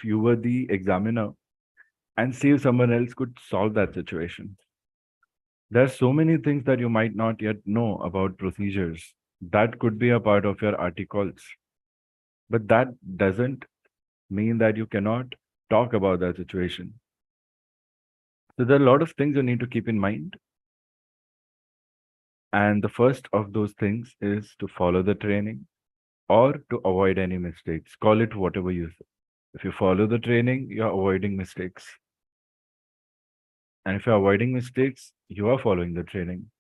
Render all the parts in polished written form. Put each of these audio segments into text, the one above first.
you were the examiner and see if someone else could solve that situation. There are so many things that you might not yet know about procedures. That could be a part of your articles. But that doesn't mean that you cannot talk about that situation. So there are a lot of things you need to keep in mind. And the first of those things is to follow the training or to avoid any mistakes. Call it whatever you say. If you follow the training, you're avoiding mistakes. And if you're avoiding mistakes, you are following the training.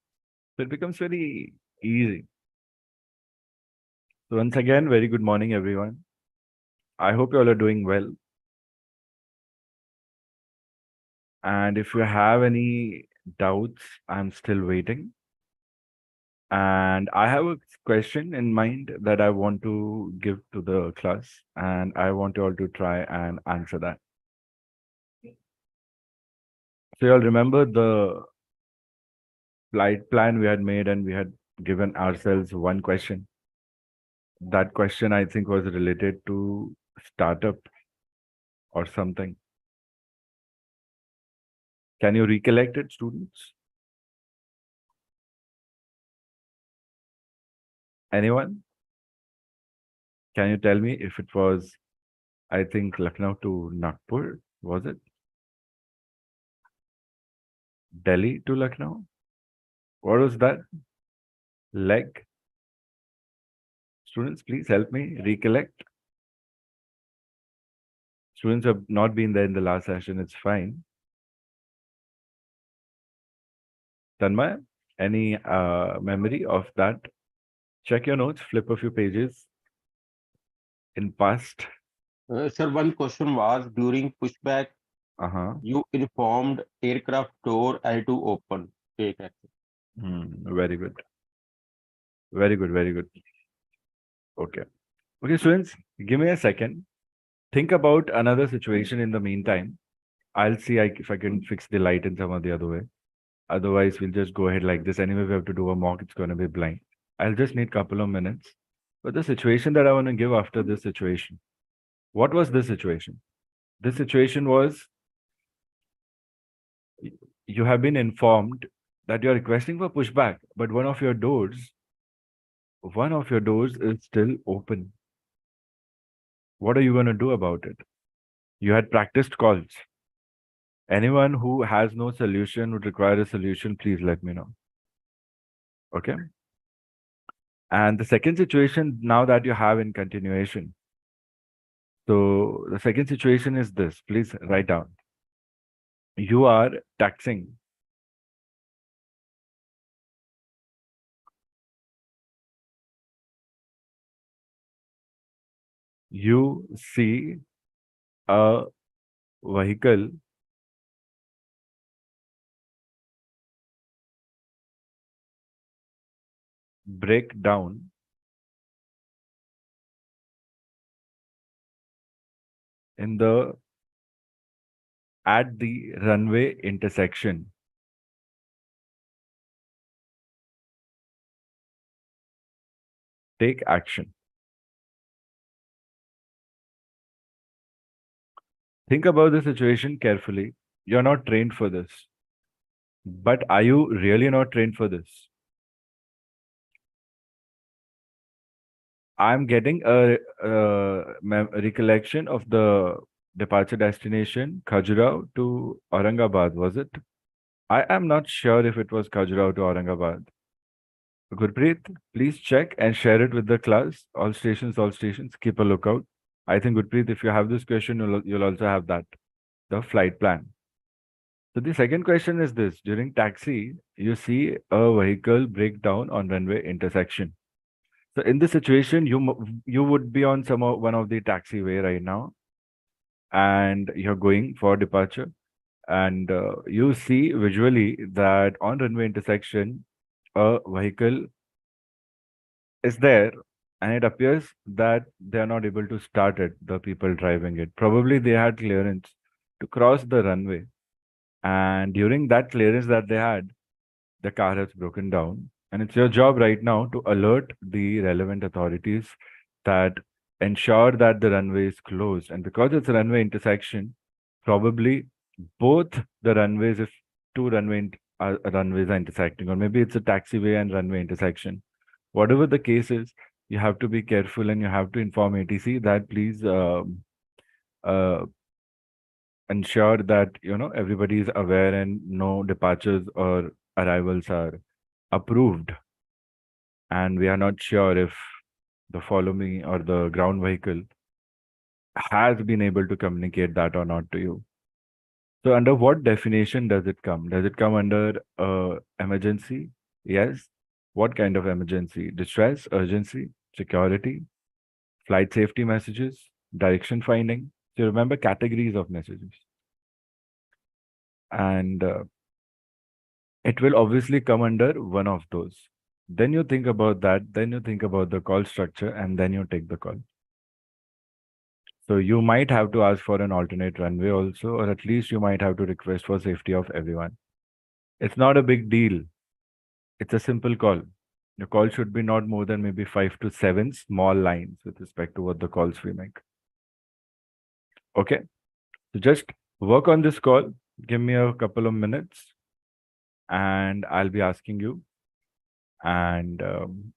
So it becomes very easy. So once again, very good morning, everyone. I hope you all are doing well. And if you have any doubts, I'm still waiting. And I have a question in mind that I want to give to the class, and I want you all to try and answer that. So you all remember the flight plan we had made, and we had given ourselves one question. That question, I think, was related to startup or something. Can you recollect it, students? Anyone? Can you tell me if it was, I think, Lucknow to Nagpur, was it? Delhi to Lucknow? What was that? Leg? Students, please help me recollect. Students have not been there in the last session, it's fine. Tanmay, any memory of that? Check your notes, flip a few pages in past. Sir, one question was during pushback, Uh-huh. you informed aircraft door L2 open. Take action. Very good. Very good, very good. Okay. Okay, students, give me a second. Think about another situation in the meantime. I'll see if I can fix the light in some of the other way. Otherwise, we'll just go ahead like this. Anyway, we have to do a mock. It's going to be blind. I'll just need a couple of minutes. But the situation that I want to give after this situation. What was this situation? This situation was you have been informed that you're requesting for pushback, but one of your doors is still open. What are you going to do about it? You had practiced calls. Anyone who has no solution would require a solution, please let me know. Okay. And the second situation now that you have in continuation. So the second situation is this. Please write down. You are taxing. You see a vehicle break down in the at the runway intersection. Take action. Think about the situation carefully. You're not trained for this. But are you really not trained for this? I'm getting a recollection of the departure destination, Khajuraho to Aurangabad, was it? I am not sure if it was Khajuraho to Aurangabad. Gurpreet, please check and share it with the class. All stations, keep a lookout. I think, Gurpreet, if you have this question, you'll also have that, the flight plan. So the second question is this. During taxi, you see a vehicle break down on runway intersection. So in this situation, you would be on one of the taxiway right now, and you're going for departure, and you see visually that on runway intersection, a vehicle is there, and it appears that they are not able to start it. The people driving it, probably they had clearance to cross the runway, and during that clearance that they had, the car has broken down, and it's your job right now to alert the relevant authorities that ensure that the runway is closed. And because it's a runway intersection, probably both the runways, if runways are intersecting, or maybe it's a taxiway and runway intersection, whatever the case is, you have to be careful and you have to inform ATC that please uh, ensure that everybody is aware and no departures or arrivals are approved. And we are not sure if the follow me or the ground vehicle has been able to communicate that or not to you. So under what definition does it come? Does it come under emergency? Yes. What kind of emergency? Distress, urgency, security, flight safety messages, direction finding. So remember categories of messages. And it will obviously come under one of those. Then you think about that, then you think about the call structure, and then you take the call. So you might have to ask for an alternate runway also, or at least you might have to request for safety of everyone. It's not a big deal. It's a simple call. The call should be not more than maybe 5 to 7 small lines with respect to what the calls we make. Okay. So just work on this call. Give me a couple of minutes and I'll be asking you. And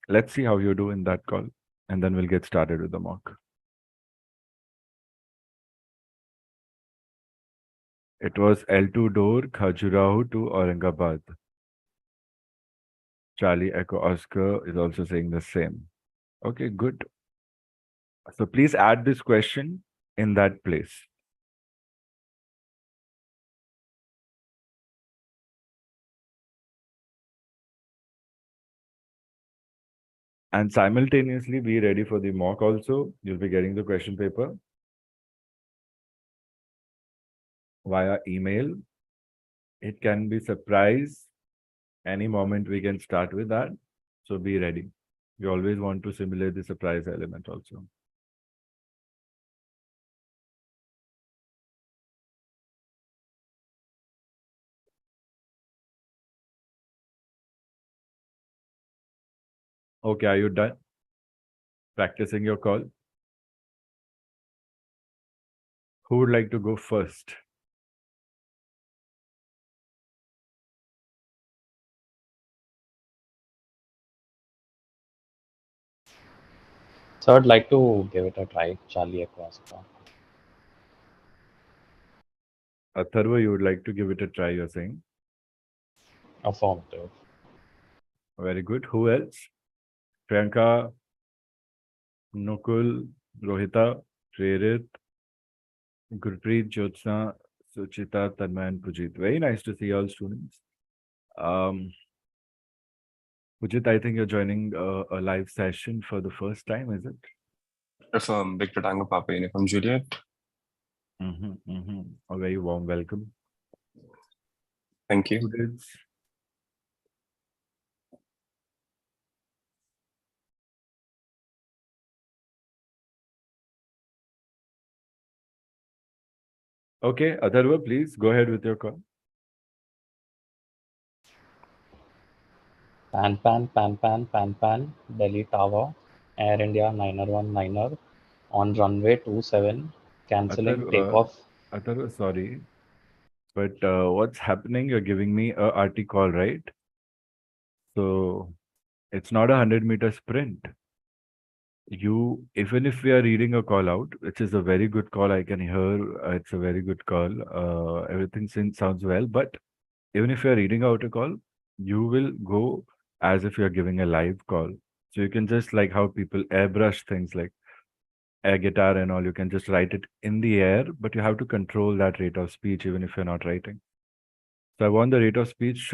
let's see how you do in that call. And then we'll get started with the mock. It was L2 door, Khajuraho to Aurangabad. Charlie Echo Oscar is also saying the same. Okay, good. So please add this question in that place. And simultaneously be ready for the mock also. You'll be getting the question paper via email. It can be surprise. Any moment we can start with that. So be ready. We always want to simulate the surprise element also. Okay, are you done practicing your call? Who would like to go first? So I'd like to give it a try, Charlie across. Atharva, you would like to give it a try, you're saying? Affirmative. Very good. Who else? Priyanka, Nukul, Rohita, Prerit, Gurpreet, Jyotsna, Suchita, Tanmay, and Pujit. Very nice to see all students. Pujit, I think you're joining a live session for the first time, is it? From Victor Tango Papa Uniform Juliet. A very warm welcome. Thank you. Students. Okay, Atharva, please go ahead with your call. Pan, Delhi Tower, Air India 9er on runway 27, cancelling takeoff. Atharva, sorry, but what's happening? You're giving me a RT call, right? So it's not a 100-meter sprint. Even if we are reading a call out, which is a very good call, I can hear it's a very good call. Everything sounds well, but even if you're reading out a call, you will go as if you're giving a live call. So you can just like how people airbrush things like air guitar and all, you can just write it in the air, but you have to control that rate of speech even if you're not writing. So I want the rate of speech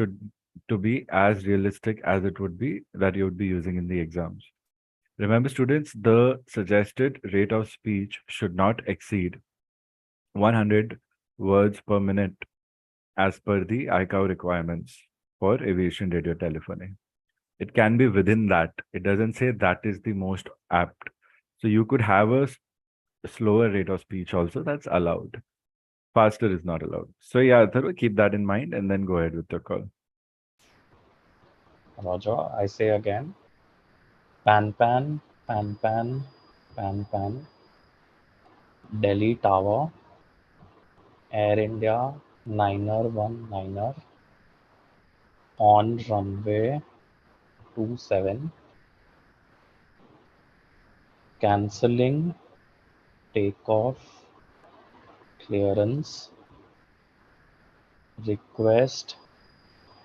to be as realistic as it would be that you would be using in the exams. Remember, students, the suggested rate of speech should not exceed 100 words per minute as per the ICAO requirements for aviation radio telephony. It can be within that. It doesn't say that is the most apt. So you could have a slower rate of speech also. That's allowed. Faster is not allowed. So yeah, Atharva, keep that in mind and then go ahead with the call. Roger, I say again. Pan, Pan Pan, Delhi Tower, Air India 9er on runway 27, cancelling takeoff clearance, request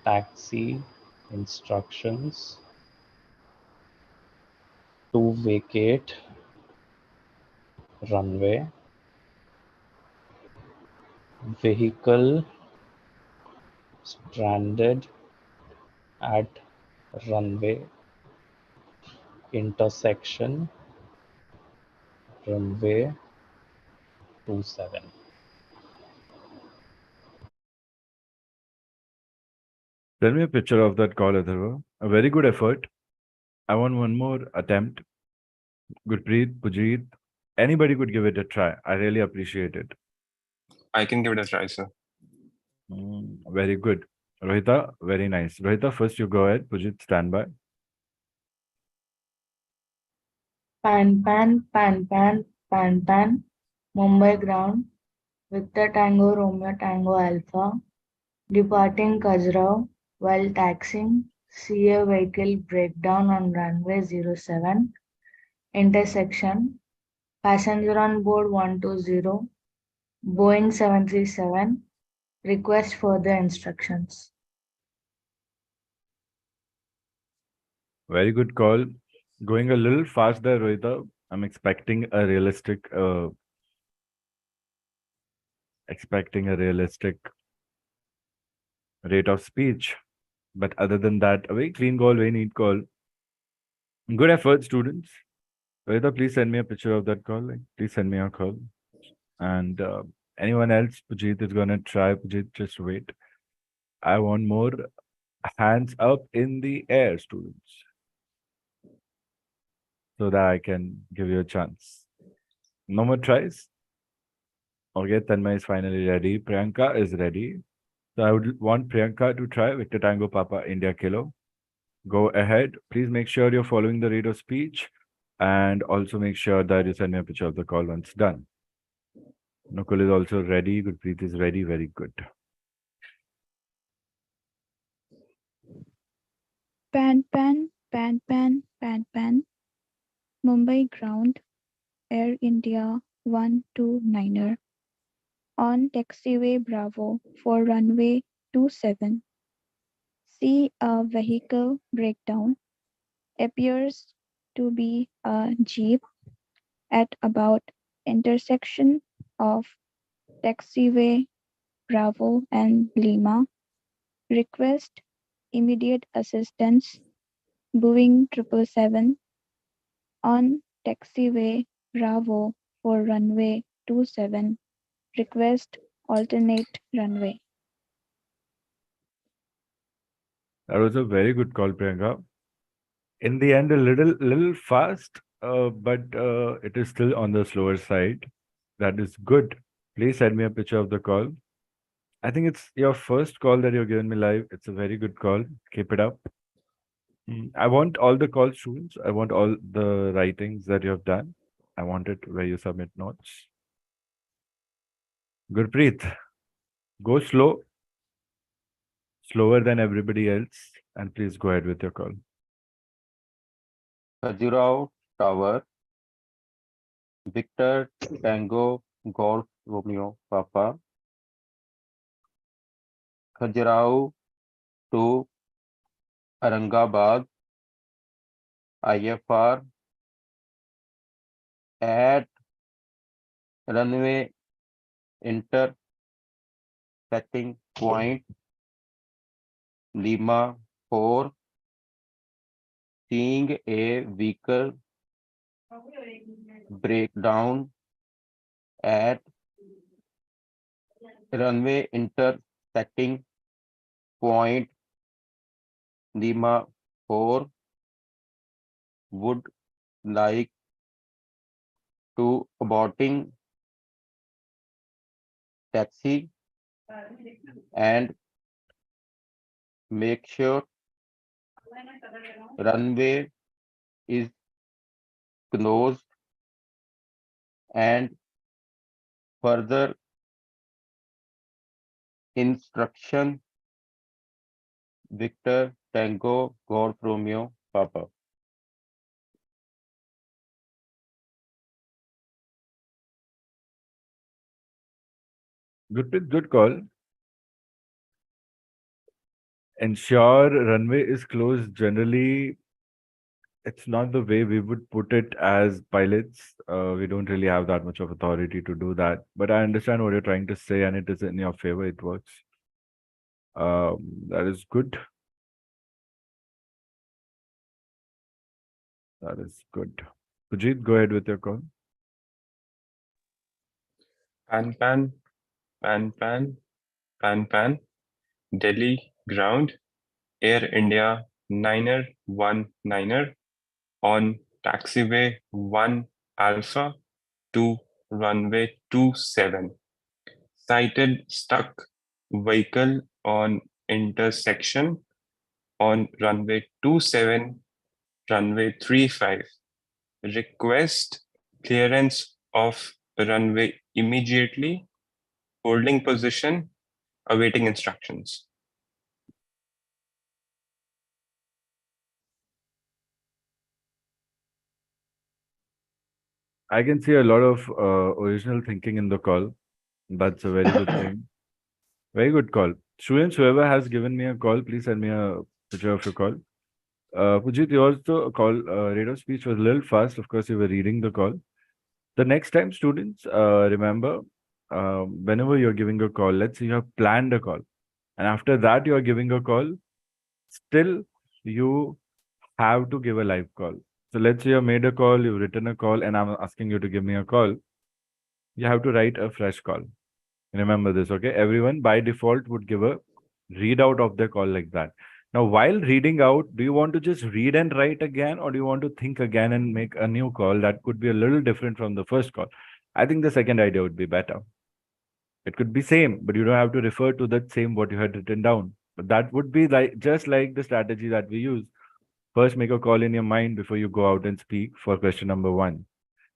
taxi instructions to vacate runway, vehicle stranded at runway intersection runway 27. Send me a picture of that call, Atharva. A very good effort. I want one more attempt. Gurpreet, Pujit, anybody could give it a try. I really appreciate it. I can give it a try, sir. Very good. Rohita, very nice. Rohita, first you go ahead. Pujit, stand by. Pan Pan Pan Pan Pan Pan Mumbai ground Victor Tango Romeo Tango Alpha departing Khajuraho while taxiing see a vehicle breakdown on runway 07 intersection passenger on board 120 Boeing 737 request further instructions. Very good call. Going a little fast there, Rohita. I'm expecting a realistic rate of speech. But other than that, a very clean call, very neat call. Good effort, students. Rohita, please send me a picture of that call. Please send me a call. And anyone else, Pujit is gonna try. Pujit, just wait. I want more hands up in the air, students, so that I can give you a chance. No more tries. Okay, Tanmay is finally ready. Priyanka is ready. So I would want Priyanka to try Victor Tango Papa India Kilo. Go ahead. Please make sure you're following the rate of speech and also make sure that you send me a picture of the call once done. Nukul is also ready. Gurpreet is ready. Very good. Pan Pan Pan Pan Pan Pan Mumbai ground Air India 129er on taxiway Bravo for runway 27. See a vehicle breakdown. Appears to be a jeep at about intersection of taxiway Bravo and Lima. Request immediate assistance. Boeing 777 on taxiway Bravo for runway 27. Request alternate runway. That was a very good call, Priyanka. In the end, a little fast, but it is still on the slower side. That is good. Please send me a picture of the call. I think it's your first call that you're giving me live. It's a very good call. Keep it up. I want all the call students. I want all the writings that you have done. I want it where you submit notes. Gurpreet, go slow, slower than everybody else, and please go ahead with your call. Khajuraho Tower, Victor Tango Golf Romeo Papa, Khajuraho to Aurangabad, IFR at runway intersecting point Lima 4, seeing a vehicle breakdown at runway intersecting point Lima 4, would like to aborting taxi and make sure runway is closed and further instruction Victor Tango Golf Romeo Papa. Good call. Ensure runway is closed. Generally, it's not the way we would put it as pilots. We don't really have that much of authority to do that. But I understand what you're trying to say, and it is in your favor. It works. That is good. That is good. Sujit, go ahead with your call. Pan pan, pan pan, pan pan. Delhi ground. Air India 9er on taxiway 1 Alpha to runway 27. Sighted stuck vehicle on intersection on runway 27, runway 35. Request clearance of runway immediately. Holding position, awaiting instructions. I can see a lot of original thinking in the call. That's a very good thing. Very good call. Students, whoever has given me a call, please send me a picture of your call. Pujit, yours the call rate of speech was a little fast. Of course, you were reading the call. The next time, students, remember, whenever you're giving a call, let's say you have planned a call, and after that you are giving a call, still you have to give a live call. So let's say you made a call, you've written a call, and I'm asking you to give me a call. You have to write a fresh call. Remember this, okay? Everyone by default would give a readout of their call like that. Now, while reading out, do you want to just read and write again, or do you want to think again and make a new call that could be a little different from the first call? I think the second idea would be better. It could be same, but you don't have to refer to that same what you had written down. But that would be like just like the strategy that we use. First, make a call in your mind before you go out and speak for question number 1.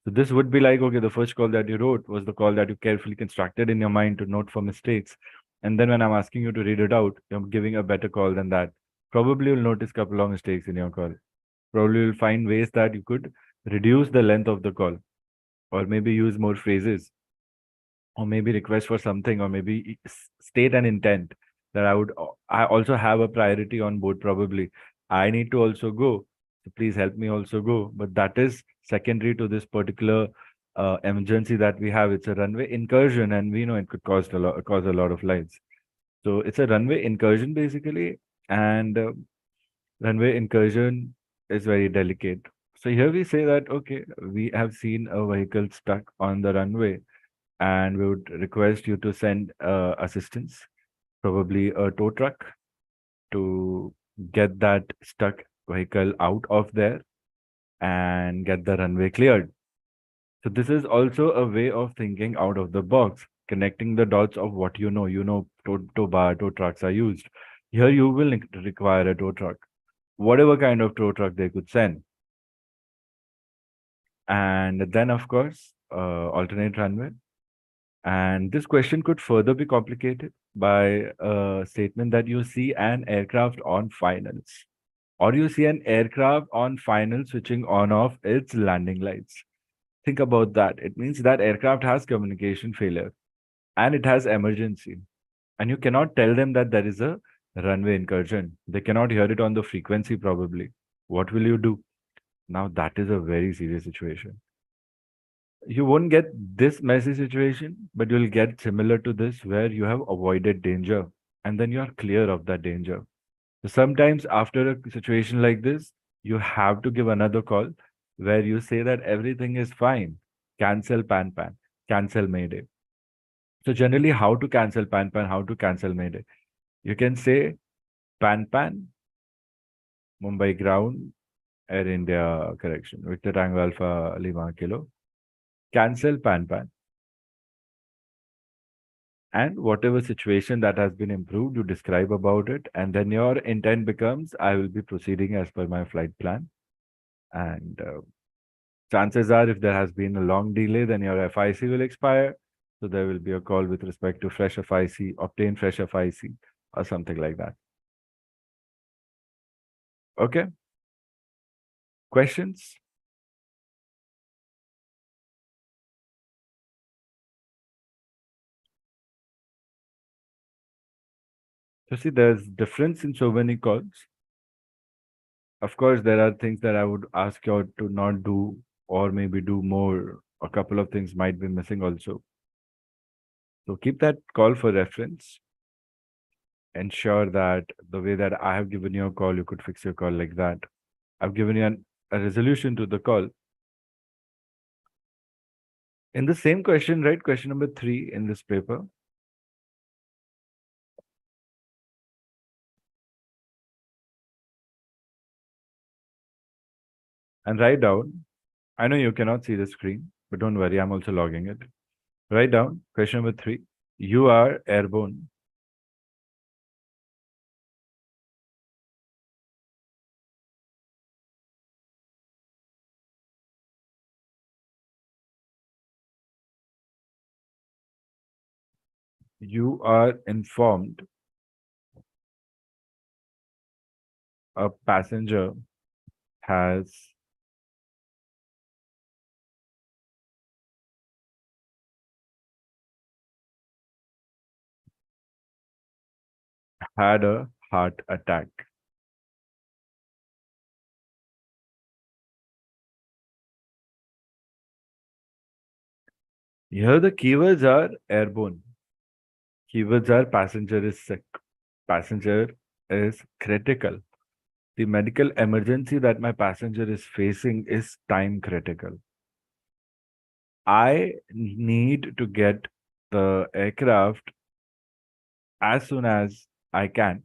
So this would be like, okay, the first call that you wrote was the call that you carefully constructed in your mind to note for mistakes. And then when I'm asking you to read it out, you're giving a better call than that. Probably you'll notice a couple of mistakes in your call. Probably you'll find ways that you could reduce the length of the call, or maybe use more phrases, or maybe request for something, or maybe state an intent that I also have a priority on board. Probably I need to also go. So please help me also go. But that is secondary to this particular emergency that we have. It's a runway incursion, and we know it could cause a lot of lives. So it's a runway incursion basically, and runway incursion is very delicate. So here we say that, okay, we have seen a vehicle stuck on the runway, and we would request you to send assistance, probably a tow truck, to get that stuck vehicle out of there and get the runway cleared. So this is also a way of thinking out of the box, connecting the dots of what you know. You know, tow trucks are used. Here you will require a tow truck, whatever kind of tow truck they could send. And then, of course, alternate runway. And this question could further be complicated by a statement that you see an aircraft on finals, or you see an aircraft on final switching on off its landing lights. Think about that. It means that aircraft has communication failure and it has emergency. And you cannot tell them that there is a runway incursion. They cannot hear it on the frequency, probably. What will you do? Now, that is a very serious situation. You won't get this messy situation, but you'll get similar to this where you have avoided danger and then you are clear of that danger. So sometimes after a situation like this, you have to give another call where you say that everything is fine. Cancel pan pan, cancel mayday. So generally, how to cancel pan pan, how to cancel mayday? You can say pan pan, Mumbai ground, Air India correction, Victor Tango Alpha Lima Kilo, cancel pan pan. And whatever situation that has been improved, you describe about it. And then your intent becomes, I will be proceeding as per my flight plan. And Chances are, if there has been a long delay, then your FIC will expire. So there will be a call with respect to fresh FIC, obtain fresh FIC, or something like that. Okay. Questions? So see, there's difference in so many calls. Of course, there are things that I would ask you to not do, or maybe do more. A couple of things might be missing also. So keep that call for reference. Ensure that the way that I have given you a call, you could fix your call like that. I've given you a resolution to the call. In the same question, right? Question number 3 in this paper. And write down, I know you cannot see the screen, but don't worry, I'm also logging it. Write down question number 3. You are airborne. You are informed a passenger has had a heart attack. Here the keywords are airborne. Keywords are passenger is sick. Passenger is critical. The medical emergency that my passenger is facing is time critical. I need to get the aircraft as soon as I can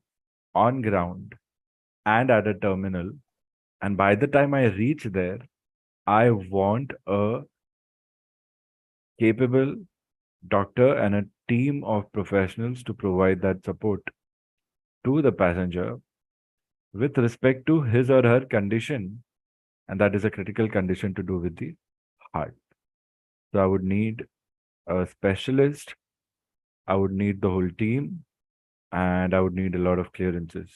on ground and at a terminal. And by the time I reach there, I want a capable doctor and a team of professionals to provide that support to the passenger with respect to his or her condition. And that is a critical condition to do with the heart. So I would need a specialist, I would need the whole team, and I would need a lot of clearances,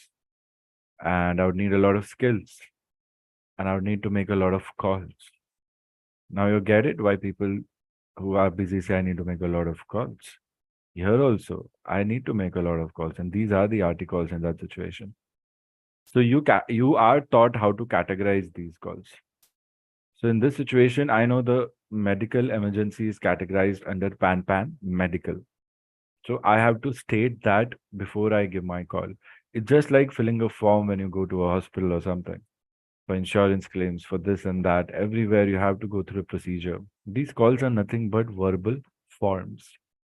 and I would need a lot of skills, and I would need to make a lot of calls. Now you get it why people who are busy say I need to make a lot of calls. Here also, I need to make a lot of calls, and these are the RT calls in that situation. So you are taught how to categorize these calls. So in this situation, I know the medical emergency is categorized under PAN medical. So I have to state that before I give my call. It's just like filling a form when you go to a hospital or something for insurance claims, for this and that. Everywhere you have to go through a procedure. These calls are nothing but verbal forms,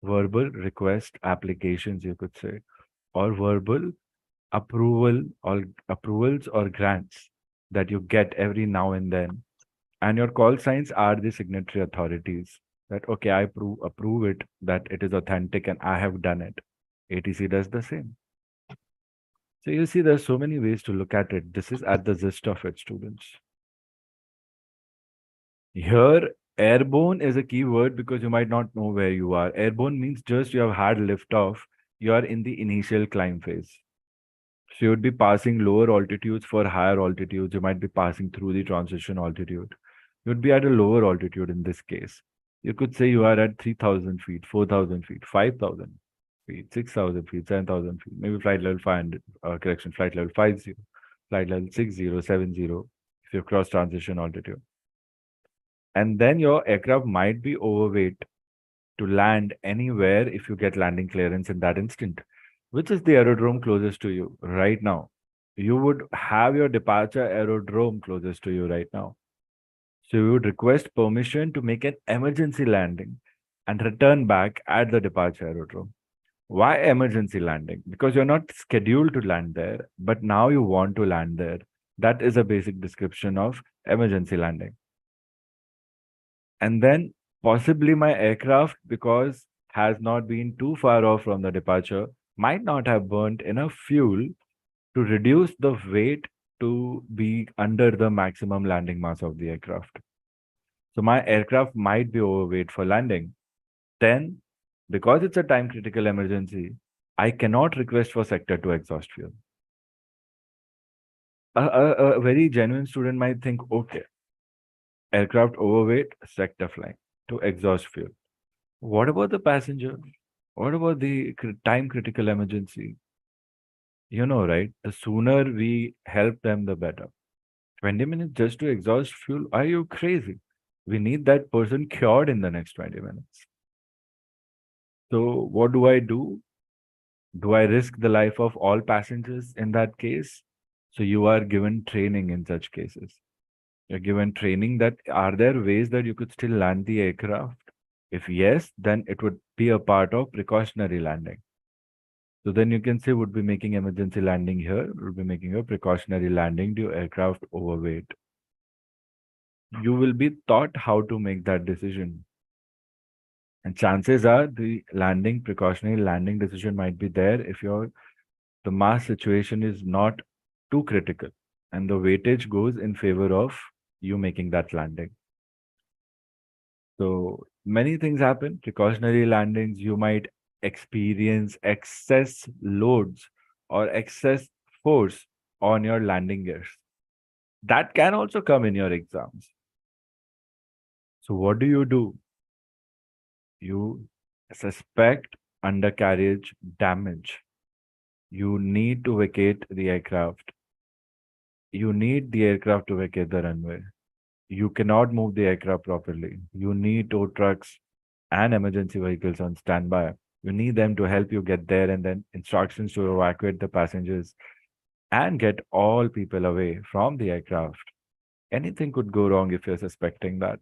verbal request applications, you could say, or verbal approvals or grants that you get every now and then. And your call signs are the signatory authorities that, okay, I approve it, that it is authentic and I have done it. ATC does the same. So you see, there's so many ways to look at it. This is at the gist of it, students. Here, airborne is a key word because you might not know where you are. Airborne means just you have had liftoff. You are in the initial climb phase. So you would be passing lower altitudes for higher altitudes. You might be passing through the transition altitude. You would be at a lower altitude in this case. You could say you are at 3,000 feet, 4,000 feet, 5,000 feet, 6,000 feet, 7,000 feet, maybe flight level 500, flight level 50, flight level 60, 70, if you cross transition altitude. And then your aircraft might be overweight to land anywhere if you get landing clearance in that instant. Which is the aerodrome closest to you right now? You would have your departure aerodrome closest to you right now. So you would request permission to make an emergency landing and return back at the departure aerodrome. Why emergency landing? Because you're not scheduled to land there, but now you want to land there. That is a basic description of emergency landing. And then possibly my aircraft, because has not been too far off from the departure, might not have burnt enough fuel to reduce the weight to be under the maximum landing mass of the aircraft. So my aircraft might be overweight for landing. Then, because it's a time critical emergency, I cannot request for sector to exhaust fuel. A very genuine student might think, okay, aircraft overweight, sector flying to exhaust fuel. What about the passenger? What about the time critical emergency? You know, right? The sooner we help them, the better. 20 minutes just to exhaust fuel? Are you crazy? We need that person cured in the next 20 minutes. So, what do I do? Do I risk the life of all passengers in that case? So, you are given training in such cases. You're given training that are there ways that you could still land the aircraft? If yes, then it would be a part of precautionary landing. So then you can say would be making emergency landing here, would be making a precautionary landing due aircraft overweight. You will be taught how to make that decision. And chances are the landing, precautionary landing decision might be there if the mass situation is not too critical and the weightage goes in favor of you making that landing. So many things happen. Precautionary landings, you might experience excess loads or excess force on your landing gears. That can also come in your exams. So what do? You suspect undercarriage damage. You need to vacate the aircraft. You need the aircraft to vacate the runway. You cannot move the aircraft properly. You need tow trucks and emergency vehicles on standby. You need them to help you get there and then instructions to evacuate the passengers and get all people away from the aircraft. Anything could go wrong if you're suspecting that.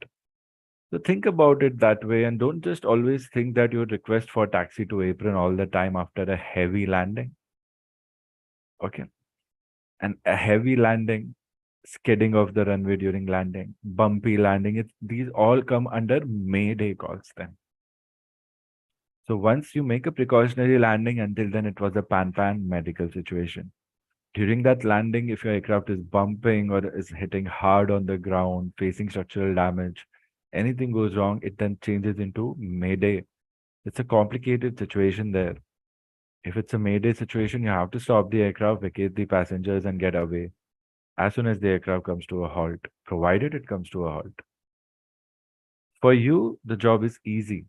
So think about it that way and don't just always think that you request for taxi to apron all the time after a heavy landing. Okay. And a heavy landing, skidding off the runway during landing, bumpy landing, these all come under Mayday calls then. So once you make a precautionary landing, until then it was a pan medical situation. During that landing, if your aircraft is bumping or is hitting hard on the ground, facing structural damage, anything goes wrong, it then changes into Mayday. It's a complicated situation there. If it's a Mayday situation, you have to stop the aircraft, vacate the passengers, and get away as soon as the aircraft comes to a halt, provided it comes to a halt. For you, the job is easy.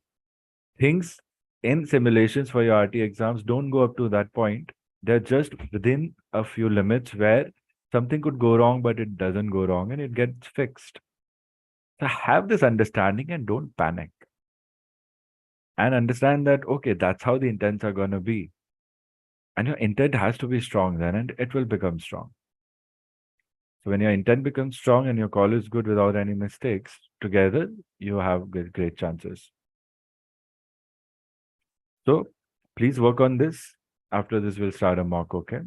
Things in simulations for your RT exams don't go up to that point. They're just within a few limits where something could go wrong, but it doesn't go wrong and it gets fixed. So have this understanding and don't panic. And understand that, okay, that's how the intents are going to be. And your intent has to be strong then, and it will become strong. So when your intent becomes strong and your call is good without any mistakes, together you have great chances. So please work on this. After this, we'll start a mock, okay?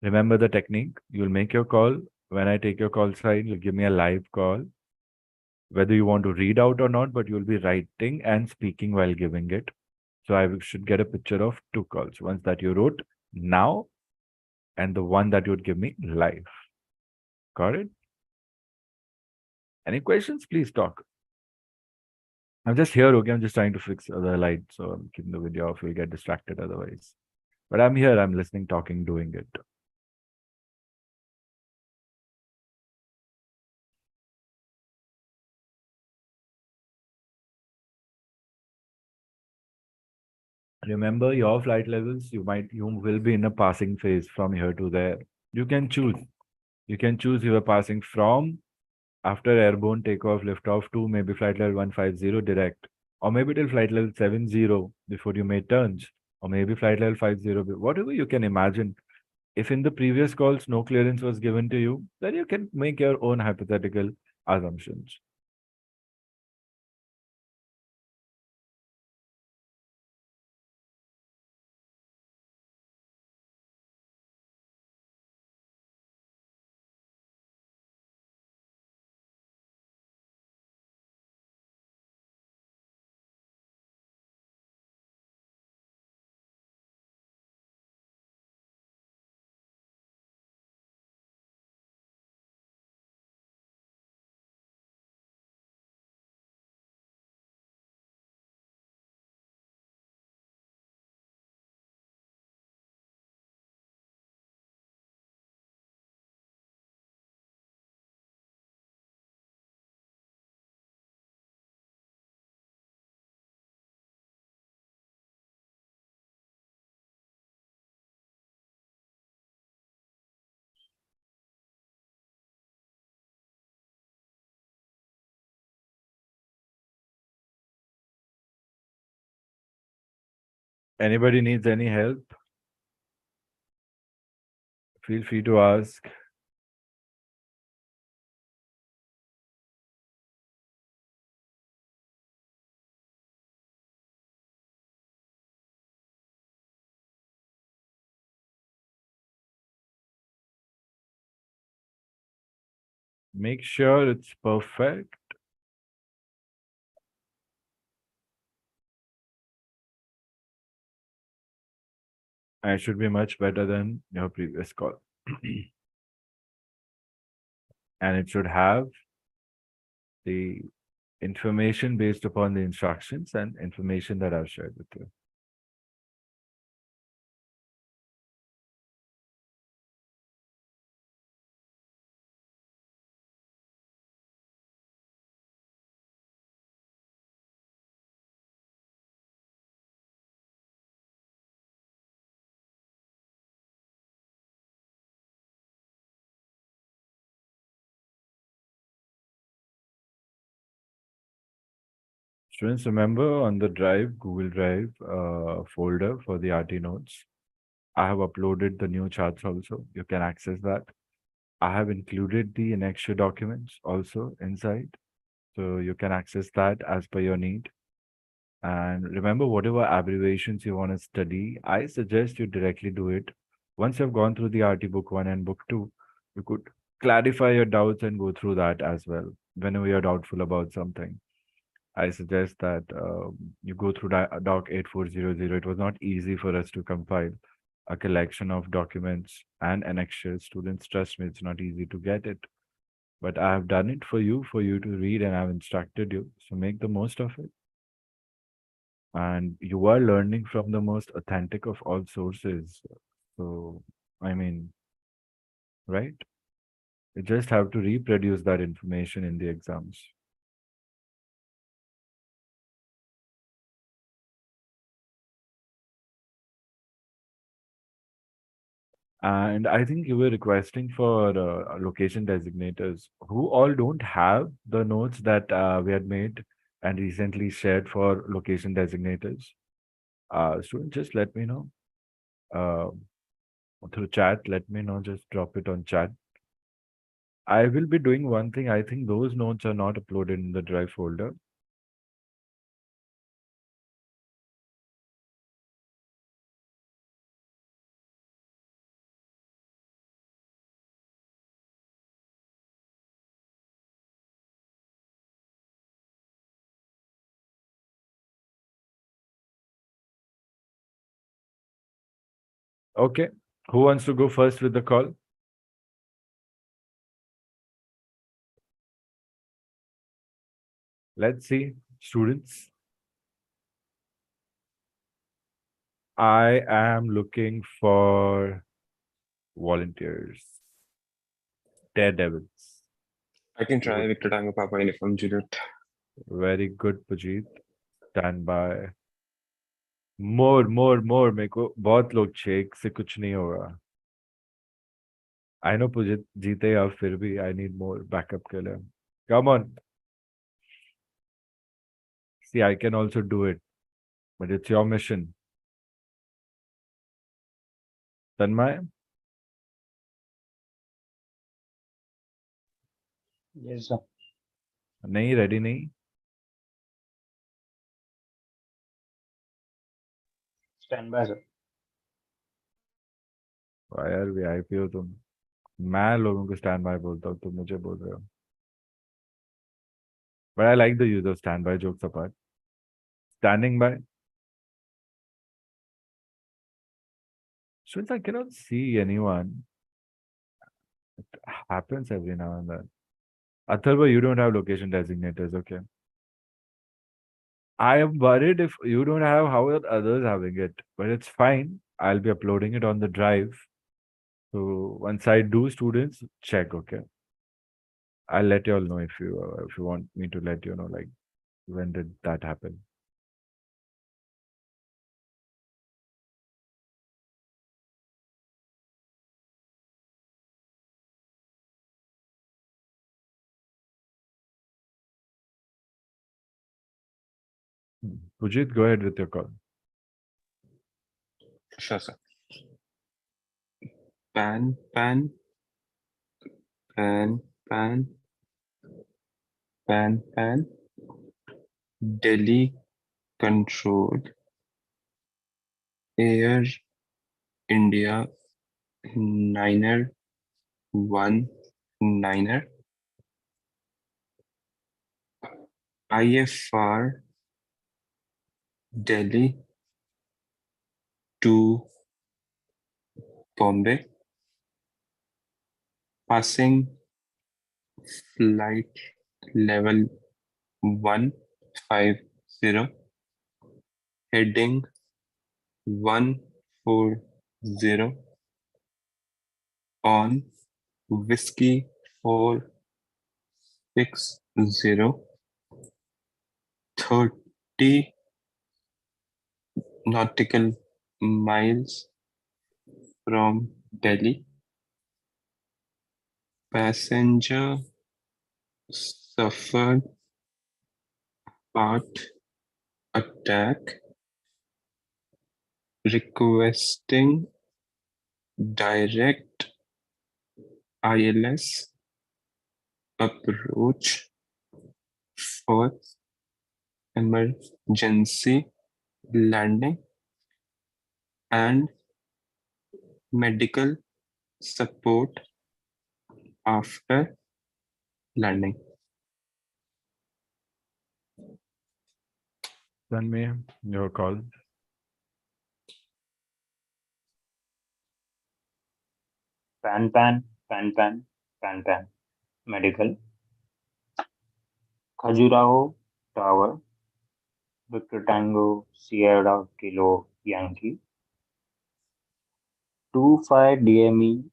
Remember the technique. You'll make your call. When I take your call sign, you'll give me a live call. Whether you want to read out or not, but you'll be writing and speaking while giving it. So I should get a picture of two calls. Ones that you wrote now and the one that you would give me live. Got it? Any questions? Please talk. I'm just here, okay? I'm just trying to fix the light. So I'm keeping the video off. You'll get distracted otherwise. But I'm here. I'm listening, talking, doing it. Remember your flight levels, you will be in a passing phase from here to there. You can choose. You can choose you are passing from after airborne takeoff, liftoff to maybe flight level 150 direct, or maybe till flight level 70 before you made turns, or maybe flight level 50, whatever you can imagine. If in the previous calls no clearance was given to you, then you can make your own hypothetical assumptions. Anybody needs any help? Feel free to ask. Make sure it's perfect. And it should be much better than your previous call. And it should have the information based upon the instructions and information that I've shared with you. Students, remember on the Drive, Google Drive folder for the RT notes, I have uploaded the new charts also. You can access that. I have included the annexure documents also inside. So you can access that as per your need. And remember, whatever abbreviations you want to study, I suggest you directly do it. Once you've gone through the RT book 1 and book 2, you could clarify your doubts and go through that as well. Whenever you're doubtful about something, I suggest that you go through Doc 8400. It was not easy for us to compile a collection of documents and annexures. Students, trust me, it's not easy to get it. But I have done it for you to read, and I've instructed you. So make the most of it. And you are learning from the most authentic of all sources. So, I mean, right? You just have to reproduce that information in the exams. And I think you were requesting for location designators who all don't have the notes that we had made and recently shared for location designators. Students, just let me know uh, through chat. Let me know. Just drop it on chat. I will be doing one thing. I think those notes are not uploaded in the Drive folder. Okay. Who wants to go first with the call? Let's see, students. I am looking for volunteers, daredevils. I can try Good. Victor Tango Papa Uniform Juliet. Very good, Pujit. Stand by. More. मेरे को बहुत लोग छे एक से कुछ नहीं होगा. I know Pujit जीते या फिर भी I need more backup के लिए. Come on. See, I can also do it, but it's your mission. Tanmay, Yes, sir. नहीं ready नहीं. Stand by, sir. यार VIP हो तुम. मैं लोगों को stand by बोलता हूँ, तुम मुझे बोल रहे हो. But I like the use of standby, jokes apart. Standing by. Since I cannot see anyone, it happens every now and then. Atharva, you don't have location designators, okay? I am worried if you don't have, how are others having it? But it's fine. I'll be uploading it on the drive. So once I do, students, check, okay? I'll let you all know if you want me to let you know, like, when did that happen? Pujit, go ahead with your call. Sure, sir. Pan, pan, pan, pan, pan, pan. Delhi controlled. Air India niner 19er. IFR Delhi to Bombay. Passing flight level 150. Heading 140 on Whiskey 460. 30 nautical miles from Delhi. Passenger suffered heart attack, requesting direct ILS approach for emergency landing and medical support after landing. Send me your call. Pan pan pan pan pan pan. Medical. Khajuraho Tower. Victor Tango Sierra Kilo Yankee. 25 DME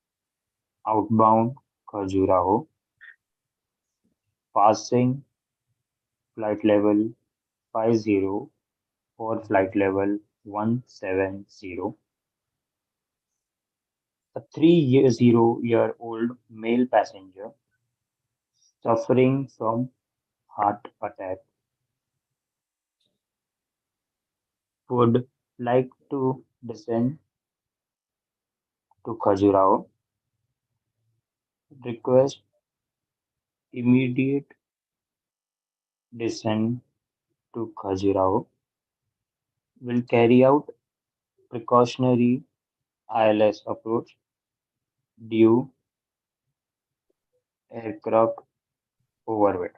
outbound Khajuraho. Passing flight level 50 for flight level 170. A 30-year-old male passenger suffering from heart attack would like to descend to Khajuraho. Request immediate descent to Khajuraho. Will carry out precautionary ILS approach due aircraft overweight.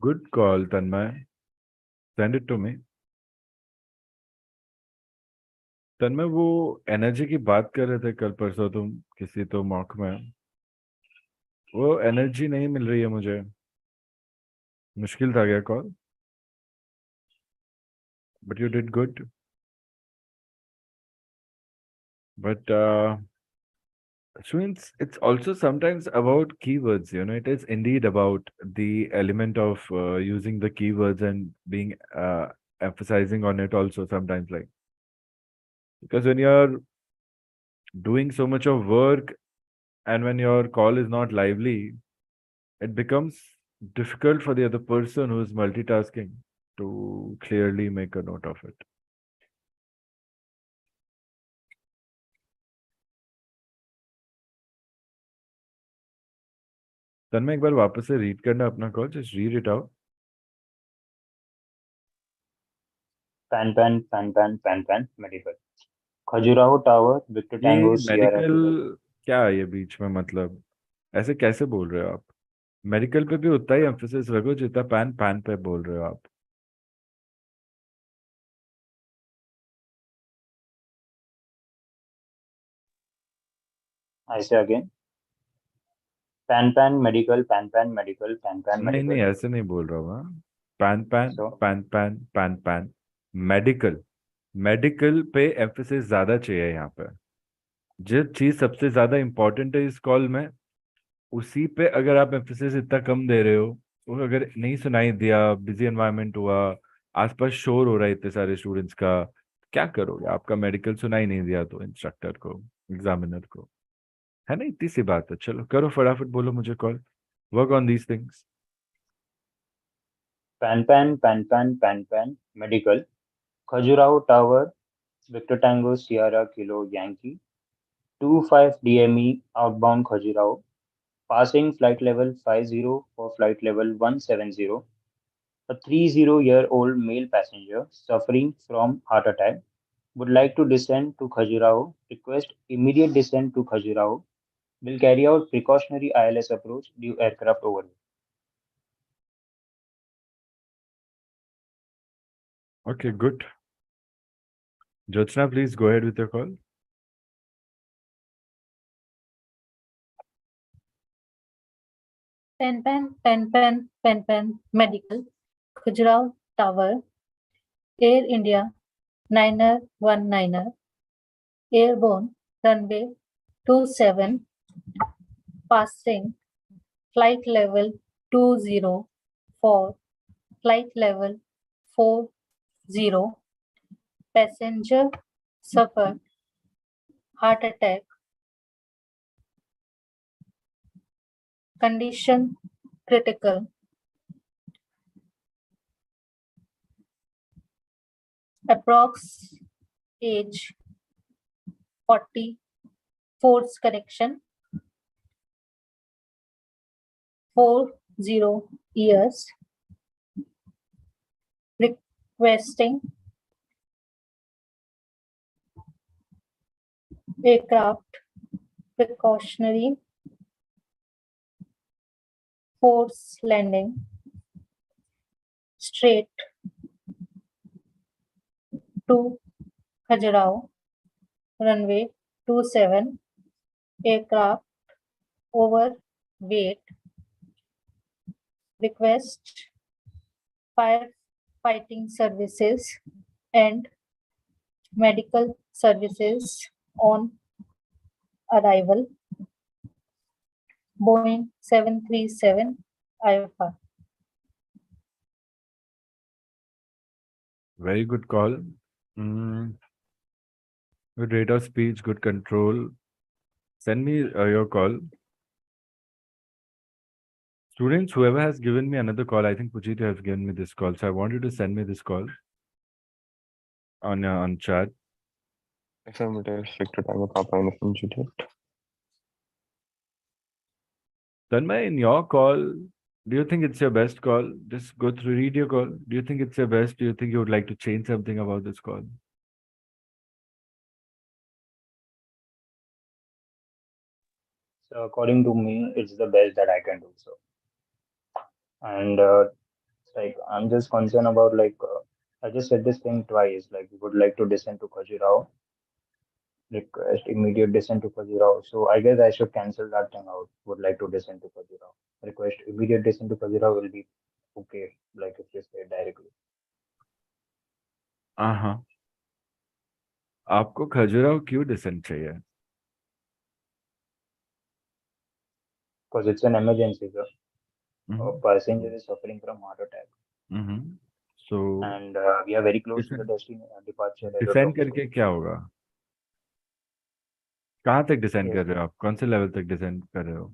Good call, Tanmay. Send it to me. तन्मय वो energy की बात कर रहे थे कल परसों तुम किसी तो मॉक में, वो एनर्जी नहीं मिल रही है मुझे. मुश्किल था क्या call? But you did good. But so it's also sometimes about keywords, you know, it is indeed about the element of using the keywords and being emphasizing on it also sometimes, like, because when you're doing so much of work and when your call is not lively, it becomes difficult for the other person who is multitasking to clearly make a note of it. तन्मय एक बार वापस से read करना अपना call, just read it out. Pan pan pan pan pan pan medical. Khajuraho Tower, Victor Tango ये Sierra medical Kilo. क्या है ये बीच में, मतलब ऐसे कैसे बोल रहे हो आप? मेडिकल पे भी उतना ही एम्फेसिस रखो जितना पैन पैन पे बोल रहे हो आप. I say again. Pan pan medical, pan pan medical, pan pan नहीं नहीं medical. ऐसे नहीं बोल रहा हूँ. हाँ, pan pan So pan pan pan pan medical. Medical पे एम्फेसिस ज्यादा चाहिए यहाँ पे. जो चीज सबसे ज्यादा इंपॉर्टेंट है इस कॉल में, उसी पे अगर आप एम्फेसिस इतना कम दे रहे हो, वो अगर नहीं सुनाई दिया, बिजी एनवायरनमेंट हुआ, आसपास शोर हो रहा है इतने सारे स्टूडेंट्स का, क्या करोगे? आपका मेडिकल सुनाई नहीं दिया तो इंस्ट्रक्टर को, एग्जामिनर को, है ना? इतनी सी बात है. चलो करो फटाफट, बोलो मुझे call. Work on these things. Pan Pan, Pan Pan, Pan Pan, Medical, Khajuraho Tower, Victor Tango Sierra Kilo Yankee, 25 DME outbound Khajuraho, passing flight level 50 for flight level 170, a 30-year-old male passenger suffering from heart attack would like to descend to Khajuraho, request immediate descent to Khajuraho, will carry out precautionary ILS approach due aircraft overview. Okay, good. Jyotsna, please go ahead with your call. Pen Pen, Pen Pen, Pen Pen, Medical, Khajuraho Tower, Air India, 9er, Airborne, runway 27, passing, flight level 20 for flight level 40, passenger suffered heart attack, condition critical, approx age 40, force correction 40 years, requesting aircraft precautionary force landing straight to Khajuraho, runway 27, aircraft overweight, request firefighting services and medical services on arrival, Boeing 737 IFR. Very good call. Good rate of speech, good control. Send me your call. Students, whoever has given me another call, I think Pujita has given me this call. So I want you to send me this call on chat. Affirmative, Victor Tango Papa Uniform Juliet. Tanmay, in your call, do you think it's your best call? Just go through, read your call. Do you think it's your best? Do you think you would like to change something about this call? So according to me, it's the best that I can do so. And like I'm just concerned about I just said this thing twice. Like we would like to descend to Khajuraho, request immediate descent to Khajuraho. So I guess I should cancel that thing out. Would like to descend to Khajuraho. Request immediate descent to Khajuraho will be okay. Like if you say directly. हाँ, आपको खजुराहो क्यों decent चाहिए? Because it's an emergency, sir. A Mhm. passenger is suffering from heart attack, So and we are very close to the departure descend aerodrome. करके क्या होगा? कहाँ तक descend Yes. कर रहे हो आप? कौन से लेवल तक डिसेंड कर रहे हो?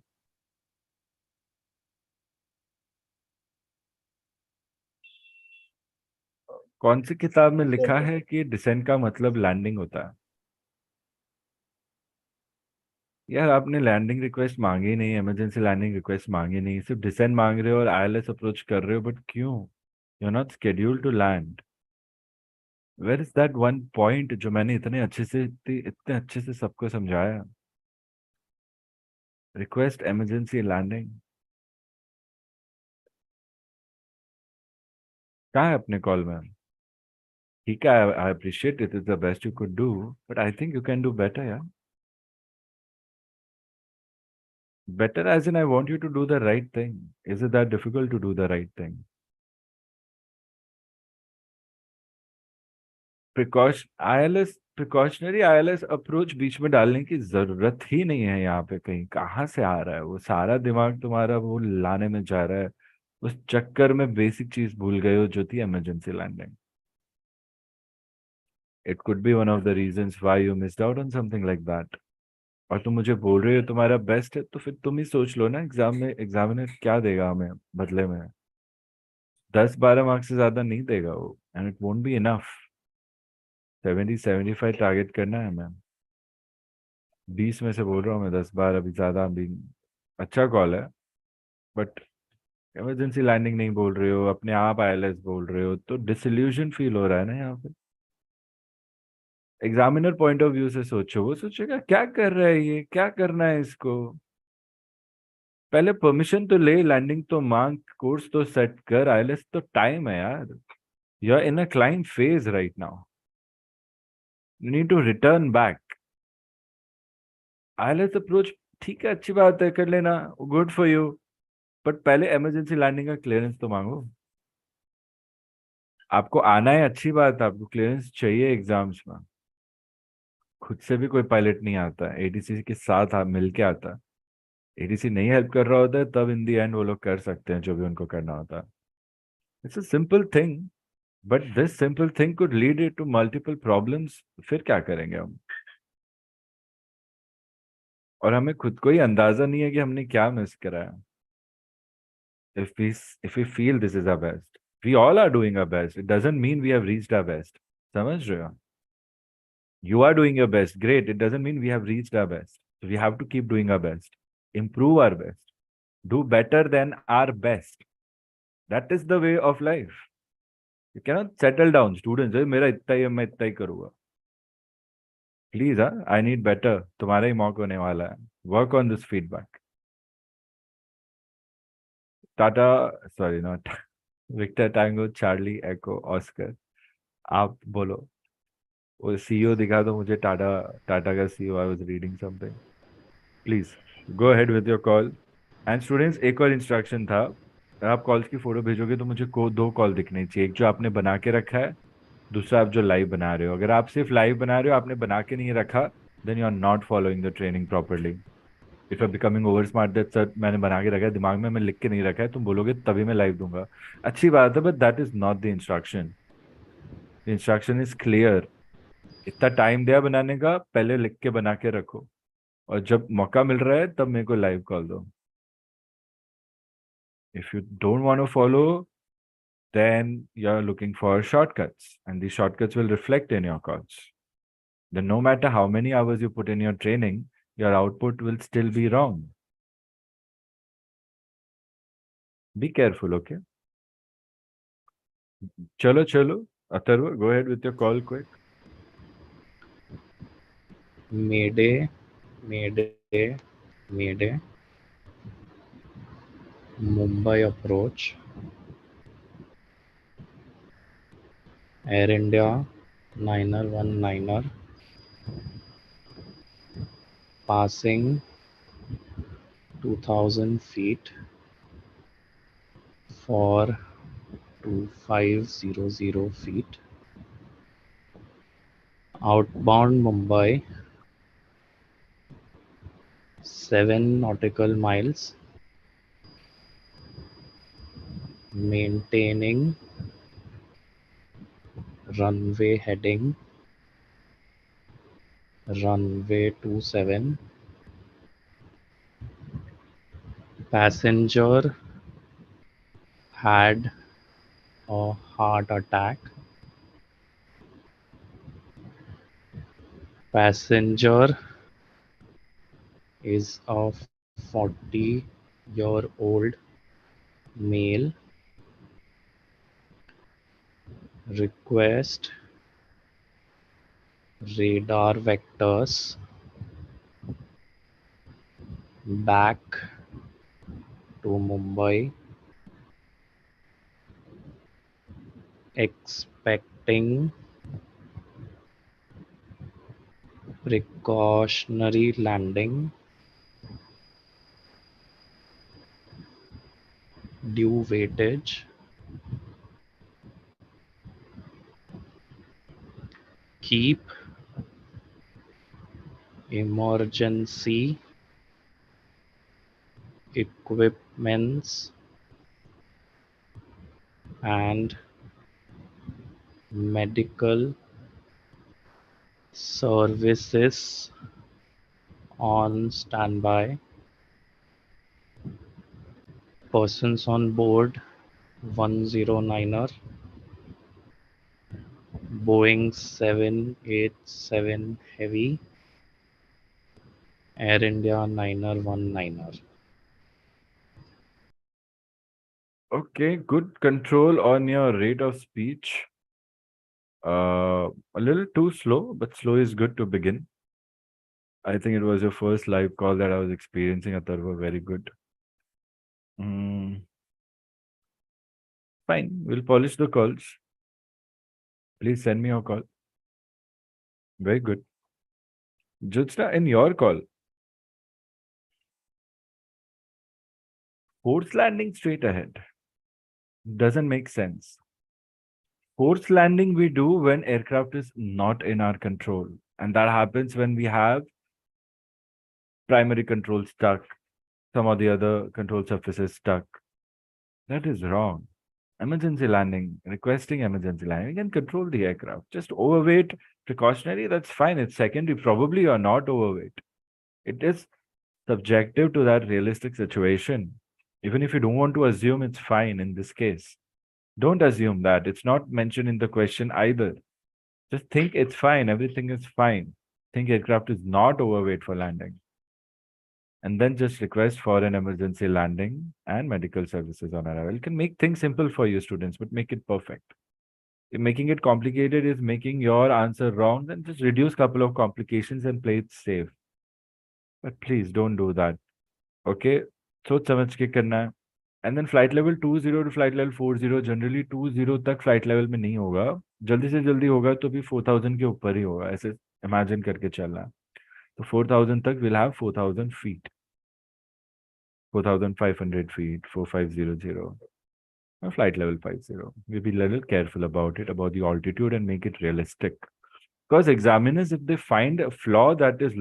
कौन सी किताब में लिखा है कि डिसेंड का मतलब लैंडिंग होता है? यार आपने लैंडिंग रिक्वेस्ट मांगी नहीं, इमरजेंसी लैंडिंग रिक्वेस्ट मांगी नहीं, सिर्फ डिसेंड मांग रहे हो और आईएलएस अप्रोच कर रहे हो, बट क्यों? You are not scheduled to land. Where is that one point जो मैंने इतने अच्छे से सबको समझाया? रिक्वेस्ट इमरजेंसी लैंडिंग कहाँ है अपने कॉल में? ठीक है, I appreciate it is the best you could do, but I think you can do better यार. Better as in I want you to do the right thing. Is it that difficult to do the right thing? Precautionary ILS approach बीच में डालने की जरूरत ही नहीं है यहाँ पे. कहीं कहाँ से आ रहा है वो सारा दिमाग तुम्हारा, वो लाने में जा रहा है. उस चक्कर में बेसिक चीज भूल गए हो जो थी emergency landing. It could be one of the reasons why you missed out on something like that. और तुम मुझे बोल रहे हो तुम्हारा बेस्ट है, तो फिर तुम ही सोच लो ना एग्जाम में एग्जामिनर क्या देगा हमें बदले में. 10-12 मार्क्स से ज्यादा नहीं देगा वो, and it won't be enough. 70-75 target करना है मैम। 20 में से बोल रहा हूँ मैं, 10-12 अभी ज्यादा भी अच्छा कॉल है, बट इमरजेंसी लैंडिंग नहीं बोल रहे हो, अपने आप आईएलएस बोल रहे हो, तो डिसइल्यूजन फील हो रहा है ना यहाँ पे। एग्जामिनर पॉइंट ऑफ व्यू से सोचो, वो सोचेगा क्या कर रहा है ये, क्या करना है इसको। पहले परमिशन तो ले, लैंडिंग तो मांग, कोर्स तो सेट कर, आईएलएस तो टाइम है यार। You are in a climb phase right now, you need to return back. ILS approach ठीक है, अच्छी बात है, कर लेना, गुड फॉर यू, बट पहले इमरजेंसी लैंडिंग का क्लियरेंस तो मांगो। आपको आना है, अच्छी बात है, आपको क्लियरेंस चाहिए एग्जाम्स में। खुद से भी कोई पायलट नहीं आता है, एडीसी के साथ मिल के आता है। एडीसी नहीं हेल्प कर रहा होता है, तब इन दी एंड वो लोग कर सकते हैं जो भी उनको करना होता है। It's a simple thing, but this simple thing could lead it to multiple problems. फिर क्या करेंगे हम? और हमें खुद को ही अंदाजा नहीं है कि हमने क्या मिस करा है। if we feel this is our best, we all are doing our best, it doesn't mean we have reached our best। समझ रहे हो? You are doing your best, great, it doesn't mean we have reached our best, so we have to keep doing our best, improve our best, do better than our best। that is the way of life। you cannot settle down students, मेरा इतना ही है, मैं इतना ही करूंगा। Please, हाँ, I need better, तुम्हारा ही मौका होने वाला है। Work on this feedback. Tata, sorry not Victor Tango Charlie Echo Oscar, आप बोलो। वो सीईओ दिखा दो मुझे, टाटा, टाटा का CEO, I was reading something. Please go ahead with your call. And students, एक और इंस्ट्रक्शन था, अगर आप कॉल्स की फोटो भेजोगे तो मुझे को 2 कॉल दिखनी चाहिए, एक जो आपने बना के रखा है, दूसरा आप जो लाइव बना रहे हो। अगर आप सिर्फ लाइव बना रहे हो, आपने बना के नहीं रखा, then you are not following the training properly. If are becoming over smart that sir मैंने बना के रखा है दिमाग में, मैं लिख के नहीं रखा है, तुम बोलोगे तभी मैं लाइव दूंगा। अच्छी बात है, but that is not the instruction. The instruction is clear. इतना टाइम दिया बनाने का, पहले लिख के बना के रखो, और जब मौका मिल रहा है तब मेरे को लाइव कॉल दो। If you don't want to follow, then you're looking for shortcuts, and these shortcuts will reflect in your calls. Then no matter how many hours you put in your training, your output will still be wrong। be careful, okay? चलो चलो, Atharva, go ahead with your call quick। Mayday, Mayday, Mayday. Mumbai approach. Air India 919er passing 2000 feet for 2500 feet. Outbound Mumbai 7 nautical miles. Maintaining runway heading runway 27. Passenger had a heart attack. Passenger is a 40-year-old male. Request radar vectors back to Mumbai. Expecting precautionary landing. Due weightage. Keep emergency equipments and medical services on standby. Persons on board 109er, Boeing 787 Heavy, Air India 919er. Okay, good control on your rate of speech. A little too slow, but slow is good to begin. I think it was your first live call that I was experiencing, Atharva. Very good. Fine, we'll polish the calls. Please send me your call. Very good. Jyotsna, in your call, force landing straight ahead doesn't make sense. Force landing we do when aircraft is not in our control. And that happens when we have primary control stuck, some of the other control surfaces stuck. That is wrong. Emergency landing, requesting emergency landing, you can control the aircraft. Just overweight, precautionary, that's fine. It's secondary. Probably you're not overweight. It is subjective to that realistic situation. Even if you don't want to assume, it's fine in this case. Don't assume that. It's not mentioned in the question either. Just think it's fine. Everything is fine. Think aircraft is not overweight for landing. And then just request for an emergency landing and medical services on arrival. You can make things simple for you students, but make it perfect. If making it complicated is making your answer wrong, then just reduce couple of complications and play it safe. But please don't do that. Okay? सोच समझ के करना है. And then flight level 20 to flight level 40, generally 20 तक flight level में नहीं होगा. जल्दी से जल्दी होगा तो भी 4000 के ऊपर ही होगा. ऐसे imagine करके चलना है. तो 4000 तक we'll have 4000 feet. 4500 feet, 4500. Flight level 50. We'll be a little careful about it, about the altitude, and make it realistic. Because examiners, if they find a flaw that is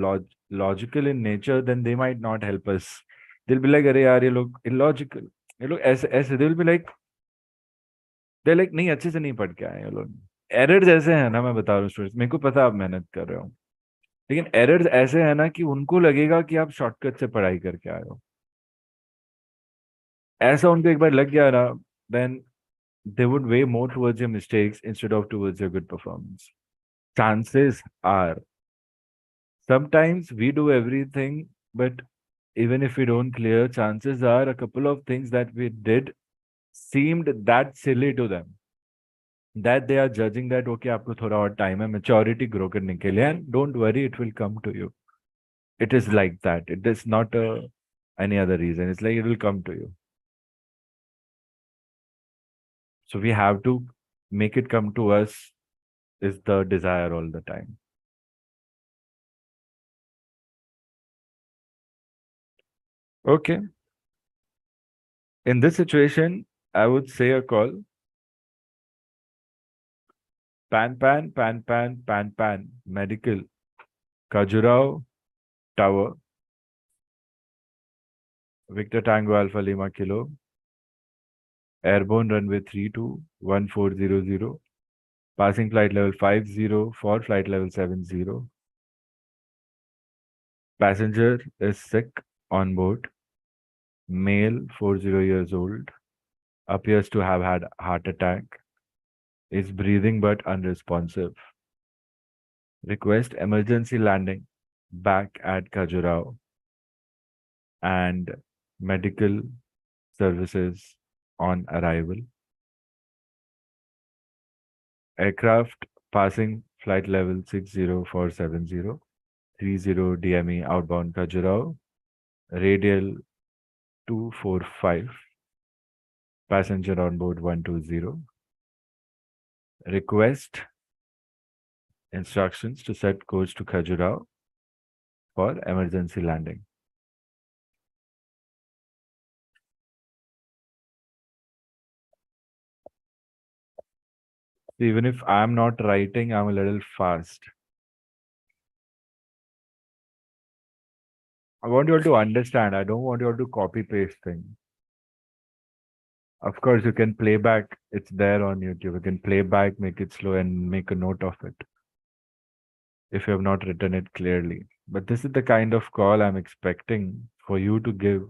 logical in nature, then they might not help us. They'll be like, "Arey yaar, ye log illogical." ये लोग ऐसे they will be like, they're like, नहीं अच्छे से नहीं पढ़ के आए ये लोग. एरर्स ऐसे हैं ना, मैं बता रहा हूँ स्टूडेंट्स, मेरे को पता आप मेहनत कर रहे हो, लेकिन एरर्स ऐसे हैं ना कि उनको लगेगा कि आप शॉर्टकट से पढ़ाई करके आए हो. ऐसा उनको एक बार लग गया ना, then they would weigh more towards your mistakes instead of towards your good performance. Chances are, sometimes we do everything, but even if we don't clear, chances are a couple of things that we did seemed that silly to them that they are judging that, okay, आपको थोड़ा और time है maturity grow करने के लिए, and don't worry, it will come to you. It is like that. It is not any other reason. It's like it will come to you. So we have to make it come to us is the desire all the time. Okay. In this situation, I would say a call. Pan, medical, Khajuraho Tower, Victor Tango Alpha Lima Kilo, airborne runway 321400, passing flight level 50 for flight level 70. Passenger is sick on board, male 40 years old, appears to have had heart attack, is breathing but unresponsive. Request emergency landing back at Khajuraho and medical services on arrival. Aircraft passing flight level 60470, 30 DME outbound Khajuraho, radial 245, passenger on board 120. Request instructions to set course to Khajuraho for emergency landing. Even if I'm not writing, I'm a little fast. I want you all to understand. I don't want you all to copy paste things. Of course, you can play back. It's there on YouTube. You can play back, make it slow, and make a note of it if you have not written it clearly. But this is the kind of call I'm expecting for you to give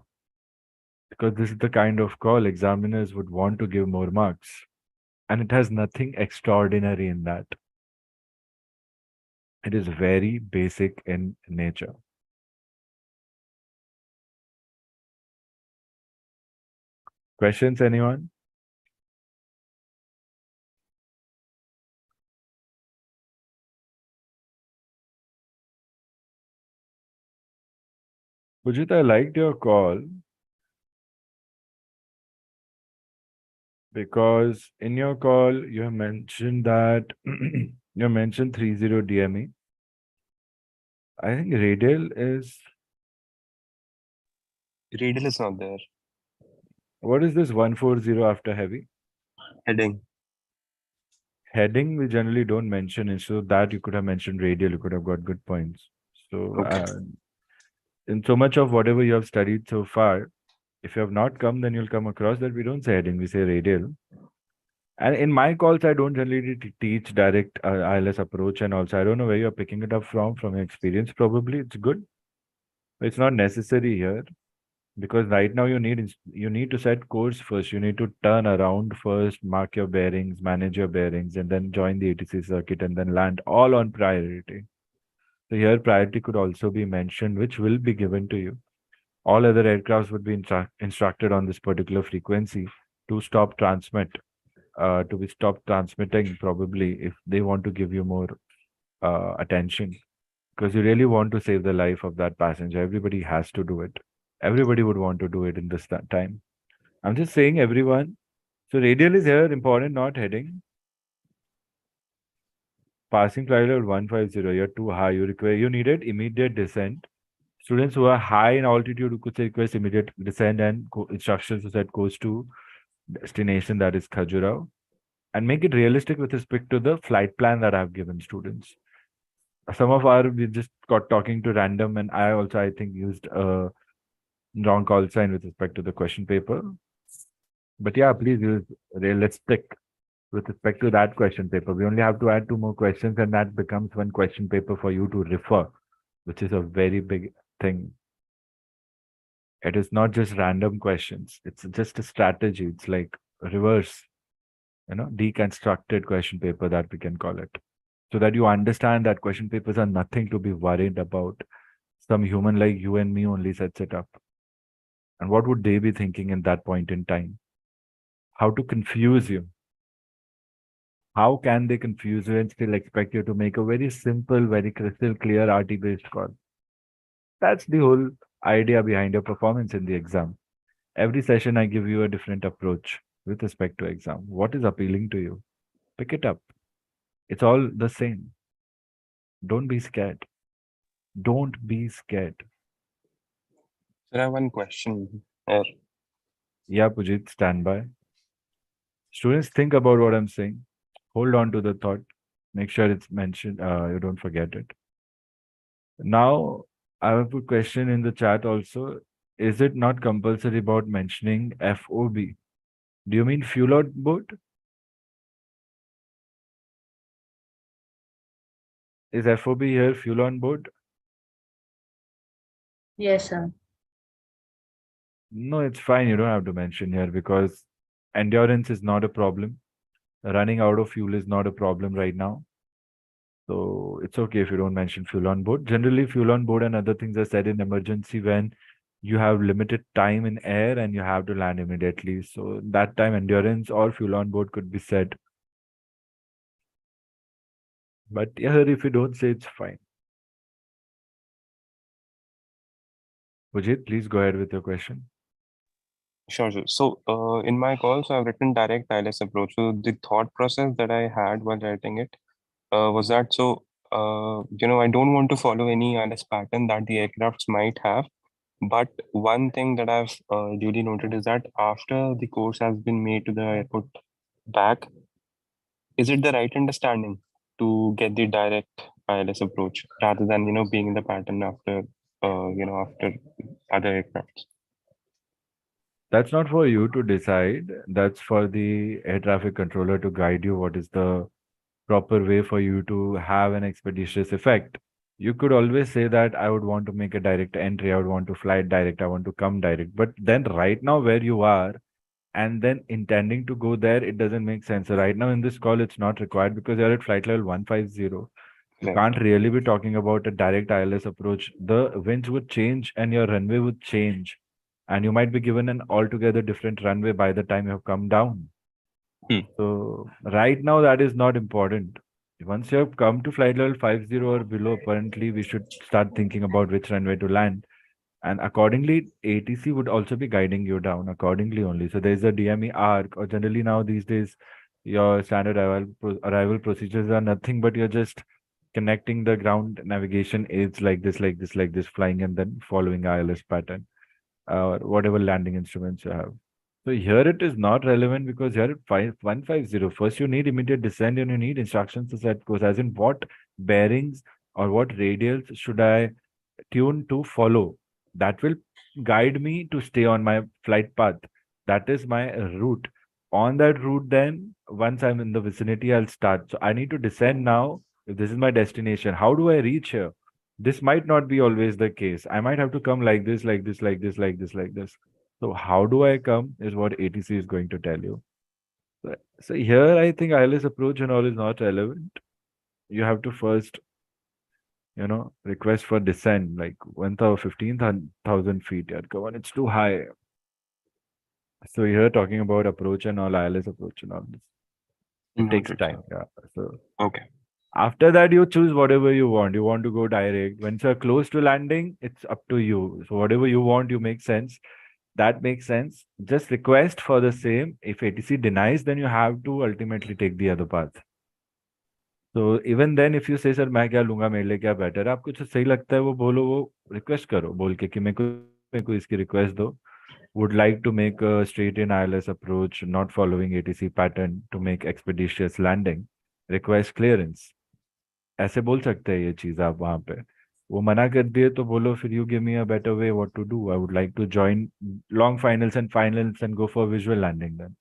Because this is the kind of call examiners would want to give more marks. And it has nothing extraordinary in that. It is very basic in nature. Questions, anyone? Pujit, I liked your call because in your call you have mentioned that you mentioned 30 DME. I think radial is, Radial is not there. what is this 140 after heavy? Heading. Heading we generally don't mention it, so that you could have mentioned radial, you could have got good points. So Okay. in so much of whatever you have studied so far, if you have not come, then you'll come across that we don't say heading, we say radial. And in my calls, I don't generally teach direct ILS approach, and also I don't know where you're picking it up from your experience. Probably it's good, but it's not necessary here because right now you need to set course first. You need to turn around first, mark your bearings, manage your bearings, and then join the ATC circuit and then land all on priority. So here priority could also be mentioned, which will be given to you. All other aircrafts would be instructed on this particular frequency to stop transmit, to be stopped transmitting probably if they want to give you more attention, because you really want to save the life of that passenger. Everybody has to do it. Everybody would want to do it in this time. I'm just saying everyone. So radial is here important, not heading. Passing flight level 150, you're too high. You needed immediate descent. Students who are high in altitude could say request immediate descent and instructions to set course to destination, that is Khajuraho, and make it realistic with respect to the flight plan that I've given students. Some of we just got talking to random, and I think used a wrong call sign with respect to the question paper. But yeah, please use realistic with respect to that question paper. We only have to add 2 more questions, and that becomes one question paper for you to refer, which is a very big thing. It is not just random questions. It's just a strategy. It's like reverse, deconstructed question paper that we can call it. So that you understand that question papers are nothing to be worried about. Some human like you and me only sets it up. And what would they be thinking in that point in time? How to confuse you? How can they confuse you and still expect you to make a very simple, very crystal clear RT-based call? That's the whole idea behind your performance in the exam. Every session, I give you a different approach with respect to exam. What is appealing to you? Pick it up. It's all the same. Don't be scared. Don't be scared. Sir, I have one question here. Yeah, Pujit, stand by. Students, think about what I'm saying. Hold on to the thought. Make sure it's mentioned. You don't forget it. Now, I have put question in the chat also. Is it not compulsory about mentioning FOB? Do you mean fuel on board? Is FOB here fuel on board? Yes, sir. No, it's fine. You don't have to mention here because endurance is not a problem. Running out of fuel is not a problem right now. So it's okay if you don't mention fuel on board. Generally, fuel on board and other things are said in emergency when you have limited time in air and you have to land immediately. So that time endurance or fuel on board could be said. But here, if you don't say, it's fine. Pujit, please go ahead with your question. Sure, sure. So in my call, so I've written direct ILS approach. So the thought process that I had while writing it was that I don't want to follow any ILS pattern that the aircrafts might have. But one thing that I've duly noted is that after the course has been made to the airport back, is it the right understanding to get the direct ILS approach rather than being in the pattern after after other aircrafts? That's not for you to decide. That's for the air traffic controller to guide you what is the proper way for you to have an expeditious effect. You could always say that I would want to make a direct entry, I would want to fly direct, I want to come direct. But then right now where you are and then intending to go there, it doesn't make sense. So right now in this call, it's not required because you're at flight level 150. You Right. can't really be talking about a direct ILS approach. The winds would change and your runway would change. And you might be given an altogether different runway by the time you have come down. So right now that is not important. Once you have come to flight level 50 or below, apparently we should start thinking about which runway to land. And accordingly, ATC would also be guiding you down accordingly only. So there's a DME arc, or generally now these days, your standard arrival procedures are nothing but you're just connecting the ground navigation aids like this, like this, like this, flying and then following ILS pattern or whatever landing instruments you have. So here it is not relevant because here at 150, first you need immediate descent and you need instructions to set course, as in what bearings or what radials should I tune to follow. That will guide me to stay on my flight path. That is my route. On that route, then once I'm in the vicinity, I'll start. So I need to descend now. If this is my destination, how do I reach here? This might not be always the case. I might have to come like this, like this, like this, like this, like this. So how do I come is what ATC is going to tell you. So here I think ILS approach and all is not relevant. You have to first, request for descent like 15,000 feet. Yeah, come on, it's too high. So here talking about approach and all ILS approach and all this. It takes Noted, time. sir. Yeah. So Okay. after that, you choose whatever you want. You want to go direct. Once you're close to landing, it's up to you. So whatever you want, you make sense. That makes sense. Just request for the same. If ATC denies, then you have to ultimately take the other path. So even then, if you say sir मैं क्या लूंगा मेरे लिए क्या better है, आपको जो सही लगता है वो बोलो, वो रिक्वेस्ट करो बोल के कि मेरे को इसकी रिक्वेस्ट दो. Would like to make a straight in ILS approach, not following ATC pattern to make expeditious landing. Request clearance. ऐसे बोल सकते हैं ये चीज आप वहां पे. वो मना कर दिए तो बोलो फिर you give me a better way what to do. I would like to join long finals and go for visual landing then.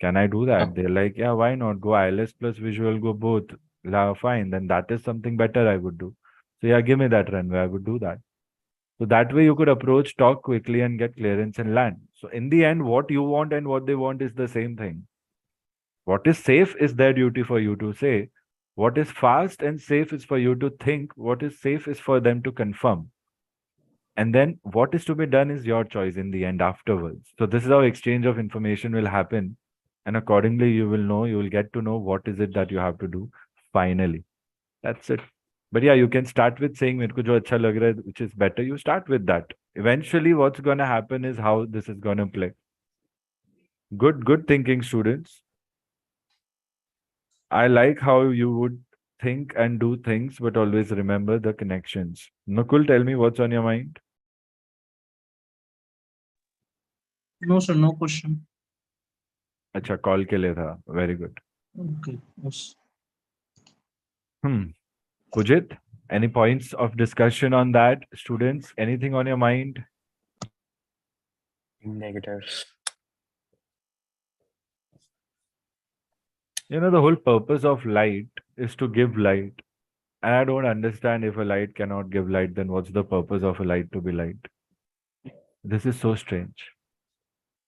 Can I do that? Oh. They're like, yeah, why not? Go ILS plus visual, go both. La, fine. Then that is something better I would do. So yeah, give me that runway. I would do that. So that way you could approach, talk quickly and get clearance and land. So in the end, what you want and what they want is the same thing. What is safe is their duty for you to say. What is fast and safe is for you to think. What is safe is for them to confirm. And then what is to be done is your choice in the end afterwards. So this is how exchange of information will happen. And accordingly, you will get to know what is it that you have to do finally. That's it. But yeah, you can start with saying मेरे को जो अच्छा लग रहा है, which is better. You start with that. Eventually, what's gonna happen is how this is gonna play. Good thinking, students. I like how you would think and do things, but always remember the connections. Nukul, tell me what's on your mind. No, sir, no question. अच्छा call के लिए था. Very good. Okay, yes. Pujit, any points of discussion on that? Students, anything on your mind? Negative. The whole purpose of light is to give light. And I don't understand if a light cannot give light, then what's the purpose of a light to be light? This is so strange.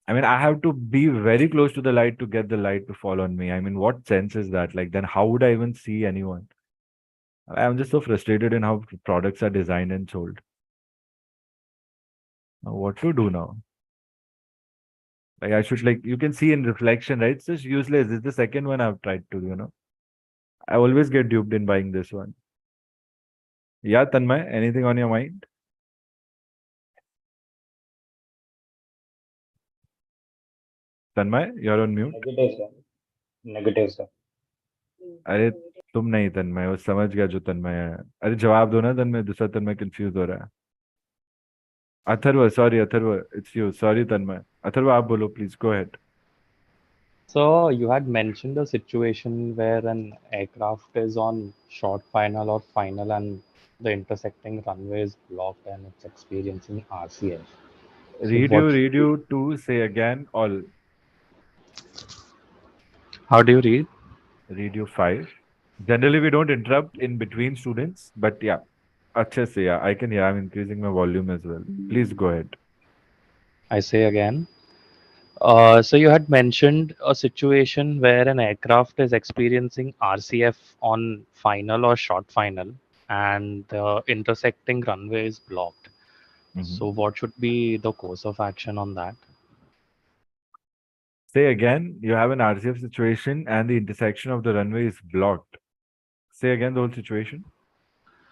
I mean, I have to be very close to the light to get the light to fall on me. I mean, what sense is that? Like, then how would I even see anyone? I'm just so frustrated in how products are designed and sold. Now, what to do now? Like, I should, like, you can see in reflection, right? It's just useless. It's the second one I've tried to. I always get duped in buying this one. Yeah, Tanmay, anything on your mind? Tanmay, you're on mute. Negative, sir. Negative, sir. अरे तुम नहीं तन्मय, वो समझ गया जो तन्मय है. अरे जवाब दो ना तन्मय, दूसरा तन्मय कंफ्यूज हो रहा है. Atharva, sorry Atharva, it's you. Sorry Tanmay. Atharva आप बोलो please, go ahead. So you had mentioned a situation where an aircraft is on short final or final and the intersecting runway is blocked and it's experiencing RCF. So Read you to say again all. How do you read? Read you 5. Generally we don't interrupt in between students, but yeah. अच्छे से, yeah, I can hear. I'm increasing my volume as well. Please go ahead. I say again. So you had mentioned a situation where an aircraft is experiencing RCF on final or short final, and the intersecting runway is blocked. Mhm. So what should be the course of action on that? Say again, you have an RCF situation and the intersection of the runway is blocked. Say again the whole situation.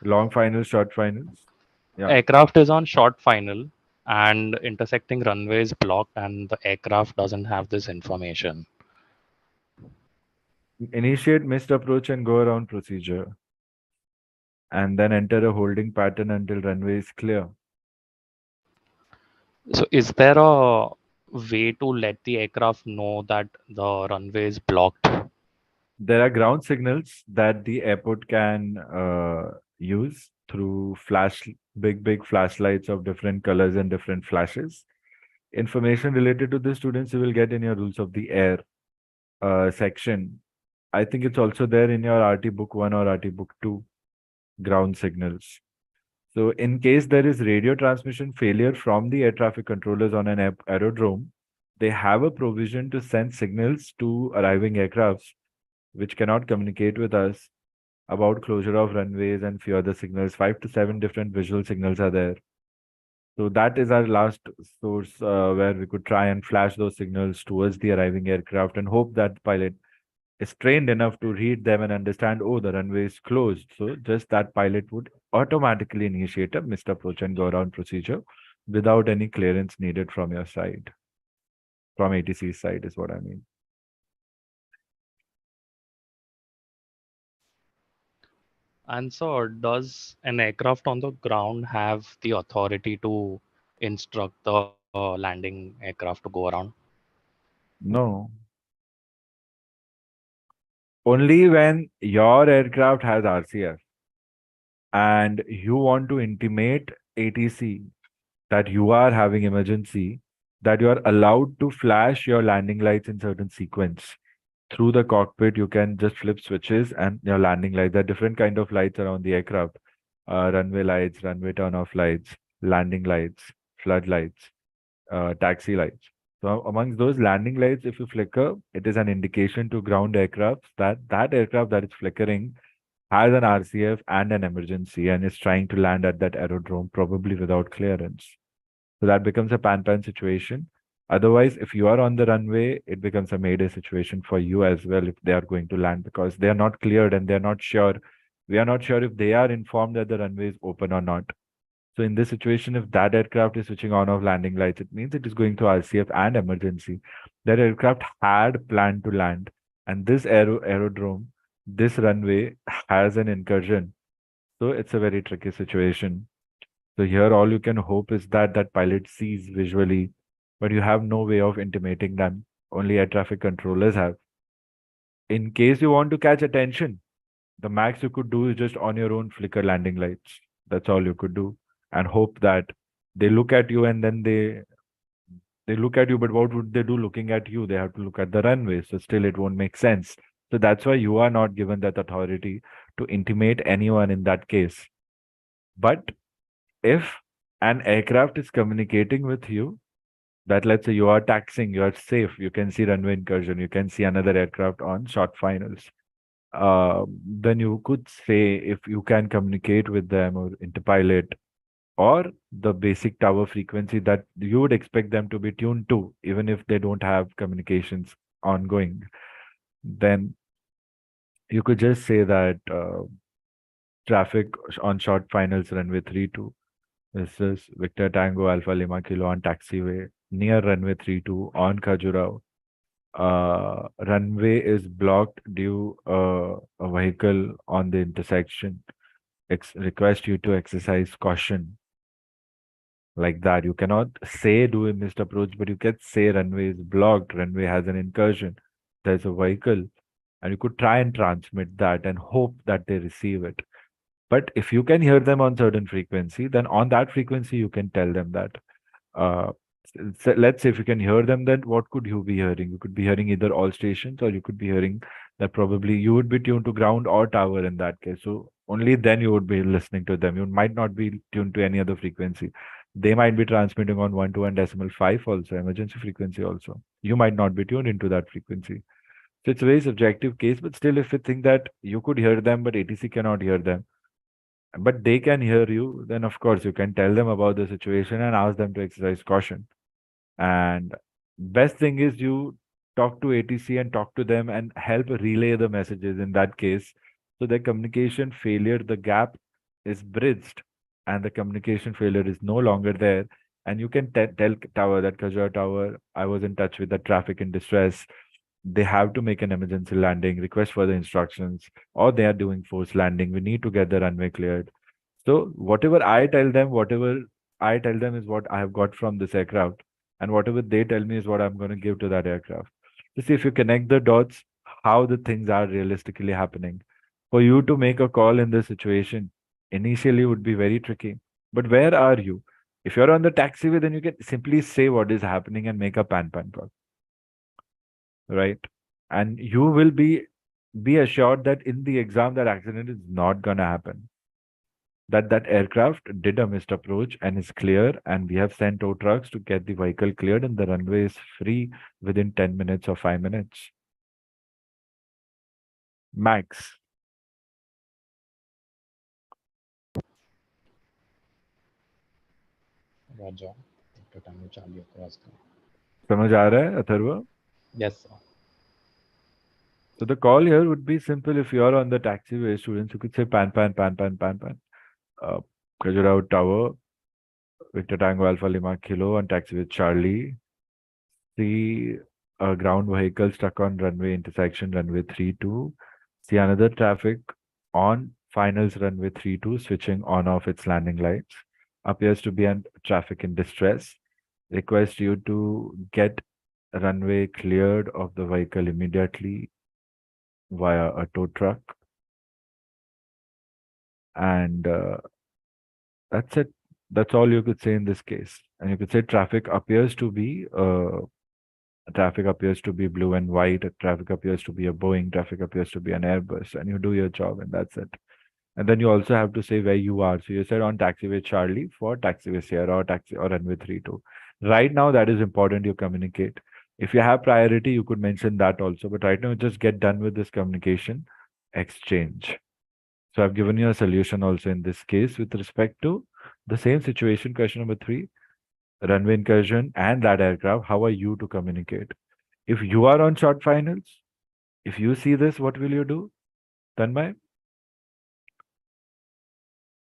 Long finals, short finals. Yeah. Aircraft is on short final, and intersecting runway is blocked, and the aircraft doesn't have this information. Initiate missed approach and go around procedure. And then enter a holding pattern until runway is clear. So is there a way to let the aircraft know that the runway is blocked? There are ground signals that the airport can use through big flashlights of different colors and different flashes. Information related to this, students, you will get in your rules of the air section. I think it's also there in your RT book 1 or RT book 2, ground signals. So in case there is radio transmission failure from the air traffic controllers on an aerodrome, they have a provision to send signals to arriving aircrafts which cannot communicate with us about closure of runways and few other signals. 5 to 7 different visual signals are there. So that is our last source where we could try and flash those signals towards the arriving aircraft and hope that the pilot is trained enough to read them and understand, oh, the runway is closed. So just that pilot would automatically initiate a missed approach and go around procedure without any clearance needed from your side. From ATC's side is what I mean. And so, does an aircraft on the ground have the authority to instruct the landing aircraft to go around? No. Only when your aircraft has RCF and you want to intimate ATC that you are having emergency, that you are allowed to flash your landing lights in certain sequence. Through the cockpit, you can just flip switches and your landing lights. There are different kind of lights around the aircraft. Runway lights, runway turn off lights, landing lights, flood lights, taxi lights. So amongst those landing lights, if you flicker, it is an indication to ground aircraft that that aircraft that is flickering has an RCF and an emergency and is trying to land at that aerodrome, probably without clearance. So that becomes a pan-pan situation. Otherwise, if you are on the runway, it becomes a mayday situation for you as well if they are going to land because they are not cleared and they are not sure. We are not sure if they are informed that the runway is open or not. So in this situation, if that aircraft is switching on off landing lights, it means it is going to RCF and emergency. That aircraft had planned to land, and this aerodrome, this runway has an incursion. So it's a very tricky situation. So here, all you can hope is that that pilot sees visually, but you have no way of intimating them. Only air traffic controllers have. In case you want to catch attention, the max you could do is just on your own flicker landing lights. That's all you could do, and hope that they look at you and then they look at you. But what would they do looking at you? They have to look at the runway. So still, it won't make sense. So that's why you are not given that authority to intimate anyone in that case. But if an aircraft is communicating with you, that let's say you are taxiing, you are safe, you can see runway incursion, you can see another aircraft on short finals. Then you could say if you can communicate with them or interpilot or the basic tower frequency that you would expect them to be tuned to, even if they don't have communications ongoing, then you could just say that traffic on short finals runway 32. This is Victor Tango Alpha Lima Kilo on taxiway near runway 32 on Khajuraho. Runway is blocked due a vehicle on the intersection. Request you to exercise caution. Like that, you cannot say do a missed approach, but you can say runway is blocked. Runway has an incursion. There's a vehicle, and you could try and transmit that and hope that they receive it. But if you can hear them on certain frequency, then on that frequency you can tell them that. Uh, so let's say if you can hear them, then what could you be hearing? You could be hearing either all stations, or you could be hearing that probably you would be tuned to ground or tower in that case. So Only then you would be listening to them. You might not be tuned to any other frequency. They might be transmitting on 1 to 1.5 also, emergency frequency also. You might not be tuned into that frequency. So it's a very subjective case, but still, if you think that you could hear them, but ATC cannot hear them, but they can hear you, then of course you can tell them about the situation and ask them to exercise caution. And best thing is you talk to ATC and talk to them and help relay the messages in that case. So the communication failure, the gap is bridged and the communication failure is no longer there. And you can tell tower that Kajra Tower, I was in touch with the traffic in distress. They have to make an emergency landing, request further instructions, or they are doing forced landing. We need to get the runway cleared. So whatever I tell them is what I have got from this aircraft, and whatever they tell me is what I'm going to give to that aircraft. To see if you connect the dots, how the things are realistically happening. For you to make a call in this situation, initially would be very tricky. But where are you? If you're on the taxiway, then you can simply say what is happening and make a pan call, right? And you will be assured that in the exam that accident is not gonna happen. That aircraft did a missed approach and is clear, and we have sent tow trucks to get the vehicle cleared, and the runway is free within 10 minutes or 5 minutes max. Roger. Victor Tango Charlie across ground. समझ आ रहा है Atharva? Yes, sir. So the call here would be simple. If you are on the taxiway, students, you could say pan. Khajuraho Tower, Victor Tango Alpha Lima Kilo on taxiway Charlie. See a ground vehicle stuck on runway intersection runway 32. See another traffic on finals runway 32 switching on off its landing lights. Appears to be an traffic in distress. Request you to get runway cleared of the vehicle immediately via a tow truck. And that's it. That's all you could say in this case. And you could say traffic appears to be blue and white. Traffic appears to be a Boeing. Traffic appears to be an Airbus. And you do your job, and that's it. And then you also have to say where you are. So you said on taxiway Charlie for taxiway Sierra or taxi or runway 32. Right now, that is important. You communicate. If you have priority, you could mention that also. But right now, just get done with this communication exchange. So I've given you a solution also in this case with respect to the same situation. Question number 3, runway incursion and that aircraft. How are you to communicate? If you are on short finals, if you see this, what will you do? Tanmay?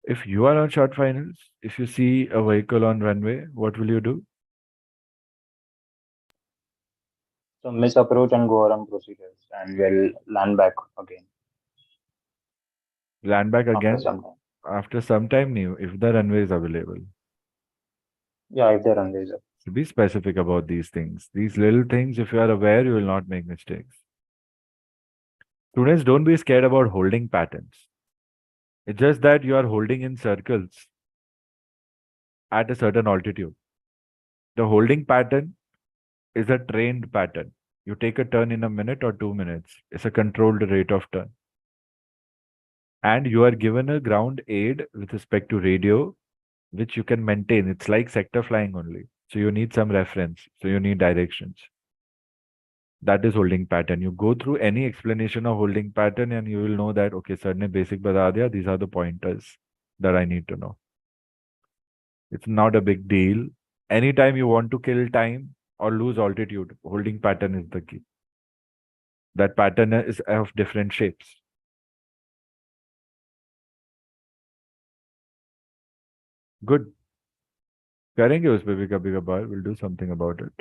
If you are on short finals, if you see a vehicle on runway, what will you do? So misapproach and go around procedures, and we'll land back again Land back after again some time. after some time new, if the runway is available. Yeah, if the runway is up. So be specific about these things. These little things, if you are aware, you will not make mistakes. Students, don't be scared about holding patterns. It's just that you are holding in circles at a certain altitude. The holding pattern is a trained pattern. You take a turn in a minute or 2 minutes. It's a controlled rate of turn. And you are given a ground aid with respect to radio, which you can maintain. It's like sector flying only. So you need some reference. So you need directions. That is holding pattern. You go through any explanation of holding pattern and you will know that, okay, sir ne basic bata diya. These are the pointers that I need to know. It's not a big deal. Anytime you want to kill time or lose altitude, holding pattern is the key. That pattern is of different shapes. Good. करेंगे उस पे भी कभी कभार. We'll do something about it.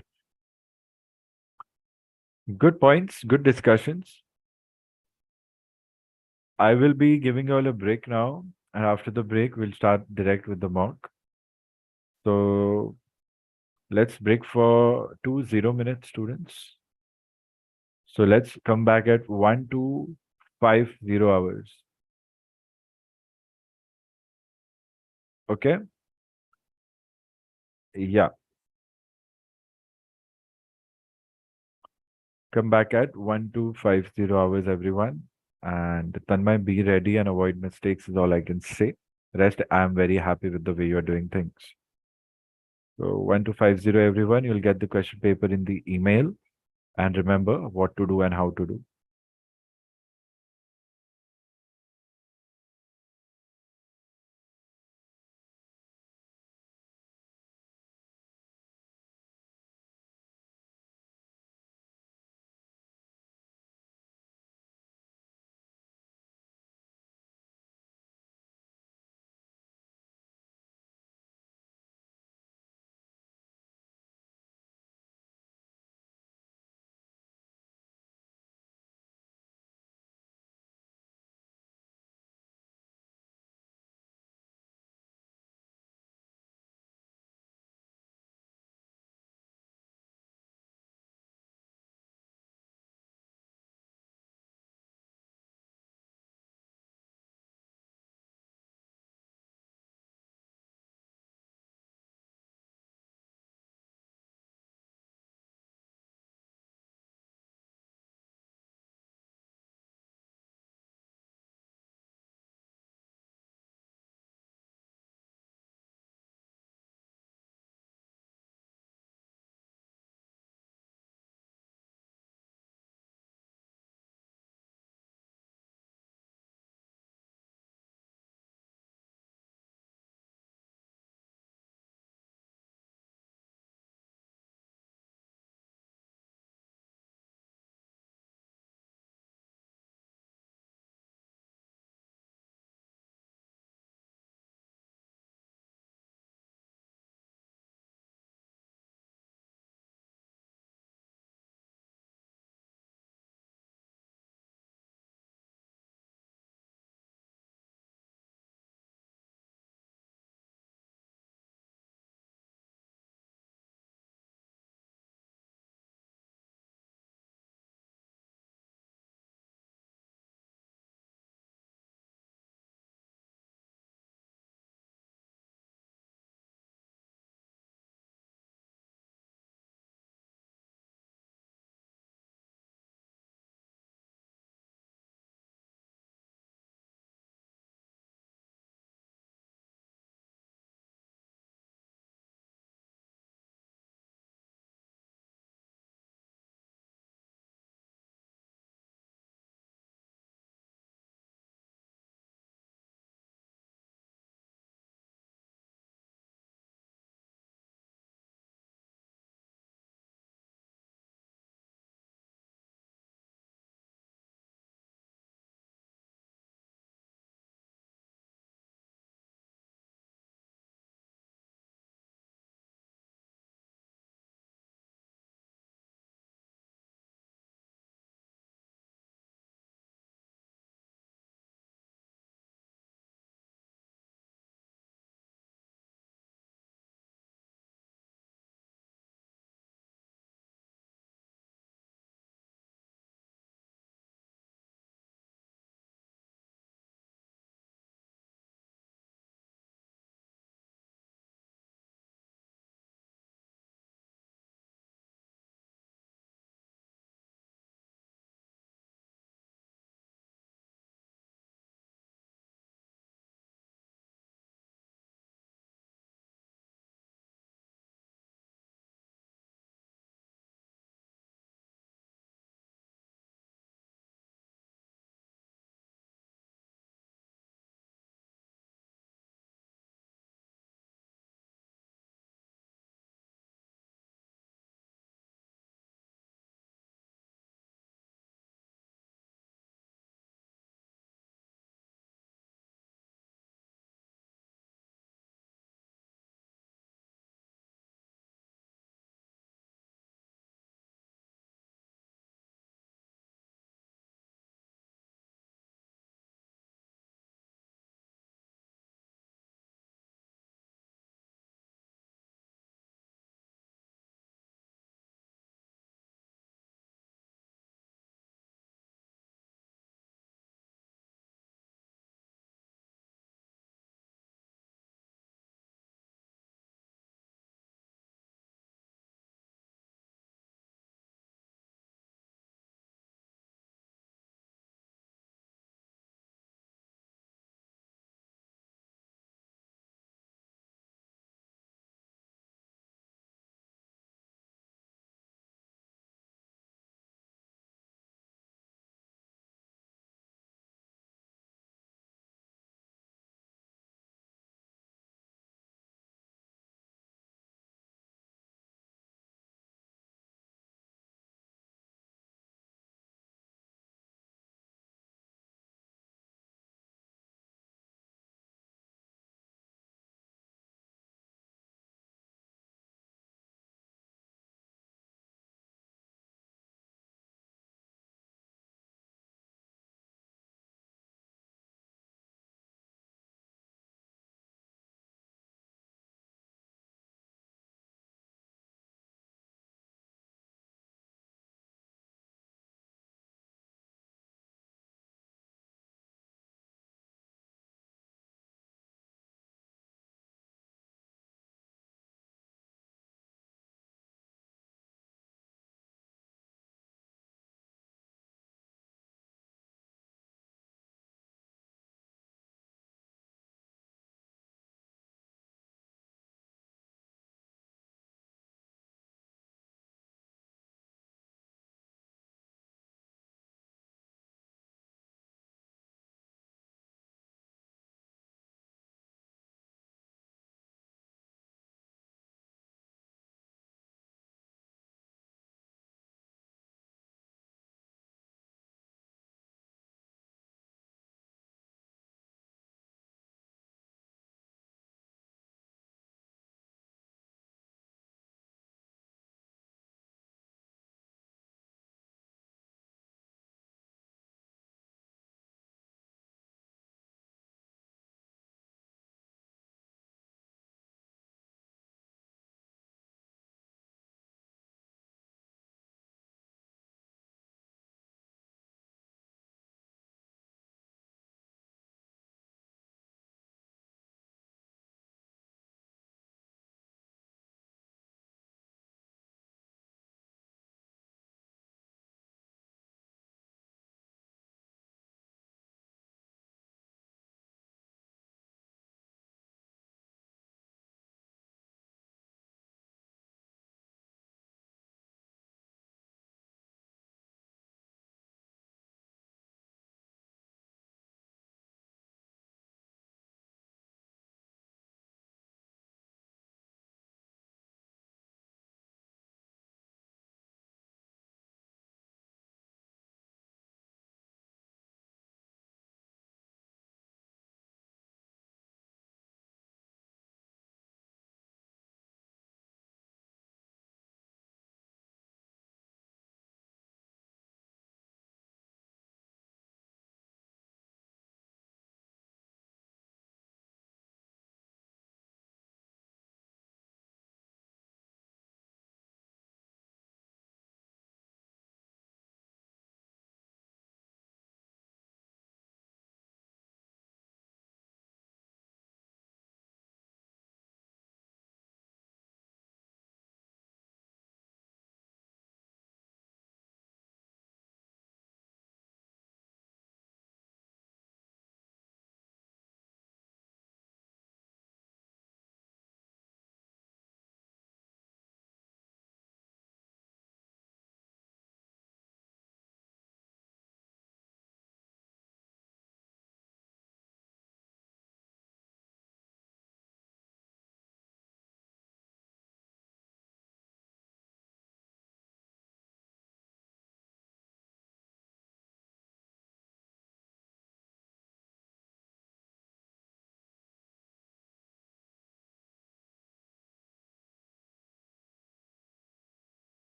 Good points, good discussions. I will be giving you all a break now, and after the break, we'll start direct with the mock. So let's break for 2 0-minute students. So let's come back at 1250 hours. Okay? Yeah. Come back at 1250 hours, everyone. And Tanmay, be ready and avoid mistakes is all I can say. Rest, I'm very happy with the way you're doing things. So 1250 everyone, you'll get the question paper in the email. And remember what to do and how to do.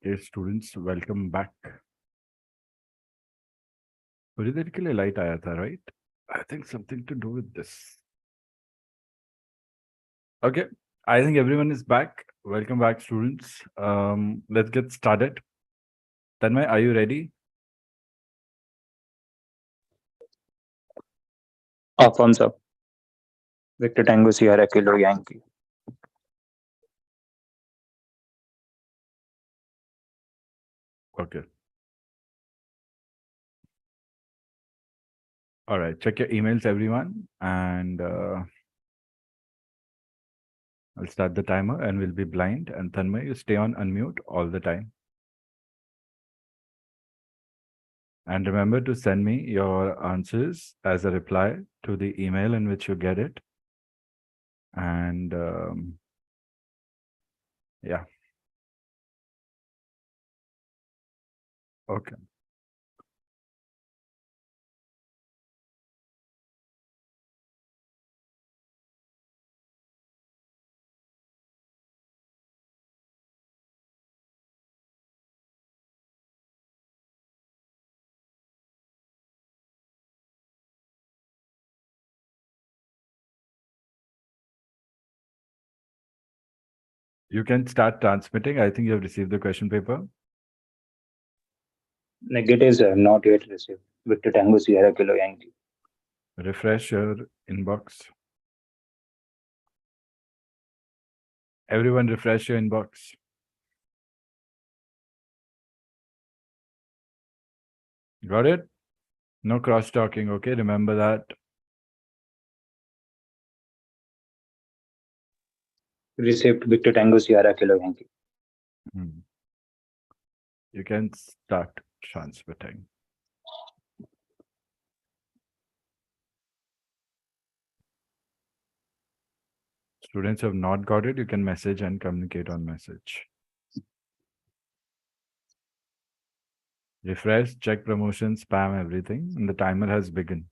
Okay, students, welcome back. थोड़ी देर के लिए light आया था, right? I think something to do with this. Okay, I think everyone is back. Welcome back, students. Let's get started. Tanmay, are you ready? Thumbs up. Victor Tango Sierra Kilo Yankee. Okay. All right, check your emails, everyone, and I'll start the timer and we'll be blind. And Tanmay, you stay on unmute all the time. And remember to send me your answers as a reply to the email in which you get it. And yeah. Okay. You can start transmitting. I think you have received the question paper. Negatives have not yet received. Victor Tango Sierra Kilo Yankee. Refresh your inbox. Everyone refresh your inbox. Got it? No cross-talking, okay? Remember that. Received Victor Tango Sierra Kilo Yankee. You can start transmitting. Students who have not got it, you can message and communicate on message. Refresh, check promotion, spam, everything, and the timer has begun.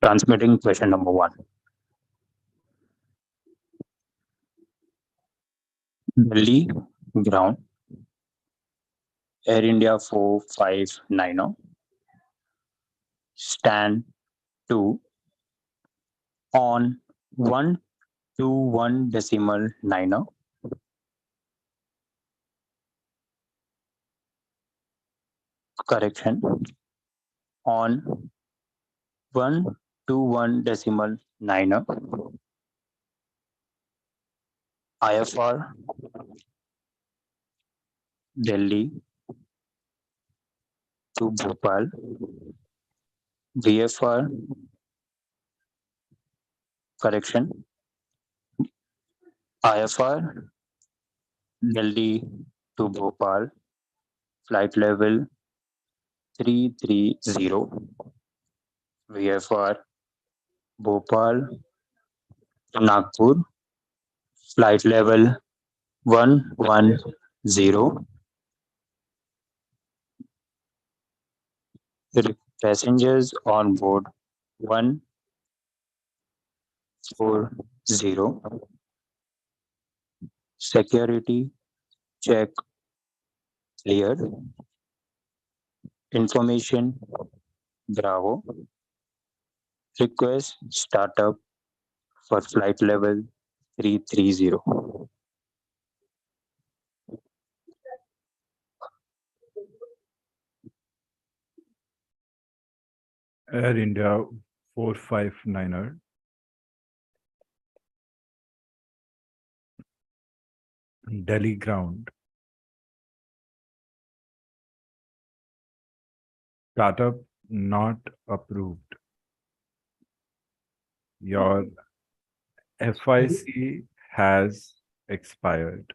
Transmitting question number 1. Delhi ground Air India 4590 stand 2 on 121 decimal 9. Correction on 121 decimal 9. IFR Delhi to Bhopal. VFR correction. IFR Delhi to Bhopal. Flight level 330. VFR Bhopal to Nagpur. Flight level 110. Passengers on board 140. Security check cleared. Information Bravo. Request startup for flight level 330. Air India 459er, Delhi ground. Startup not approved. Your FIC has expired.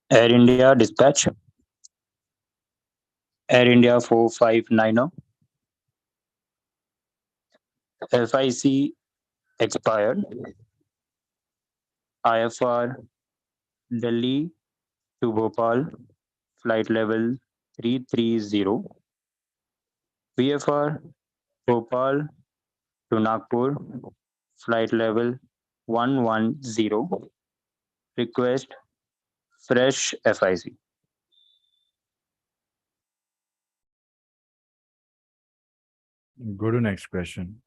Air India dispatch. Air India 459er. FIC expired. IFR Delhi to Bhopal, flight level 330. VFR Bhopal to Nagpur, flight level 110. Request fresh FIC. Go to next question.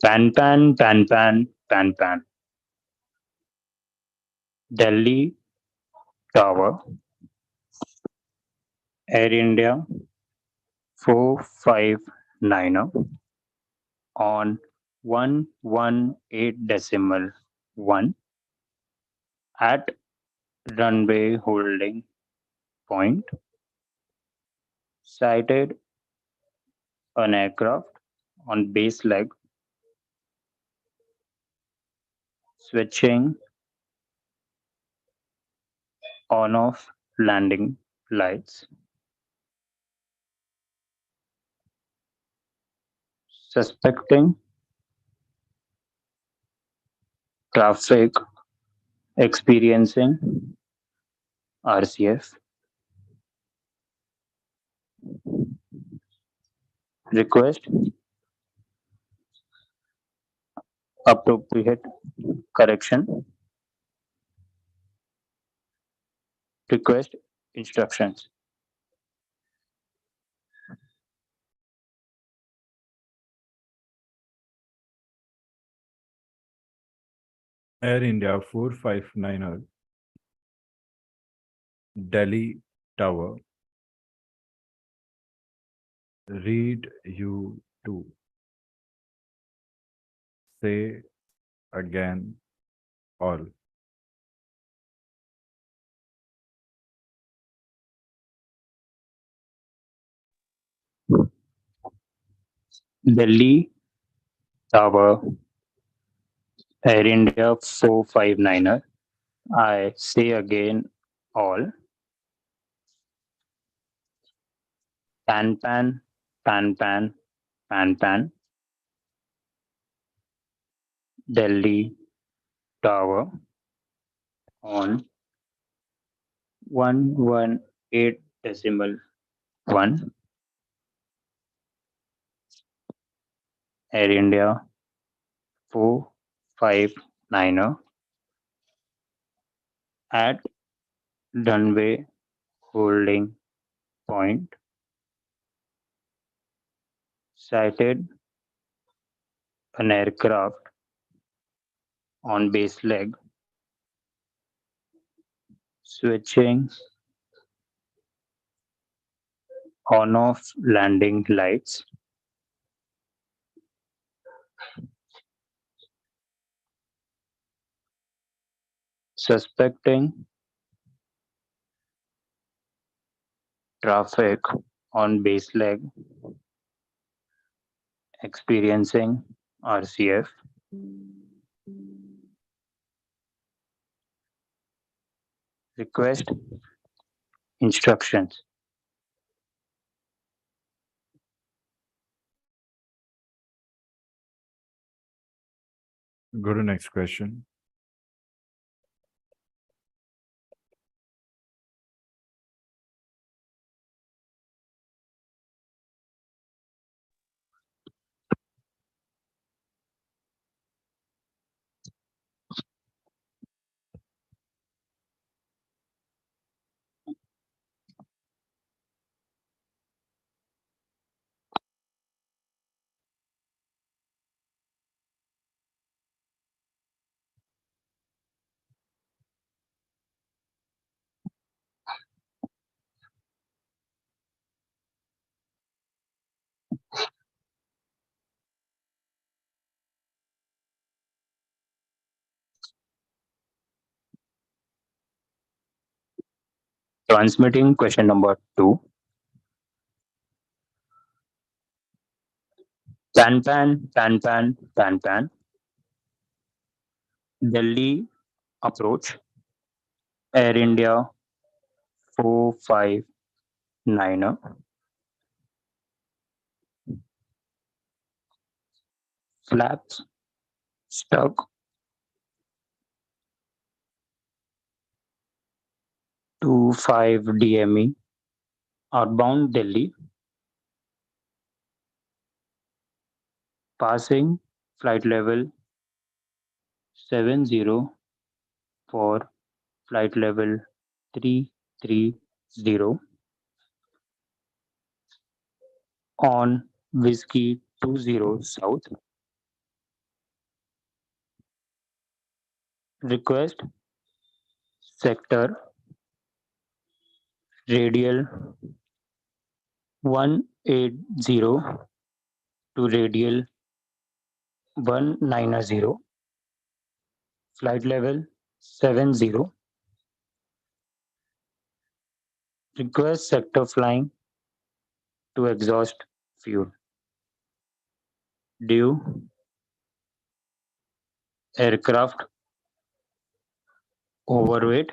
Pan pan pan pan pan pan. Delhi Tower. Air India 459er on 118.1 at runway holding point. Sighted an aircraft on base leg, switching on off landing lights. Suspecting traffic experiencing RCF. Request appropriate correction. Request instructions. Air India 459er, Delhi Tower. Read you to. Say again all. Delhi Tower, Air India 459er. I say again all. Pan pan pan pan pan pan. Delhi Tower on 118.1 Air India 459er at runway holding point. Sighted an aircraft on base leg, switching on off landing lights. suspecting traffic on base leg, experiencing RCF, request instructions. Go to next question. Transmitting question number 2. Pan pan pan pan pan pan. Delhi approach. Air India 459er. Flaps stuck. 25 DME. Outbound Delhi. Passing flight level 70 for flight level 330 on Whiskey 20 South. Request sector radial 180 to radial 190, flight level 70. Request sector flying to exhaust fuel. Due aircraft overweight,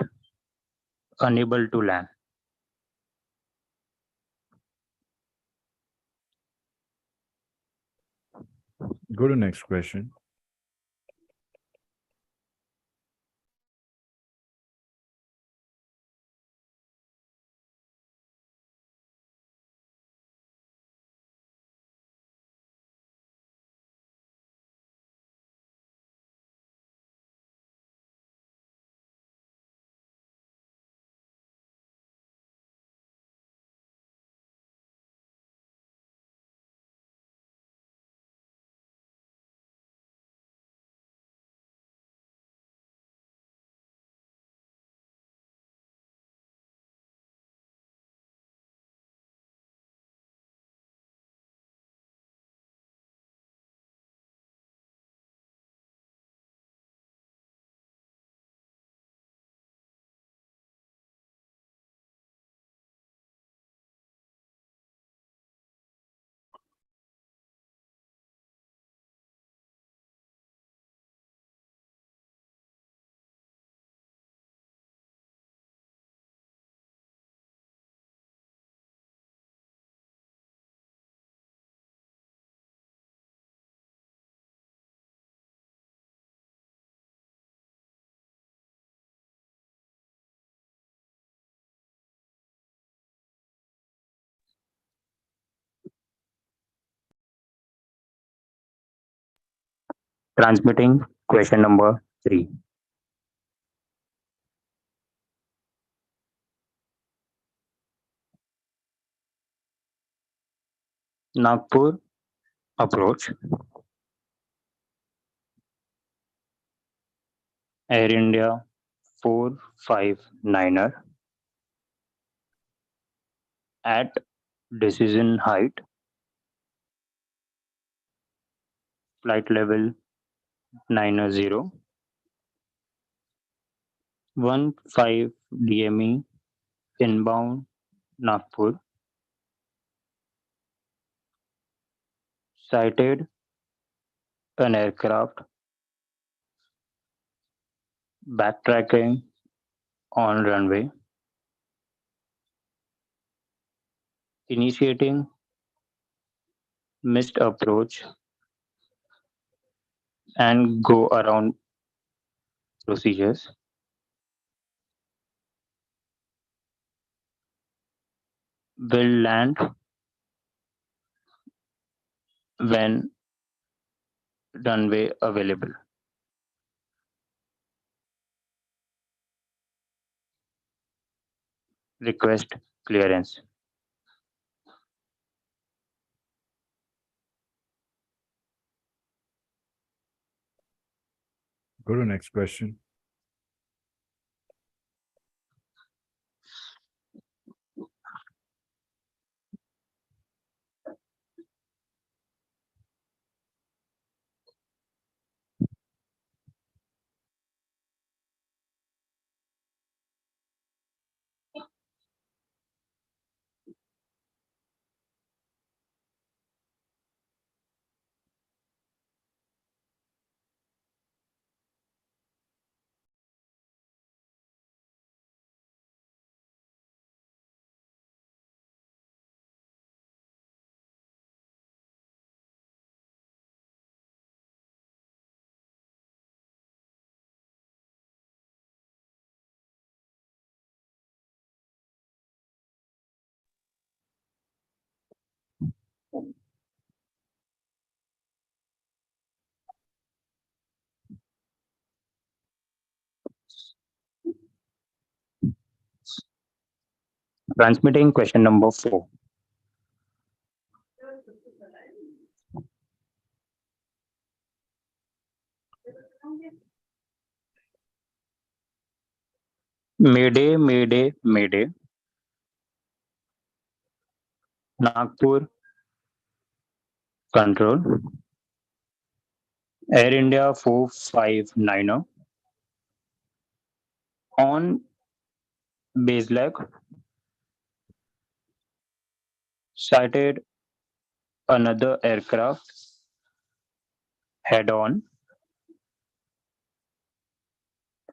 unable to land. Go to next question. Transmitting question number 3. Nagpur approach. Air India 459er at decision height, flight level 90, 15 DME inbound Nagpur. Sighted an aircraft backtracking on runway. Initiating missed approach and go around procedures. Will land when runway available. Request clearance. Go to next question. Transmitting question number 4. Mayday, Mayday, Mayday. Nagpur Control. Air India 459er. On base leg. Sighted another aircraft head on.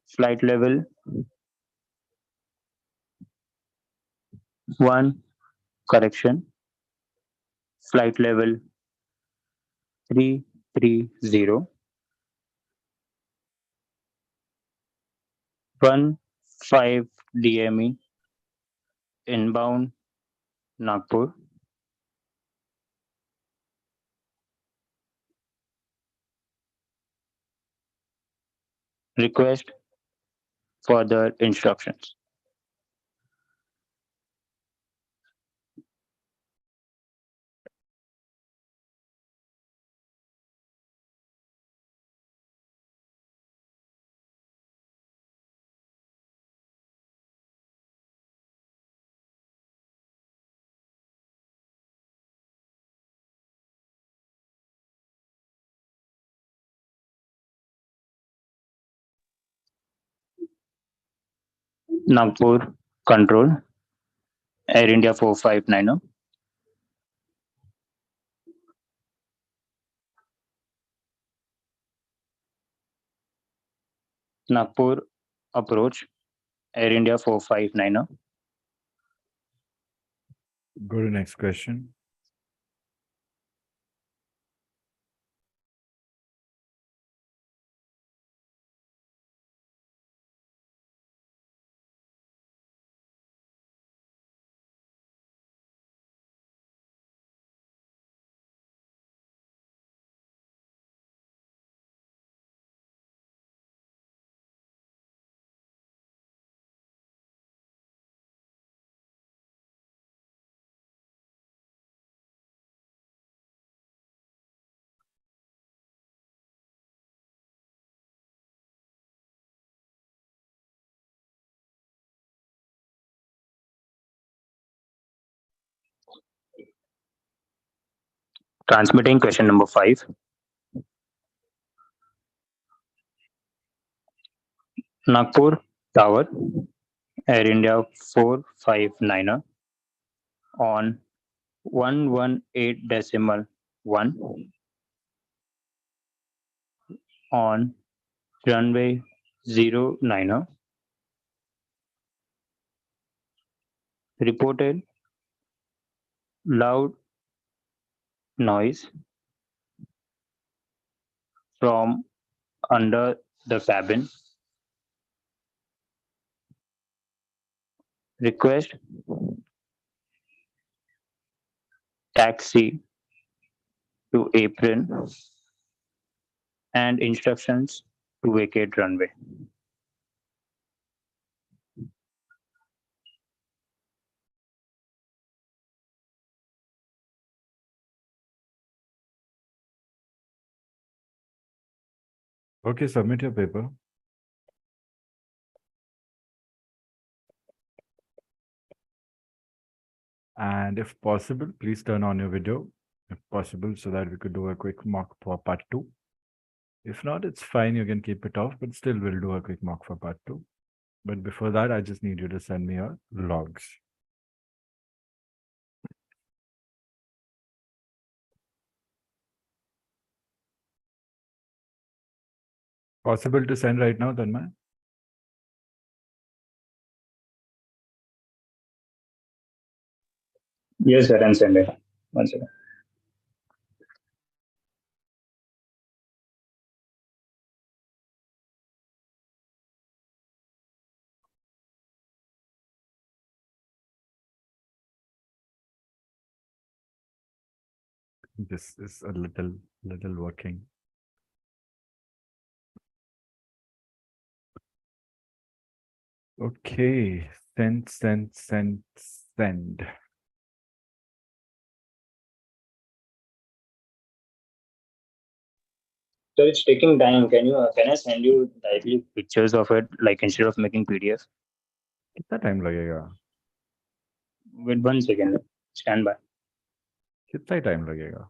Flight level 1. Correction. Flight level 330. 15 DME inbound Nagpur. Request further instructions. Nagpur Control. Air India 459er. Nagpur approach. Air India 459er. Go to next question. Transmitting question number 5. Nagpur Tower, Air India 459er on 118.1 on runway 09er. Reported loud noise from under the cabin. Request taxi to apron and instructions to vacate runway. Okay, submit your paper. And if possible, please turn on your video, if possible, so that we could do a quick mock for part 2. If not, it's fine, you can keep it off, but still we'll do a quick mock for part 2. But before that, I just need you to send me your logs. Possible to send right now, Tanmay? Yes, sir, and send it. One second. This is a little working. Okay, send. So it's taking time. Can I send you directly pictures of it, like instead of making PDF? कितना time लगेगा? Wait 1 second. Stand by. कितना ही time लगेगा?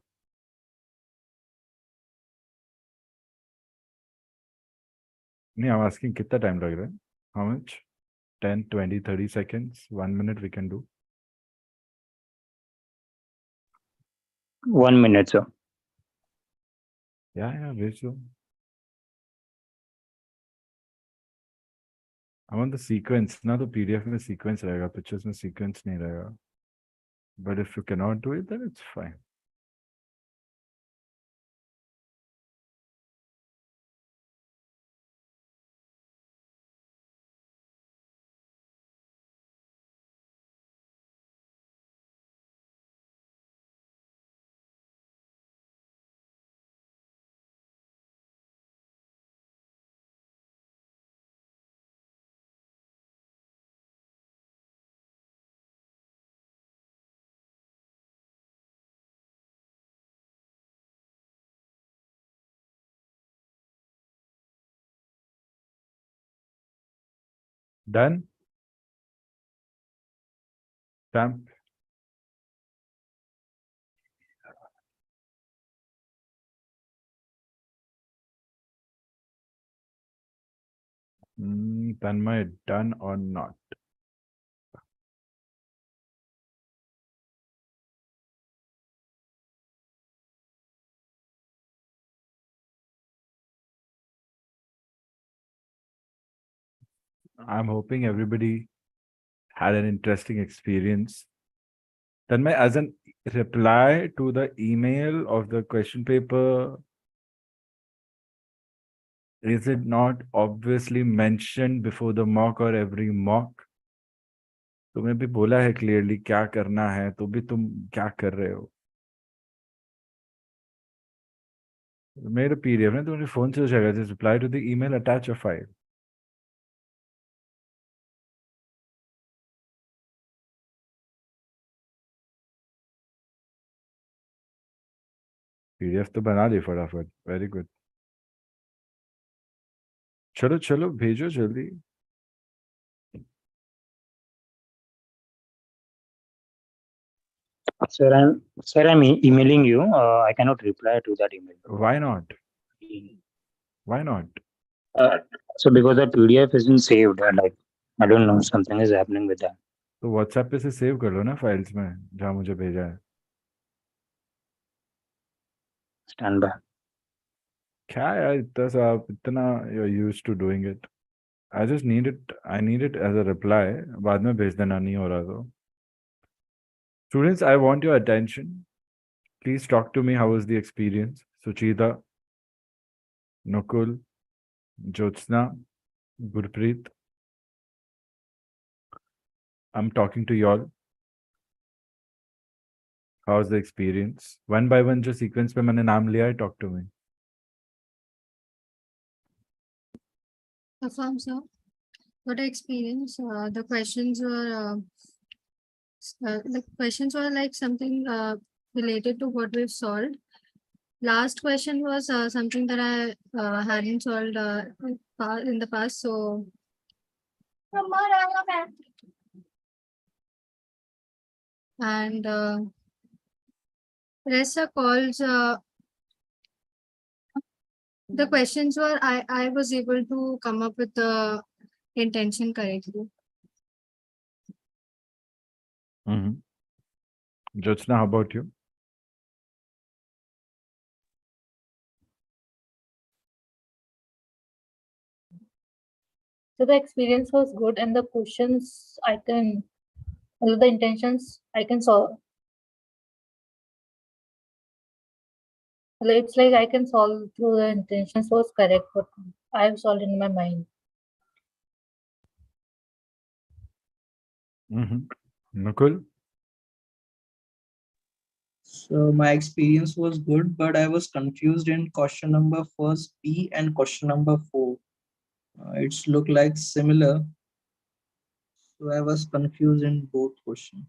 नहीं, I'm asking कितना time लग रहा है? How much? 10, 20, 30 seconds, 1 minute we can do. 1 minute, sir. Yeah, भेज दो. I want the sequence. ना तो PDF में sequence रहेगा, pictures में sequence नहीं रहेगा. But if you cannot do it, then it's fine. Done? Stamp. Tanmay, done or not? I'm hoping everybody had an interesting experience. Tanmay, as an reply to the email of the question paper, is it not obviously mentioned before the mock or every mock? तुम्हें भी बोला है clearly क्या करना है, तो भी तुम क्या कर रहे हो? मेरे PDF ने तुम्हारे phone से हो जाएगा. Just reply to the email, attach a file. PDF तो बना दे फटाफट. Very good. चलो भेजो जल्दी. Sir, I'm emailing you. I cannot reply to that email. Why not? Why not? So because the PDF isn't saved, like I don't know, something is happening with that. तो WhatsApp पे से save कर लो ना files में जहाँ मुझे भेजा है. Stand by. क्या यार इतना सा आप इतना you're used to doing it. I just need it. I need it as a reply. बाद में भेज देना नहीं हो रहा तो. Students, I want your attention. Please talk to me. How was the experience? Suchita, Nukul, Jyotsna, Gurpreet. I'm talking to y'all. How's the experience? One by one, जो sequence पे मैंने नाम लिया है, talk to me. Affirm, sir. What experience? The questions were like something related to what we've solved. Last question was something that I hadn't solved in the past. So and rest are calls. The questions were I was able to come up with the intention correctly. Jyotsna, how about you? So the experience was good, and the questions the intentions I can solve. It's like I can solve through the intentions was correct, but I've solved in my mind. Nukul? So my experience was good, but I was confused in question number first B and question number 4. It's look like similar. So I was confused in both questions.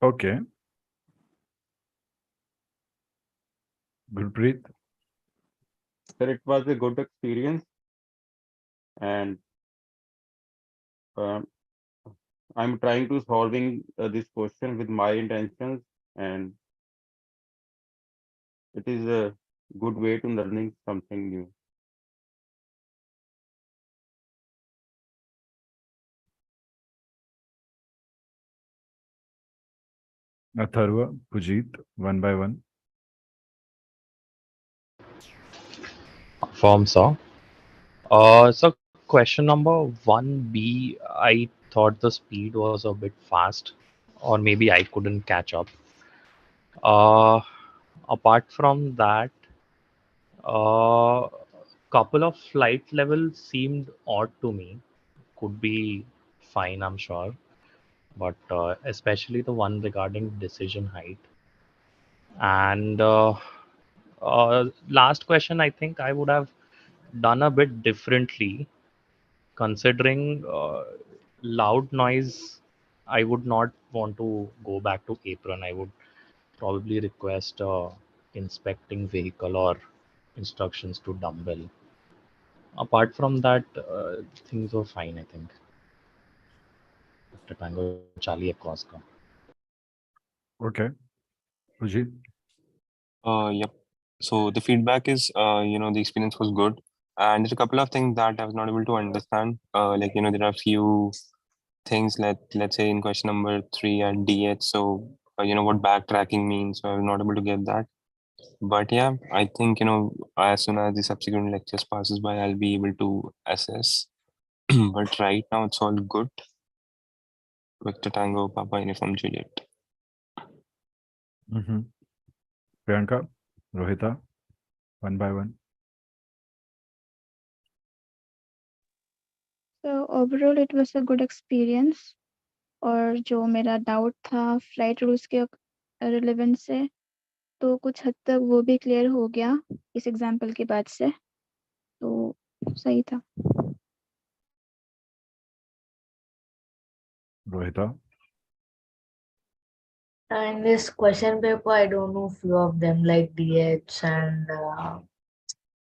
Okay. Gurpreet? Sir, it was a good experience, and I'm trying to solving this question with my intentions, and it is a good way to learning something new. Atharva? Pujit? One by one. Affirm, sir. So question number 1B, I thought the speed was a bit fast, or maybe I couldn't catch up. Apart from that, couple of flight levels seemed odd to me. Could be fine, I'm sure, but especially the one regarding decision height. And last question, I think I would have done a bit differently, considering loud noise. I would not want to go back to apron. I would probably request inspecting vehicle or instructions to dumbbell. Apart from that, things were fine, I think. Dr. Tango Charlie across ka. Okay. Pujit? Yep. So the feedback is, the experience was good, and there's a couple of things that I was not able to understand. Like there are a few things let's say in question number 3 and DH. So what backtracking means. So I was not able to get that. But yeah, I think as soon as the subsequent lectures passes by, I'll be able to assess. But right now it's all good. Victor Tango Papa Uniform Juliet. Priyanka? Rohita? One by one. So overall it was a good experience. और जो मेरा doubt था flight rules के relevant से तो कुछ हद तक वो भी क्लियर हो गया इस एग्जाम्पल के बाद से तो सही था. Rohita? In this question paper, I don't know few of them like DH and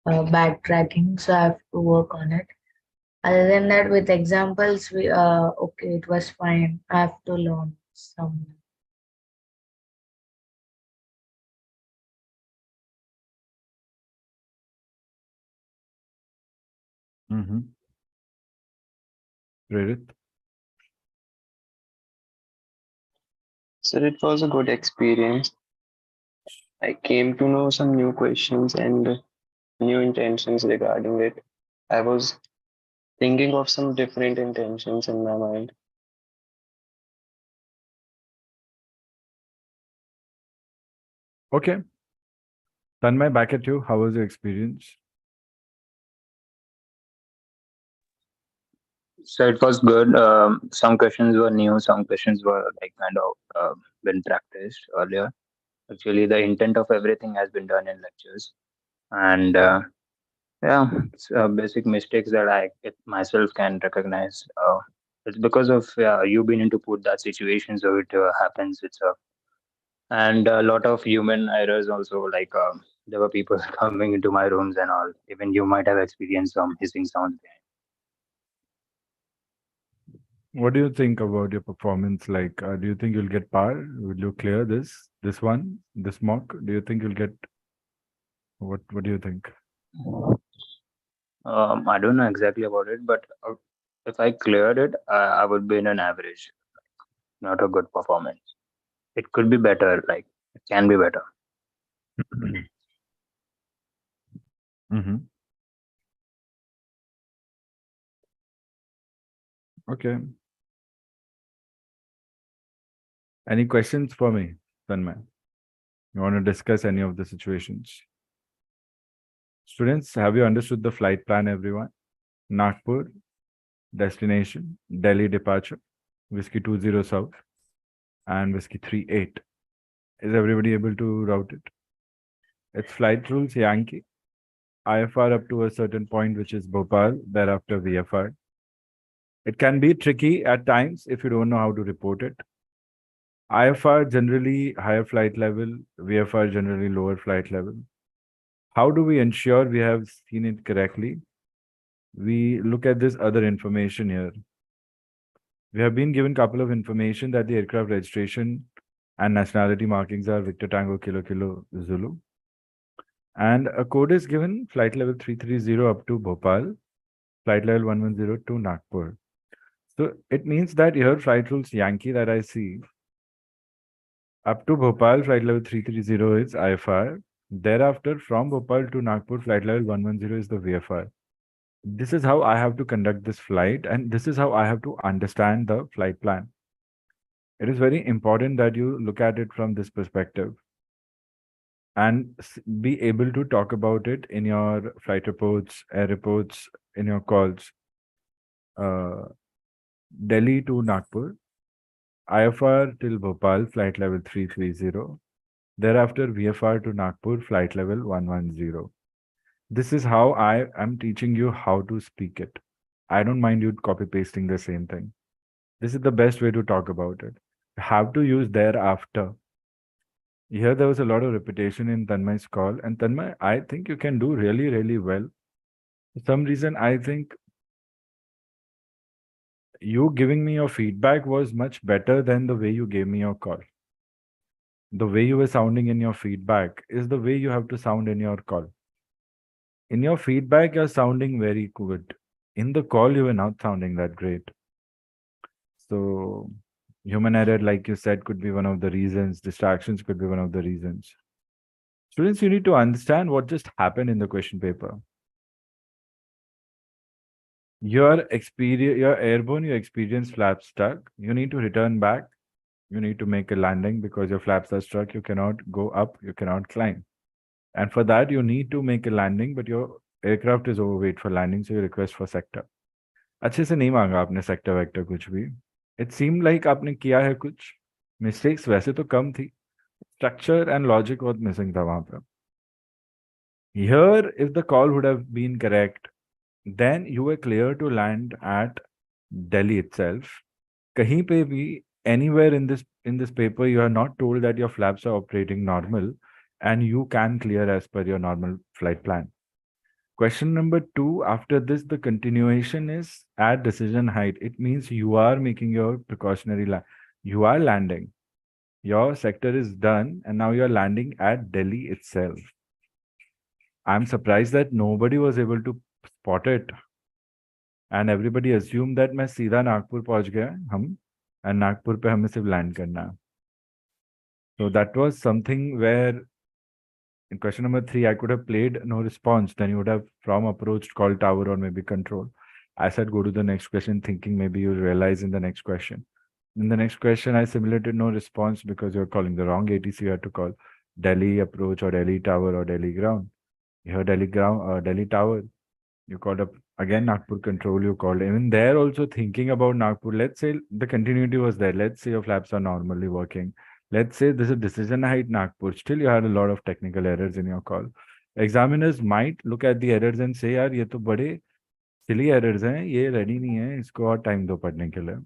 backtracking, so I have to work on it. Other than that, with examples, okay, it was fine. I have to learn some. Mm-hmm. Prerit? So it was a good experience. I came to know some new questions and new intentions regarding it. I was thinking of some different intentions in my mind. Okay. Tanmay, back at you. How was your experience? So it was good. Some questions were new, some questions were like kind of been practiced earlier. Actually, the intent of everything has been done in lectures, and yeah, basic mistakes that myself can recognize. It's because of you being into put that situation, so it happens. And a lot of human errors also. Like there were people coming into my rooms and all. Even you might have experienced some hissing sounds. What do you think about your performance? Like, do you think you'll get par? Will you clear this mock? Do you think you'll get what do you think? I don't know exactly about it, but if I cleared it, I would be in an average, not a good performance. It could be better, like it can be better. Mm-hmm. Okay. Any questions for me, Tanmay? You want to discuss any of the situations? Students, have you understood the flight plan, everyone? Nagpur, destination, Delhi departure, Whiskey 20 South, and Whiskey 38. Is everybody able to route it? It's flight rules Yankee, IFR up to a certain point, which is Bhopal, thereafter VFR. It can be tricky at times if you don't know how to report it. IFR generally higher flight level, VFR generally lower flight level. How do we ensure we have seen it correctly? We look at this other information here. We have been given a couple of information that the aircraft registration and nationality markings are Victor Tango Kilo Kilo Zulu. And a code is given flight level 330 up to Bhopal, flight level 110 to Nagpur. So it means that here flight rules Yankee that I see up to Bhopal, flight level 330 is IFR. Thereafter, from Bhopal to Nagpur, flight level 110 is the VFR. This is how I have to conduct this flight, and this is how I have to understand the flight plan. It is very important that you look at it from this perspective and be able to talk about it in your flight reports, air reports, in your calls. Delhi to Nagpur, IFR till Bhopal, flight level 330. Thereafter, VFR to Nagpur, flight level 110. This is how I am teaching you how to speak it. I don't mind you copy pasting the same thing. This is the best way to talk about it. You have to use thereafter. Here, there was a lot of repetition in Tanmay's call. And Tanmay, I think you can do really, really well. For some reason, I think you giving me your feedback was much better than the way you gave me your call. The way you were sounding in your feedback is the way you have to sound in your call. In your feedback, you're sounding very good. In the call, you were not sounding that great. So, human error, like you said, could be one of the reasons. Distractions could be one of the reasons. Students, you need to understand what just happened in the question paper. You're airborne, you experience flaps stuck. You need to return back. You need to make a landing because your flaps are stuck. You cannot go up, you cannot climb. And for that, you need to make a landing, but your aircraft is overweight for landing, so you request for sector. अच्छे से नहीं मांगा आपने sector vector कुछ भी. It seemed like आपने किया है कुछ. Mistakes वैसे तो कम थी. Structure and logic बहुत missing था वहां पर. Here, if the call would have been correct, then you were clear to land at Delhi itself. कहीं पे भी anywhere in this paper, you are not told that your flaps are operating normal and you can clear as per your normal flight plan. Question number 2, after this, the continuation is at decision height. It means you are making your precautionary land. You are landing. Your sector is done and now you are landing at Delhi itself. I'm surprised that nobody was able to spot it. and everybody assumed that मैं सीधा नागपुर पहुंच गया हम, and Nagpur पे हमें सिर्फ land करना है. So that was something where in question number 3 I could have played no response, then you would have from approached called tower or maybe control. I said go to the next question thinking maybe you'll realize in the next question. In the next question I simulated no response because you're calling the wrong ATC. You had to call Delhi approach or Delhi tower or Delhi ground. You heard Delhi ground, Delhi tower. You called up again Nagpur control. You called even there also thinking about Nagpur. Let's say the continuity was there. Let's say your flaps are normally working. Let's say this is decision height Nagpur. Still, you had a lot of technical errors in your call. Examiners might look at the errors and say, यार ये तो बड़े silly errors हैं, ये ready नहीं है, इसको और time दो पढ़ने के लिए.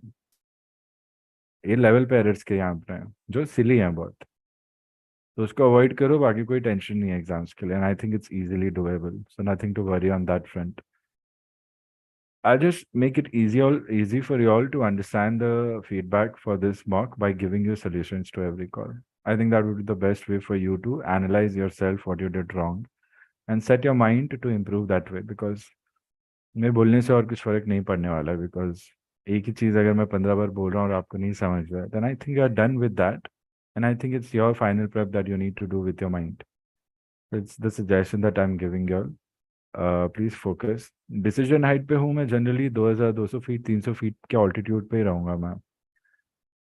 ये level पे errors के यहाँ पे हैं, जो silly हैं बहुत. तो उसको अवॉइड करो, बाकी कोई टेंशन नहीं है एग्जाम्स के लिए, and I think it's easily doable, so nothing to worry on that front. I'll just make it easy for you all to understand the feedback for this mock by giving you solutions to every call. I think that would be the best way for you to analyze yourself what you did wrong and set your mind to improve that way, because मैं बोलने से और कुछ फर्क नहीं पड़ने वाला है, because एक ही चीज़ अगर मैं 15 बार बोल रहा हूँ और आपको नहीं समझ रहा है, then I think you are done with that. And I think it's your final prep that you need to do with your mind. It's the suggestion that I'm giving you all. Please focus. Decision height पे हूँ मैं generally 2200 feet 300 feet के altitude पे ही रहूँगा मैं.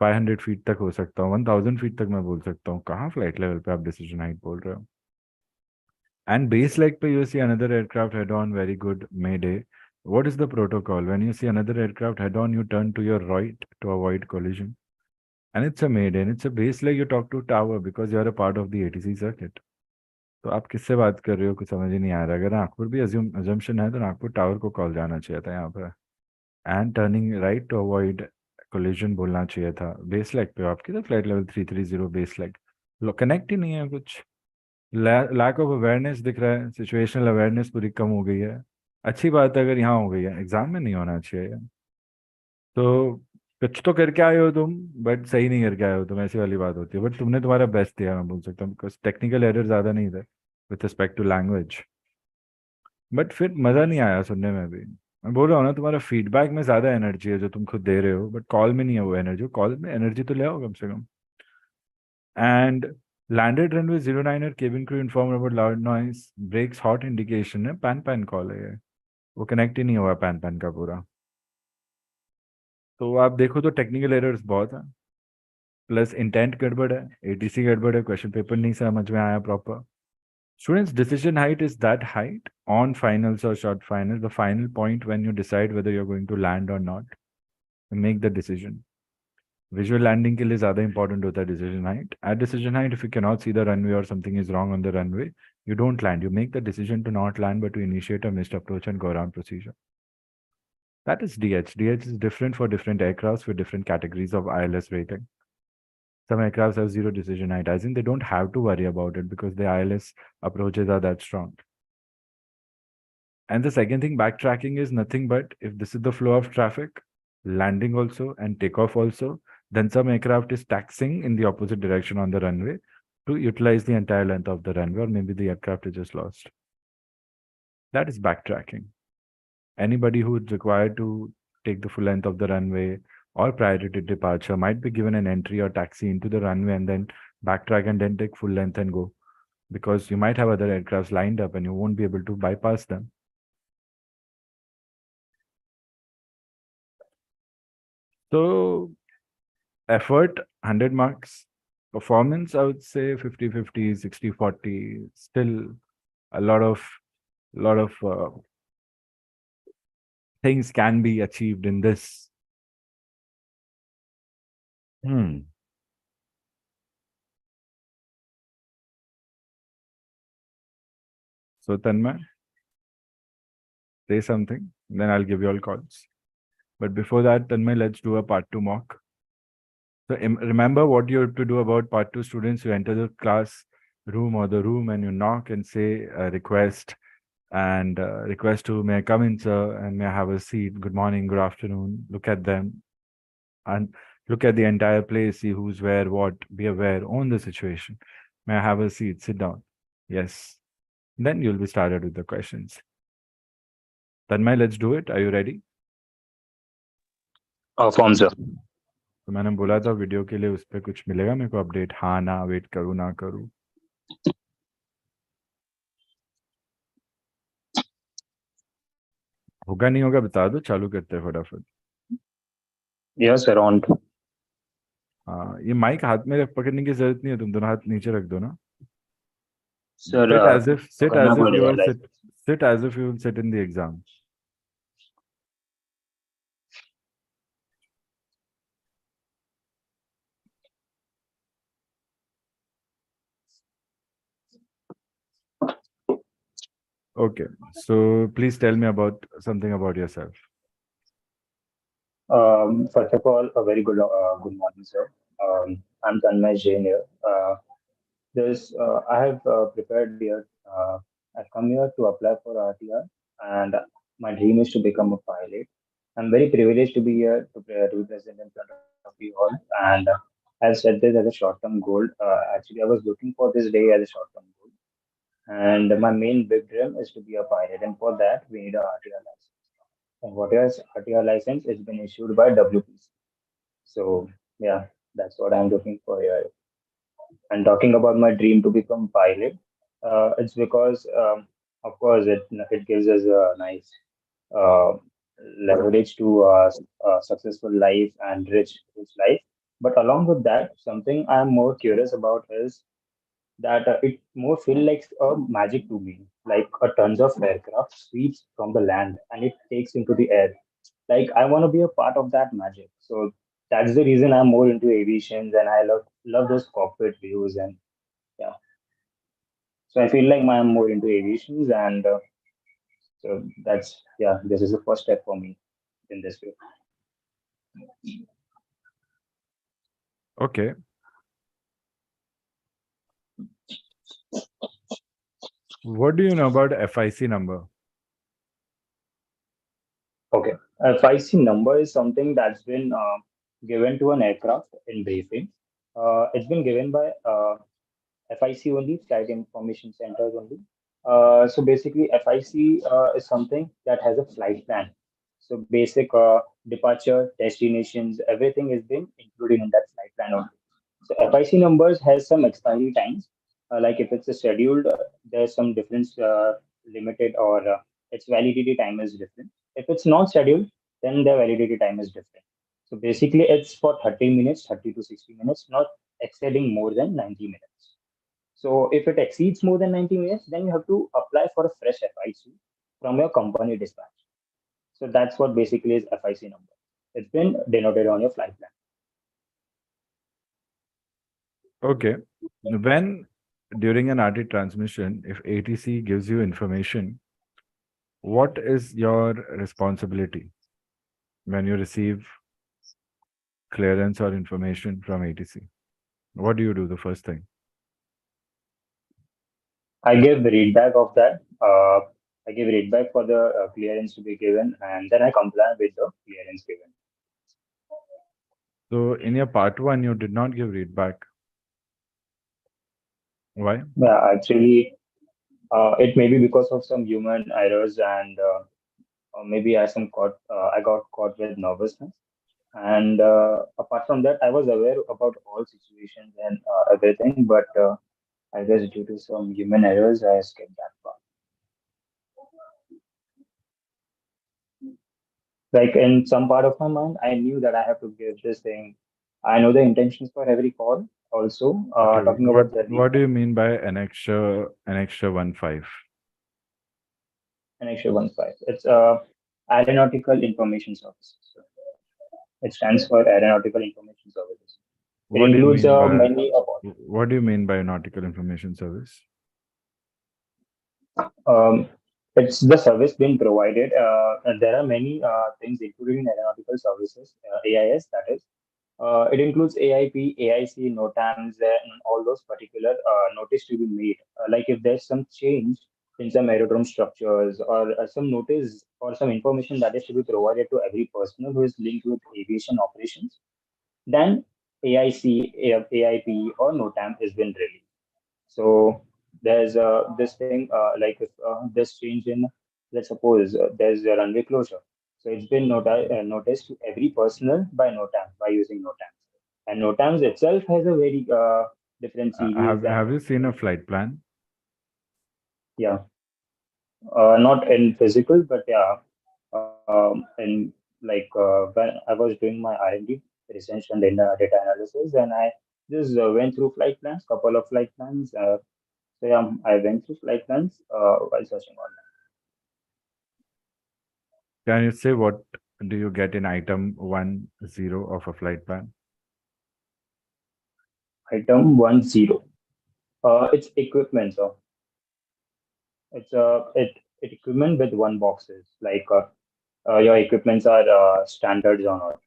500 feet तक हो सकता हूँ, 1000 फीट तक मैं बोल सकता हूँ. कहाँ फ्लाइट लेवल पे आप डिसीजन हाइट बोल रहे हो? And base leg पे you see another aircraft head on, very good, Mayday. What is the protocol? When you see another aircraft head on, you turn to your right to avoid collision. And it's a Mayday, and it's a base leg, you talk to tower because you are a part of the ATC circuit. तो आप किससे बात कर रहे हो, कुछ समझ ही नहीं आ रहा. अगर नागपुर भी अजम्पशन है तो नागपुर टावर को कॉल जाना चाहिए था यहाँ पर, and turning right to avoid collision बोलना चाहिए था. बेस लेग पे आपकी तो flight level 330 base leg, connect ही नहीं है कुछ. लैक ऑफ अवेयरनेस दिख रहा है, सिचुएशनल अवेयरनेस पूरी कम हो गई है. अच्छी बात है अगर यहाँ हो गई है, एग्जाम में नहीं होना चाहिए. तो कुछ तो करके आए हो तुम, बट सही नहीं करके आए हो तुम, ऐसी वाली बात होती है. बट तुमने तुम्हारा बेस्ट दिया मैं बोल सकता हूँ, बिकॉज टेक्निकल एरर ज़्यादा नहीं थे with respect to language. But फिर मज़ा नहीं आया सुनने में भी. मैं बोल रहा हूँ ना, तुम्हारा फीडबैक में ज़्यादा एनर्जी है जो तुम खुद दे रहे हो, बट कॉल में नहीं है वो एनर्जी. कॉल में एनर्जी तो ले आओ कम से कम. एंड लैंडेड रनवे 09 और cabin crew inform about loud noise brakes hot indication है. पैन कॉल है ये, वो कनेक्ट ही नहीं हुआ पैन का पूरा. तो आप देखो तो टेक्निकल एरर्स बहुत हैं, प्लस इंटेंट गड़बड़ है, एटीसी गड़बड़ है, क्वेश्चन पेपर नहीं समझ में आया proper. Students, decision height is that height on finals or short finals, the final point when you decide whether you're going to land or not. You make the decision. Visual landing के लिए ज़्यादा important होता है decision height. At decision height, if you cannot see the runway or something is wrong on the runway, you don't land. You make the decision to not land, but to initiate a missed approach and go around procedure. That is DH. DH is different for different aircrafts with different categories of ILS rating. Some aircrafts have zero decision height. I think they don't have to worry about it because the ILS approaches are that strong. And the second thing, backtracking is nothing but if this is the flow of traffic, landing also and takeoff also, then some aircraft is taxiing in the opposite direction on the runway to utilize the entire length of the runway, or maybe the aircraft is just lost. That is backtracking. Anybody who is required to take the full length of the runway or priority departure might be given an entry or taxi into the runway and then backtrack and then take full length and go, because you might have other aircrafts lined up and you won't be able to bypass them. So effort 100 marks, performance I would say 50-50, 60-40. Still a lot of things can be achieved in this. So Tanmay, say something, then I'll give you all calls. But before that, Tanmay, let's do a part 2 mock. So remember what you have to do about part 2, students. You enter the class room or the room and you knock and say request, and request to, may I come in, sir, and may I have a seat? Good morning, good afternoon. Look at them and look at the entire place, see who's where, what, be aware, own the situation. May I have a seat? Sit down. Yes. Then you'll be started with the questions. Tanmay, let's do it. Are you ready? Form sir. तो मैंने बोला था video के लिए उस पर कुछ मिलेगा मेरे को अपडेट, हाँ ना, वेट करूँ ना करूँ? होगा नहीं होगा बता दो, चालू करते हैं फटाफट। Yes sir on. हाँ, ये माइक हाथ में पकड़ने की जरूरत नहीं है, तुम दोनों हाथ नीचे रख दो ना। सर Sit करना as if you पड़ेगा will like. sit as if you will sit in the exam. Okay, so please tell me about something about yourself. First of all, a very good morning, sir. I'm Tanmay Jain here. I have prepared here. I've come here to apply for RTR, and my dream is to become a pilot. I'm very privileged to be here to be present in front of you all, and I've set this as a short-term goal. Actually, I was looking for this day as a short-term goal, and my main big dream is to be a pilot, and for that we need a RTR license. And what is RTR license? It's been issued by WPC. So yeah, that's what I'm looking for here. And talking about my dream to become pilot, it's because of course it gives us a nice uh, leverage to successful life and rich life. But along with that, something I'm more curious about is that it more feel like a magic to me, like a tons of aircraft sweeps from the land and it takes into the air. Like I want to be a part of that magic. So that's the reason I'm more into aviations, and I love those cockpit views. And yeah, so I feel like I'm more into aviations, and so that's yeah, this is the first step for me in this way. Okay. What do you know about FIC number? Okay, FIC number is something that's been given to an aircraft in briefing. It's been given by FIC only, Flight Information Centers only. So basically, FIC is something that has a flight plan. So basic departure, destinations, everything is being included in that flight plan only. So FIC numbers has some expiry times. Like if it's a scheduled, there's some difference limited or its validity time is different. If it's not scheduled, then the validity time is different. So basically, it's for 30 minutes, 30 to 60 minutes, not exceeding more than 90 minutes. So if it exceeds more than 90 minutes, then you have to apply for a fresh FIC from your company dispatch. So that's what basically is FIC number. It's been denoted on your flight plan. Okay. When during an RT transmission, if ATC gives you information, what is your responsibility when you receive clearance or information from ATC? What do you do the first thing? I give readback of that. I give readback for the clearance to be given, and then I comply with the clearance given. So in your part one, you did not give readback. Why? Yeah, actually, it may be because of some human errors, and or maybe I got caught with nervousness. And apart from that, I was aware about all situations and everything, but I guess due to some human errors, I skipped that part. Like in some part of my mind, I knew that I have to give this thing. I know the intentions for every call. Also, Okay. talking about the What do you mean by annexure 1.5? Annexure 1.5. It's Aeronautical Information Services. So it stands for Aeronautical Information Services. It What do you includes mean by many. what do you mean by nautical information service? Um, it's the service being provided. And there are many things included in aeronautical services, AIS that is. It includes AIP, AIC, NOTAMs, and all those particular notice to be made. Like if there's some change in some aerodrome structures or some notice or some information that is to be provided to every personnel who is linked with aviation operations, then AIC, AIP, or NOTAM is been released. So there's this thing like if there's change in, let's suppose there's a runway closure. So it's been noticed to every personnel by NOTAM, by using NOTAMs. And NOTAMs itself has a very different series. Have you seen a flight plan? Yeah, not in physical, but yeah, in like when I was doing my R&D research and data analysis, and I just went through flight plans, couple of flight plans. So yeah, I went through flight plans while searching online. Can you say what do you get in item 10 of a flight plan? Item 10. It's equipment, so it's it equipment with one boxes. Like your equipments are standards or not.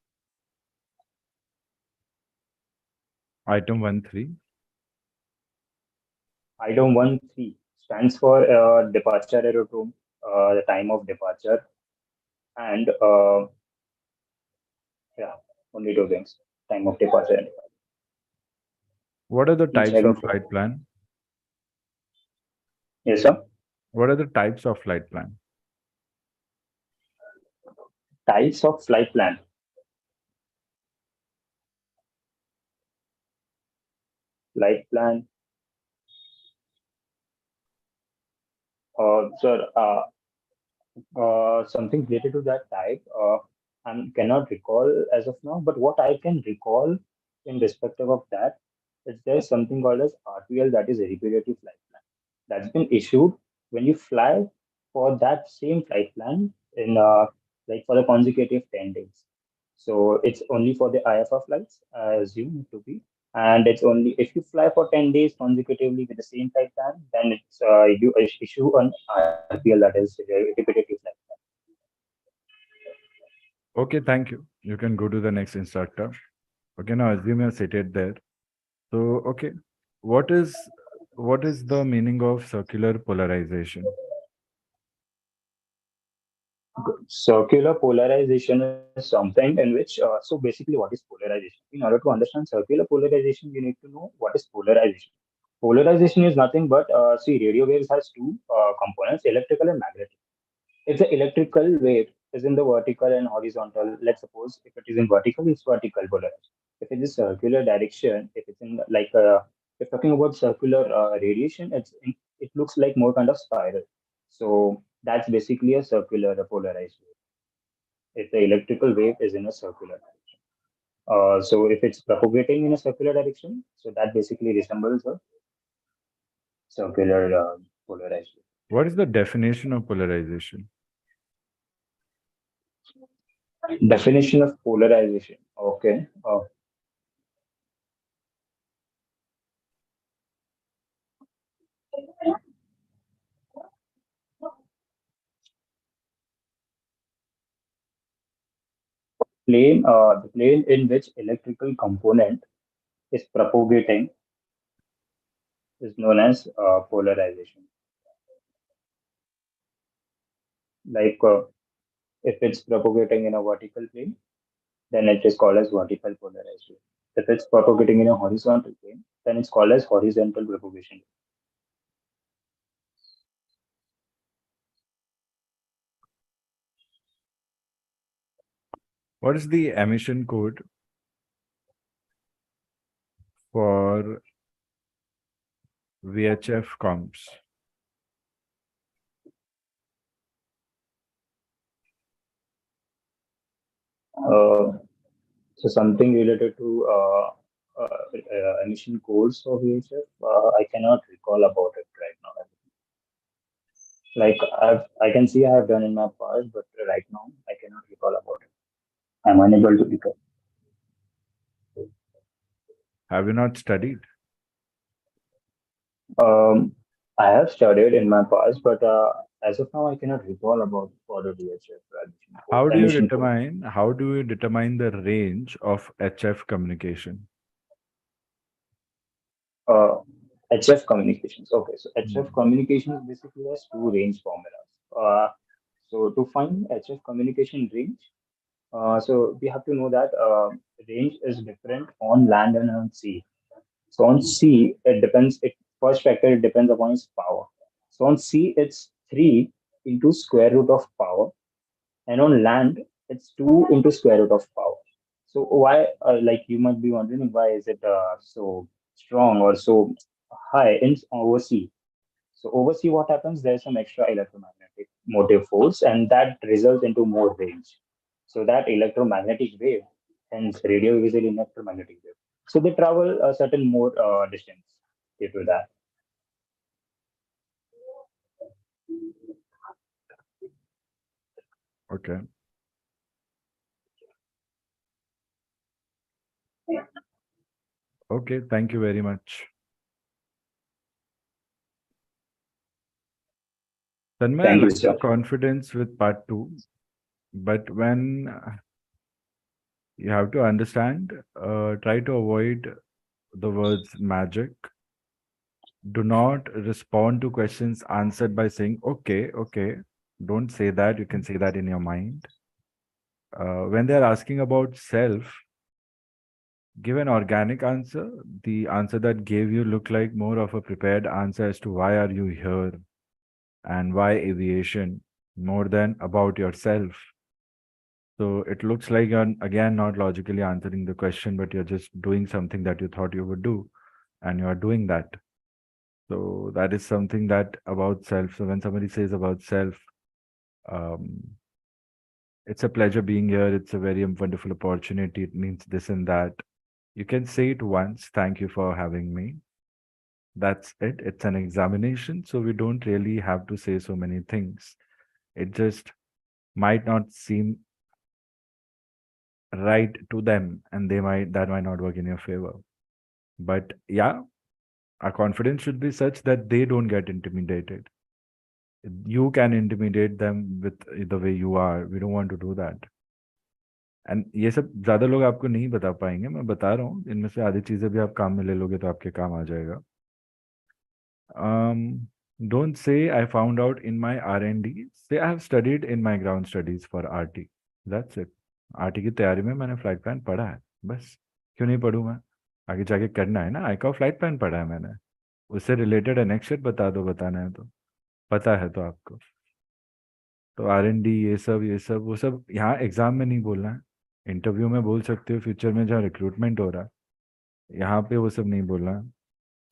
Item 13. Item 13 stands for departure aerodrome, the time of departure, and yeah, only two things: time of departure and departure. What are the Each types having of flight plan? Yes, sir. What are the types of flight plan? Types of flight plan. Flight plan. Sir, something related to that type. I cannot recall as of now, but what I can recall in respective of that is there's something called as RTL, that is a repetitive flight plan. That's been issued when you fly for that same flight plan in like for the consecutive 10 days. So it's only for the IFR flights, I assume it to be. And it's only if you fly for 10 days consecutively with the same flight plan, then it's you issue an RPL, that is a repetitive flight plan. Okay, thank you. You can go to the next instructor. Okay, now assume you're seated there. So, okay, what is the meaning of circular polarization? Circular polarization is something in which, so basically, what is polarization? In order to understand circular polarization, you need to know what is polarization. Polarization is nothing but, see, radio waves has two components, electrical and magnetic. If the electrical wave is in the vertical and horizontal, let's suppose if it is in vertical, it's vertical polarized. If it is circular direction, if it's in like, if talking about circular radiation, it looks like more kind of spiral. So that's basically a circular polarized wave. If the electrical wave is in a circular direction. So if it's propagating in a circular direction, so that basically resembles a circular polarized wave. What is the definition of polarization? Definition of polarization. Okay. The plane in which electrical component is propagating is known as polarization. Like if it's propagating in a vertical plane, then it is called as vertical polarization. If it's propagating in a horizontal plane, then it's called as horizontal propagation. What is the emission code for VHF comps? So something related to emission codes of VHF, I cannot recall about it right now. Like I can see I have done in my past, but right now I cannot recall about it. I'm unable to recall. Have you not studied? I have studied in my past, but as of now I cannot recall about for the VHF emission code. How do you determine the range of HF communication? HF communications. Okay, so HF communications basically has two range formulas. So to find HF communication range, so we have to know that range is different on land and on sea. So on sea, it depends. First factor, it depends upon its power. So on sea, it's 3 into square root of power. and on land it's 2 into square root of power. So why, like you must be wondering, why is it so strong or so high in overseas? So overseas, what happens? There's some extra electromagnetic motive force, and that results into more range. So that electromagnetic wave, hence radio is an electromagnetic wave. So they travel a certain more distance due to that. Okay. Okay, thank you very much. Tanmay, I Thank you, like your sir. confidence with part 2, but when you have to understand, try to avoid the words magic. Do not respond to questions answered by saying, okay, okay. Don't say that. You can say that in your mind. When they're asking about self, give an organic answer. The answer that gave you look like more of a prepared answer as to why are you here and why aviation more than about yourself. So it looks like you're again not logically answering the question, but you're just doing something that you thought you would do, and you are doing that. So that is something that about self. So when somebody says about self, um, it's a pleasure being here. It's a very wonderful opportunity. It means this and that. You can say it once. Thank you for having me. That's it. It's an examination. So we don't really have to say so many things. It just might not seem right to them, and that might not work in your favor. But yeah, our confidence should be such that they don't get intimidated. You can intimidate them with the way you are. We don't want to do that. And ये सब ज्यादा लोग आपको नहीं बता पाएंगे, मैं बता रहा हूँ, इनमें से आधी चीजें भी आप काम में ले लोगे तो आपके काम आ जाएगा. Don't say I found out in my R&D. Say I have studied in my ground studies for RT. That's it. RT की तैयारी में मैंने फ्लाइट प्लान पढ़ा है, बस. क्यों नहीं पढ़ूँ मैं? आगे जाके करना है ना. ICAO फ्लाइट प्लान पढ़ा है मैंने. उससे रिलेटेड एनेक्सर बता दो, बताना है तो. पता है तो आपको. तो R&D ये सब वो सब यहाँ एग्जाम में नहीं बोलना है. इंटरव्यू में बोल सकते हो, फ्यूचर में जहाँ रिक्रूटमेंट हो रहा है, यहाँ पे वो सब नहीं बोलना है.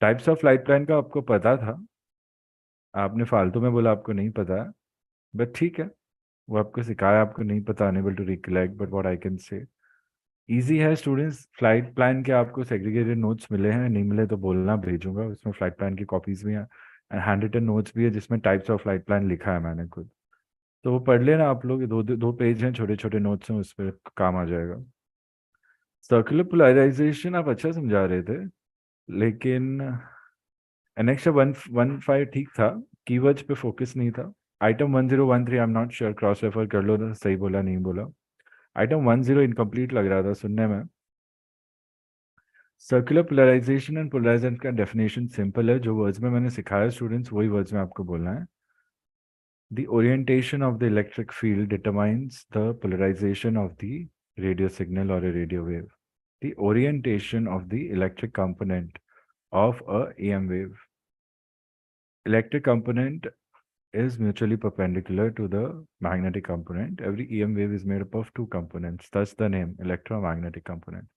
टाइप्स ऑफ फ्लाइट प्लान का आपको पता था, आपने फालतू में बोला आपको नहीं पता, बट ठीक है, वो आपको सिखाया, आपको नहीं पता, unable to recollect, but what I can say easy है. स्टूडेंट्स, फ्लाइट प्लान के आपको सेग्रीगेटेड नोट्स मिले हैं, नहीं मिले तो बोलना, भेजूंगा. उसमें फ्लाइट प्लान की कॉपीज भी हैं एंड हैंड रिटन नोट्स भी है जिसमें टाइप्स ऑफ फ्लाइट प्लान लिखा है मैंने खुद. तो वो पढ़ लेना आप लोग. दो पेज हैं, छोटे छोटे नोट्स हैं, उस पर काम आ जाएगा. सर्कुलर पोलराइजेशन आप अच्छा समझा रहे थे, लेकिन एनेक्स्टर 115 ठीक था, कीवर्ड्स पे फोकस नहीं था. Item 1013 I am not sure, cross refer कर लो ना, सही बोला नहीं बोला. आइटम 10 इनकम्प्लीट लग रहा था सुनने में. सर्कुलर पोलराइजेशन एंड पोलराइजेशन का डेफिनेशन सिंपल है. जो वर्ड्स में मैंने सिखाया स्टूडेंट्स, वही वर्ड्स में आपको बोलना है. The orientation of the electric field determines the polarization of the radio signal or a radio wave. The orientation of the electric component of a EM wave. Electric component is mutually perpendicular to the magnetic component. Every EM wave is made up of two components, thus the name electromagnetic component.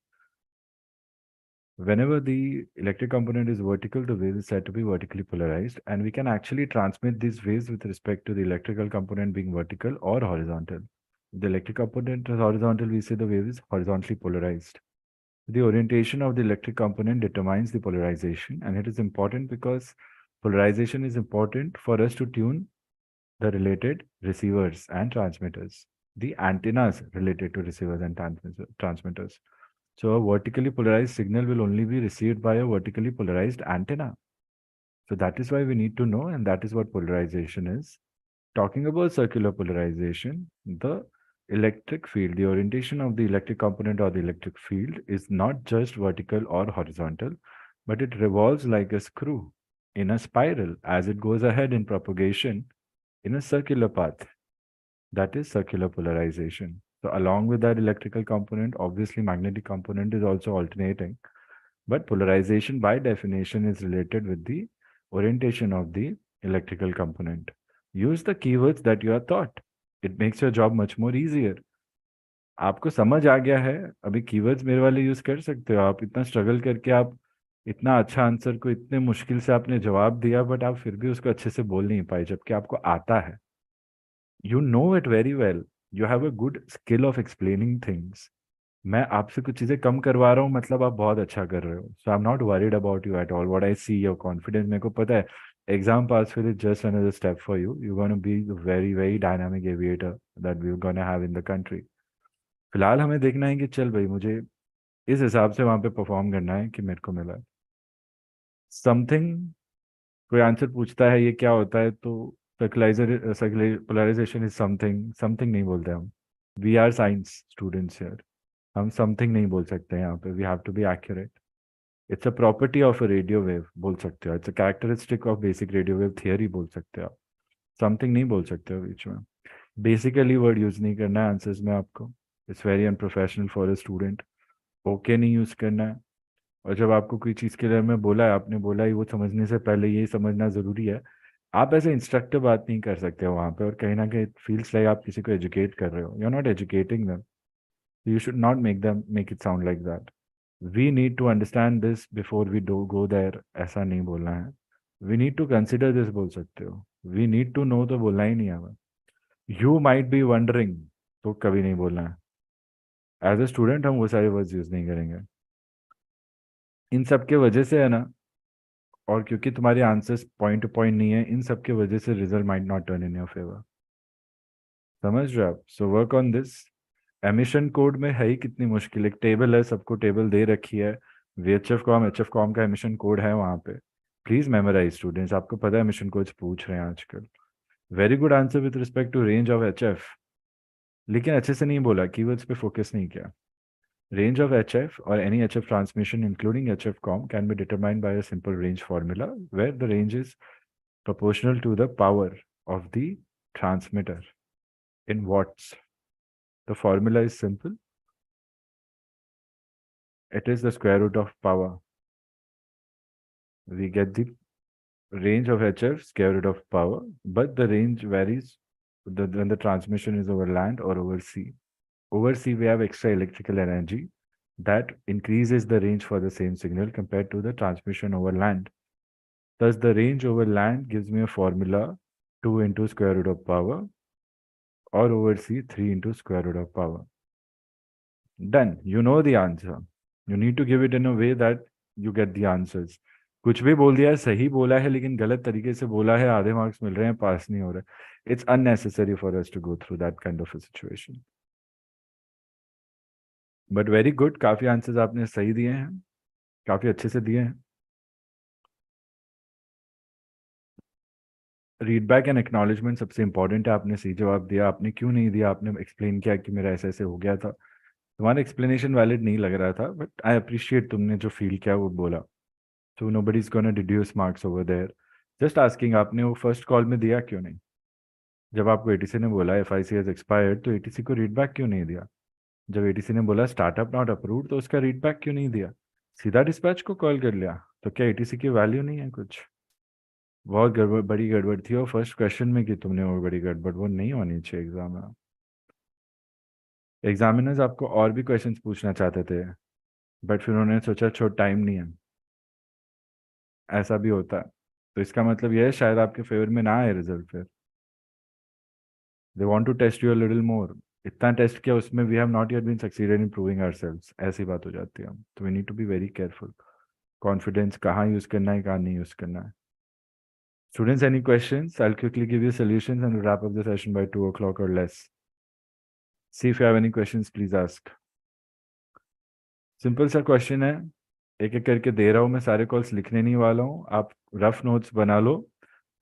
Whenever the electric component is vertical, the wave is said to be vertically polarized, and we can actually transmit these waves with respect to the electrical component being vertical or horizontal. If the electric component is horizontal, we say the wave is horizontally polarized. The orientation of the electric component determines the polarization, and it is important because polarization is important for us to tune the related receivers and transmitters, the antennas related to receivers and transmitters. So a vertically polarized signal will only be received by a vertically polarized antenna. So that is why we need to know, and that is what polarization is. Talking about circular polarization, the electric field, the orientation of the electric component or the electric field is not just vertical or horizontal, but it revolves like a screw in a spiral as it goes ahead in propagation in a circular path. That is circular polarization. So along with that electrical component, obviously magnetic component is also alternating, but polarization by definition is related with the orientation of the electrical component. Use the keywords that you are taught. It makes your job much more easier. आपको समझ आ गया है, अभी keywords मेरे वाले use कर सकते हो आप। इतना स्ट्रगल करके आप इतना अच्छा आंसर को इतने मुश्किल से आपने जवाब दिया, बट आप फिर भी उसको अच्छे से बोल नहीं पाए, जबकि आपको आता है। You know it very well, you have a good skill of explaining things. मैं आपसे कुछ चीजें कम करवा रहा हूँ, मतलब आप बहुत अच्छा कर रहे हो। So I am not worried about you at all. What I see your confidence, मेरे को पता है एग्जाम पास फिर just another step for you. You gonna be very very dynamic aviator that we gonna have in the country. फिलहाल हमें देखना है कि चल भाई, मुझे इस हिसाब से वहां पे परफॉर्म करना है कि मेरे को मिला समथिंग। कोई आंसर पूछता है ये क्या होता है, तो circular polarization is something. Something नहीं बोलते हम, we are science students here. हम समथिंग नहीं बोल सकते यहाँ पे, we have to be accurate. It's a property of a radio wave बोल सकते हो, it's a characteristic of basic radio wave theory बोल सकते हो आप। समथिंग नहीं बोल सकते हो बीच में। बेसिकली वर्ड यूज नहीं करना है आंसर्स में आपको। It's very unprofessional for a student. Okay नहीं यूज करना है। और जब आपको कोई चीज़ के लिए मैं बोला है, आपने बोला ही, वो समझने से पहले ये समझना ज़रूरी है। आप ऐसे इंस्ट्रक्टर बात नहीं कर सकते हो वहाँ पे, और कहीं ना कहीं फील्स लाइक आप किसी को एजुकेट कर रहे हो। You are not educating them, you should not make it sound like that. We need to understand this before we do go there, ऐसा नहीं बोलना है। We need to consider this बोल सकते हो। वी नीड टू नो तो बोलना ही नहीं है हमें। यू माइट बी वंडरिंग तो कभी नहीं बोलना है। एज ए स्टूडेंट हम वो सारे वर्ड्स यूज नहीं करेंगे। इन सब के वजह से है ना, और क्योंकि तुम्हारे आंसर्स पॉइंट टू पॉइंट नहीं है, इन सब के वजह से result might not turn in your favour. समझ रहे हो आप? So work on this. Emission code में है ही कितनी मुश्किल, एक टेबल है, सबको टेबल दे रखी है। VHF कॉम HF कॉम का एमिशन कोड है वहाँ पे। प्लीज मेमोराइज स्टूडेंट्स, आपको पता है एमिशन कोड्स पूछ रहे हैं आजकल। Very good answer with respect to range of HF, लेकिन अच्छे से नहीं बोला, कीवर्ड्स पे फोकस नहीं किया। Range of HF or any HF transmission including HF com can be determined by a simple range formula where the range is proportional to the power of the transmitter in watts. The formula is simple. It is the square root of power. We get the range of HF square root of power, but the range varies when the transmission is over land or over sea. Over sea, we have extra electrical energy that increases the range for the same signal compared to the transmission over land. Thus, the range over land gives me a formula 2 into square root of power, or over sea 3 into square root of power. Done. You know the answer. You need to give it in a way that you get the answers. कुछ भी बोल दिया है, सही बोला है लेकिन गलत तरीके से बोला है, आधे मार्क्स मिल रहे हैं, पास नहीं हो रहे। It's unnecessary for us to go through that kind of a situation. But very good, काफी आंसर्स आपने सही दिए हैं, काफी अच्छे से दिए हैं। रीडबैक एंड एक्नॉलेजमेंट सबसे इंपॉर्टेंट है। आपने सही जवाब दिया, आपने क्यों नहीं दिया, आपने एक्सप्लेन किया कि मेरा ऐसे ऐसे हो गया था। तुम्हारा एक्सप्लेनेशन वैलिड नहीं लग रहा था, बट आई अप्रिशिएट तुमने जो फील किया वो बोला। So nobody is gonna deduce marks over there. Just asking, आपने वो फर्स्ट कॉल में दिया क्यों नहीं? जब आपको ATC ने बोला FIC हैज एक्सपायर्ड, तो ATC को रीडबैक क्यों नहीं दिया? जब ATC ने बोला स्टार्टअप नॉट अप्रूव्ड, तो उसका रीडबैक क्यों नहीं दिया? सीधा डिस्पैच को कॉल कर लिया। तो क्या ATC की वैल्यू नहीं है कुछ? बहुत गड़बड़, बड़ी गड़बड़ थी और फर्स्ट क्वेश्चन में की तुमने वो बड़ी गड़बड़, वो नहीं होनी चाहिए एग्जाम में। एग्जामिनर्स आपको और भी क्वेश्चंस पूछना चाहते थे, बट फिर उन्होंने सोचा छोड़ टाइम नहीं है। ऐसा भी होता है, तो इसका मतलब यह है शायद आपके फेवर में ना आए रिजल्ट। फिर they want to test you a little more. इतना टेस्ट किया, उसमें we have not yet been succeeded in proving ourselves, ऐसी बात हो जाती है। तो we need to be very careful. Confidence कहाँ यूज करना है, कहाँ नहीं यूज करना है। Students, any questions? I'll quickly give you solutions and we'll wrap up the session by 2 o'clock or less. See if you have any questions, please ask. Simple सा question है, एक एक करके दे रहा हूँ मैं, सारे कॉल्स लिखने नहीं वाला हूँ। आप रफ नोट्स बना लो,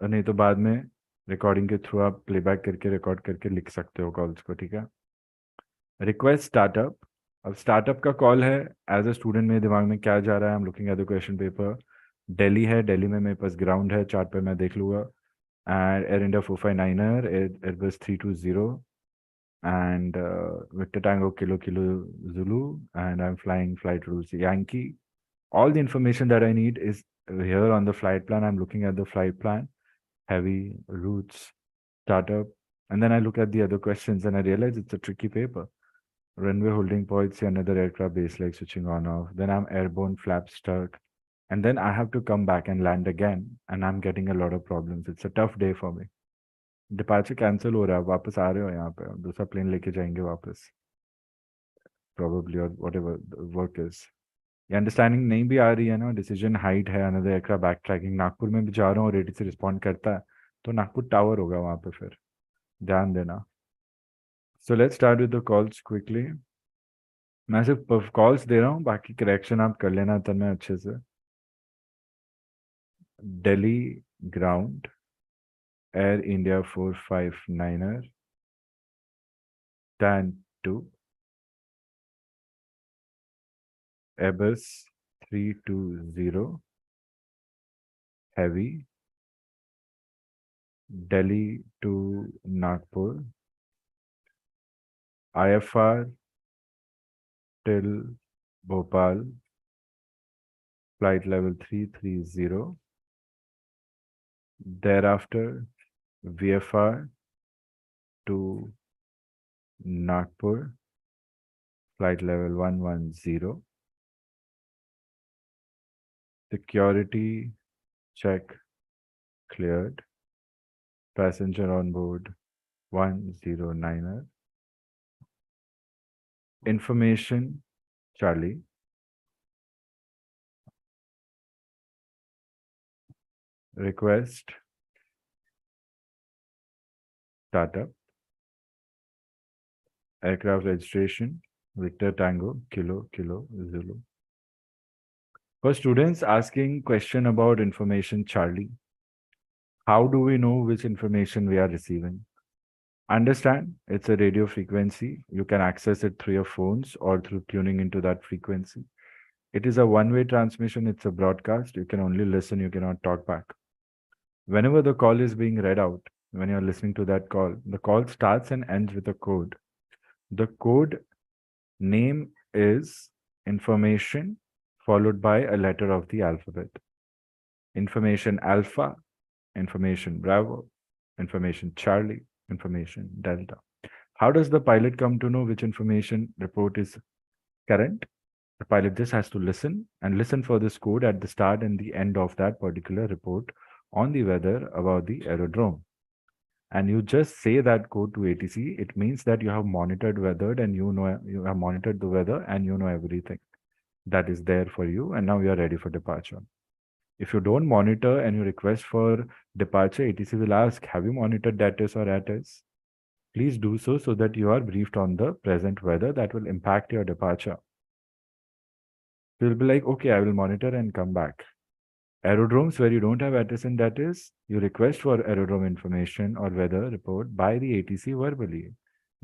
और नहीं तो बाद में रिकॉर्डिंग के थ्रू आप प्लेबैक करके रिकॉर्ड करके लिख सकते हो कॉल्स को, ठीक है? Request startup. अब स्टार्टअप का कॉल है, एज अ स्टूडेंट मेरे दिमाग में क्या जा रहा है, I am looking at the question paper. Delhi है, दिल्ली में मेरे पास ग्राउंड है, चार्ट पे मैं देख लूँगा। And Air India 459er, Airbus 320, and Victor Tango Kilo Kilo Zulu, and I'm flying flight rules Yankee. All the information that I need is here on the flight plan. I'm looking at the flight plan, heavy routes, startup, And then I look at the other questions and I realize it's a tricky paper. Runway holding point, see another aircraft base leg switching on off. Then I'm airborne, flap stuck. And then I have to come back and land again. And I'm getting a lot of problems. It's a tough day for me. Departure cancel हो रहा है, वापस आ रहे हो यहाँ पे, दूसरा plane लेके जाएंगे वापस probably, or whatever the work is. ये अंडरस्टैंडिंग नहीं भी आ रही है ना, डिसीजन हाइट है, another aircraft back tracking, Nagpur में भी जा रहा हूँ, रेडी से रिस्पॉन्ड करता है तो नागपुर टावर होगा वहाँ पे, फिर ध्यान देना. So let's start with the calls quickly. मैं सिर्फ कॉल्स दे रहा हूँ, बाकी करेक्शन आप कर लेना तब मैं अच्छे से. Delhi ground Air India 459er, TAN 2, Airbus 320, Heavy, Delhi to Nagpur, IFR till Bhopal, flight level 330, thereafter VFR to Nagpur, flight level 110, security check cleared, passenger on board 109er, information Charlie, request startup, aircraft registration Victor Tango Kilo Zulu. For students asking question about information Charlie, how do we know which information we are receiving? Understand, it's a radio frequency. You can access it through your phones or through tuning into that frequency. It is a one-way transmission. It's a broadcast. You can only listen. You cannot talk back. Whenever the call is being read out, when you're listening to that call, the call starts and ends with a code. The code name is information followed by a letter of the alphabet. Information Alpha, information Bravo, information Charlie, information Delta. How does the pilot come to know which information report is current? The pilot just has to listen and listen for this code at the start and the end of that particular report on the weather about the aerodrome. And you just say that code to ATC, it means that you have monitored weather and you have monitored the weather and you know everything that is there for you, and now you are ready for departure. If you don't monitor and you request for departure, ATC will ask, have you monitored DATIS or ATIS? Please do so that you are briefed on the present weather that will impact your departure. You'll be like, okay, I will monitor and come back. Aerodromes where you don't have ATIS and DATIS, you request for aerodrome information or weather report by the ATC verbally.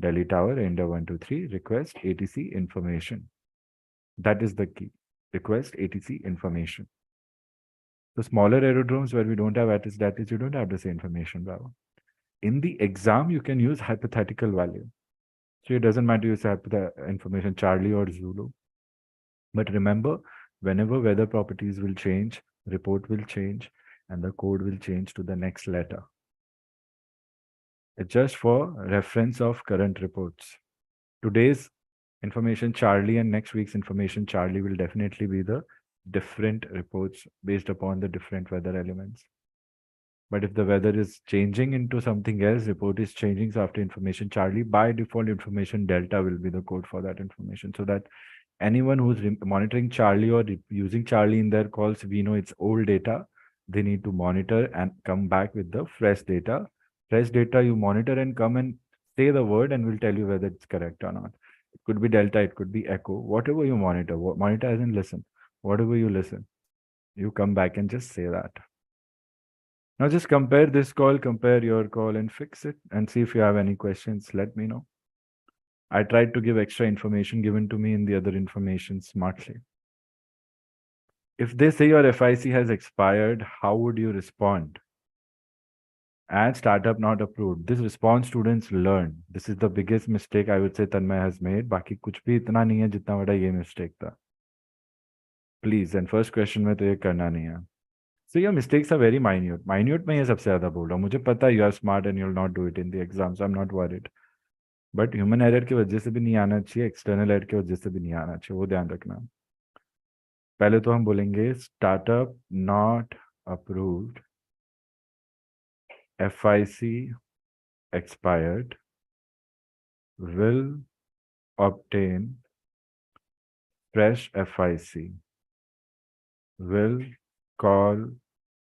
Delhi Tower, India 123, request ATC information. That is the key. Request ATC information. The smaller aerodromes where we don't have ATIS, DATIS, you don't have to say information, bravo. In the exam, you can use hypothetical value. So it doesn't matter you say information Charlie or Zulu. But remember, whenever weather properties will change, report will change, and the code will change to the next letter. It's just for reference of current reports. Today's information Charlie and next week's information Charlie will definitely be the different reports based upon the different weather elements. But if the weather is changing into something else, report is changing, so after information Charlie, by default information Delta will be the code for that information, so that anyone who's monitoring Charlie or using Charlie in their calls, we know it's old data. They need to monitor and come back with the fresh data. Fresh data you monitor and come and say the word and we'll tell you whether it's correct or not. It could be Delta, it could be Echo, whatever you monitor. Monitor as in listen. Whatever you listen, you come back and just say that. Now just compare this call, compare your call and fix it and see if you have any questions, let me know. I tried to give extra information given to me in the other information smartly. If they say your FIC has expired, how would you respond? And startup not approved. This response students learn. This is the biggest mistake I would say Tanmay has made. Baki kuch bhi itna nahi hai jitna bada ye mistake tha. Please, and first question mein to ye karna nahi hai. So your mistakes are very minute. Minute में ये सबसे ज़्यादा बोल रहा हूँ. मुझे पता है you are smart and you'll not do it in the exams. I'm not worried. But human error की वजह से भी नहीं आना चाहिए, external error की वजह से भी नहीं आना चाहिए. वो ध्यान रखना. पहले तो हम बोलेंगे startup not approved, FIC expired, will obtain fresh FIC, will call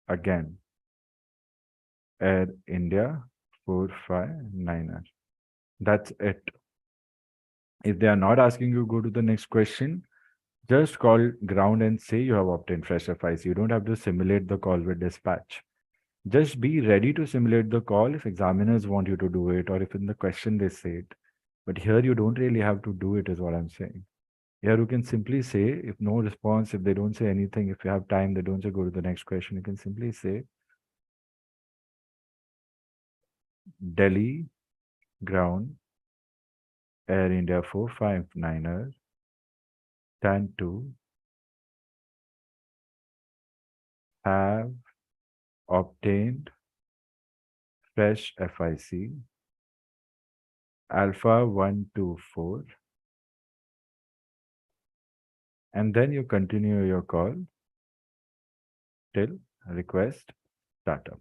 again. Air India 459er. That's it. If they are not asking you go to the next question, just call ground and say you have obtained fresh FIC. You don't have to simulate the call with dispatch. Just be ready to simulate the call if examiners want you to do it or if in the question they say it. But here you don't really have to do it is what I'm saying. Here you can simply say, if no response, if they don't say anything, if you have time, they don't say go to the next question, you can simply say Delhi ground Air India 459er stand to have obtained fresh FIC Alpha 124, and then you continue your call till request startup.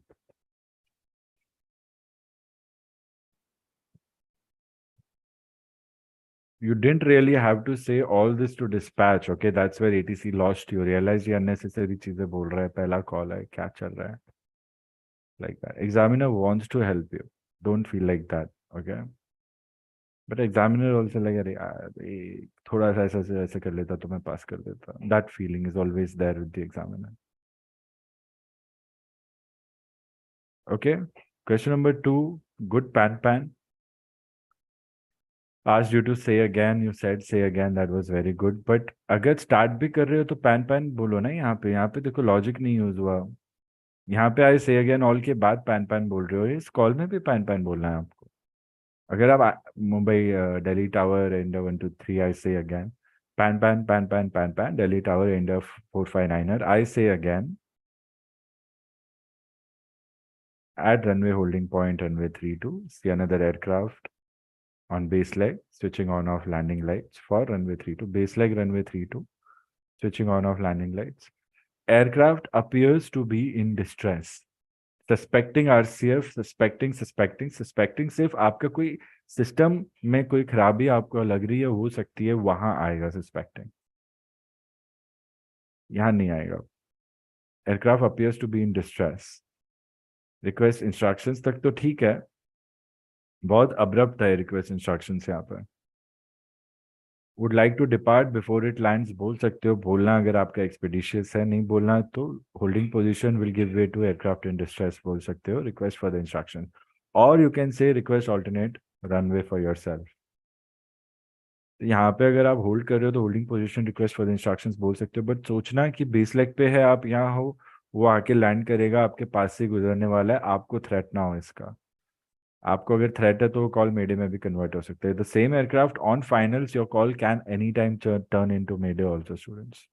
You didn't really have to say all this to dispatch. Okay, that's where ATC lost you. Realize ये unnecessary चीजें बोल रहा है, पहला call है, क्या चल रहा है? Like that. Examiner wants to help you. Don't feel like that. Okay. But examiner also like, अरे यार ये थोड़ा सा ऐसा कर लेता तो मैं पास कर देता. That feeling is always there with the examiner. Okay. Question number 2. Good pan. Asked you to say again. You said say again. That was very good. But अगर start भी कर रहे हो तो pan बोलो ना यहाँ पे देखो logic नहीं यूज हुआ. यहाँ पे आई say again all के बाद pan बोल रहे हो. इस कॉल में भी pan बोलना है आपको. अगर आप Mumbai Delhi tower India 123 I say again. Pan Delhi Tower India 459er I say again. At runway holding point runway 32 see another aircraft on base leg switching on off landing lights for runway 32 base leg runway 32 switching on off landing lights. Aircraft appears to be in distress. Suspecting RCF, suspecting सिर्फ आपका कोई system में कोई खराबी आपको लग रही है हो सकती है वहां आएगा suspecting. यहाँ नहीं आएगा. Aircraft appears to be in distress. Request instructions तक तो ठीक है. बहुत अब्रप्ट है रिक्वेस्ट इंस्ट्रक्शंस यहाँ पर. Would like to depart before it lands बोल सकते हो. बोलना अगर आपका एक्सपेडिशियस है, नहीं बोलना तो holding position will give way to aircraft in distress बोल सकते हो. रिक्वेस्ट फॉर द इंस्ट्रक्शन और you can say request alternate runway for yourself. यहाँ पे अगर आप होल्ड कर रहे हो तो holding position request for the instructions बोल सकते हो. बट सोचना कि बेस लेग पे है, आप यहाँ हो, वो आके लैंड करेगा, आपके पास से गुजरने वाला है, आपको थ्रेट ना हो इसका. आपको अगर थ्रेट है तो वो कॉल मेडे में भी कन्वर्ट हो सकता है. The same aircraft on finals your call can any time turn into mayday also students.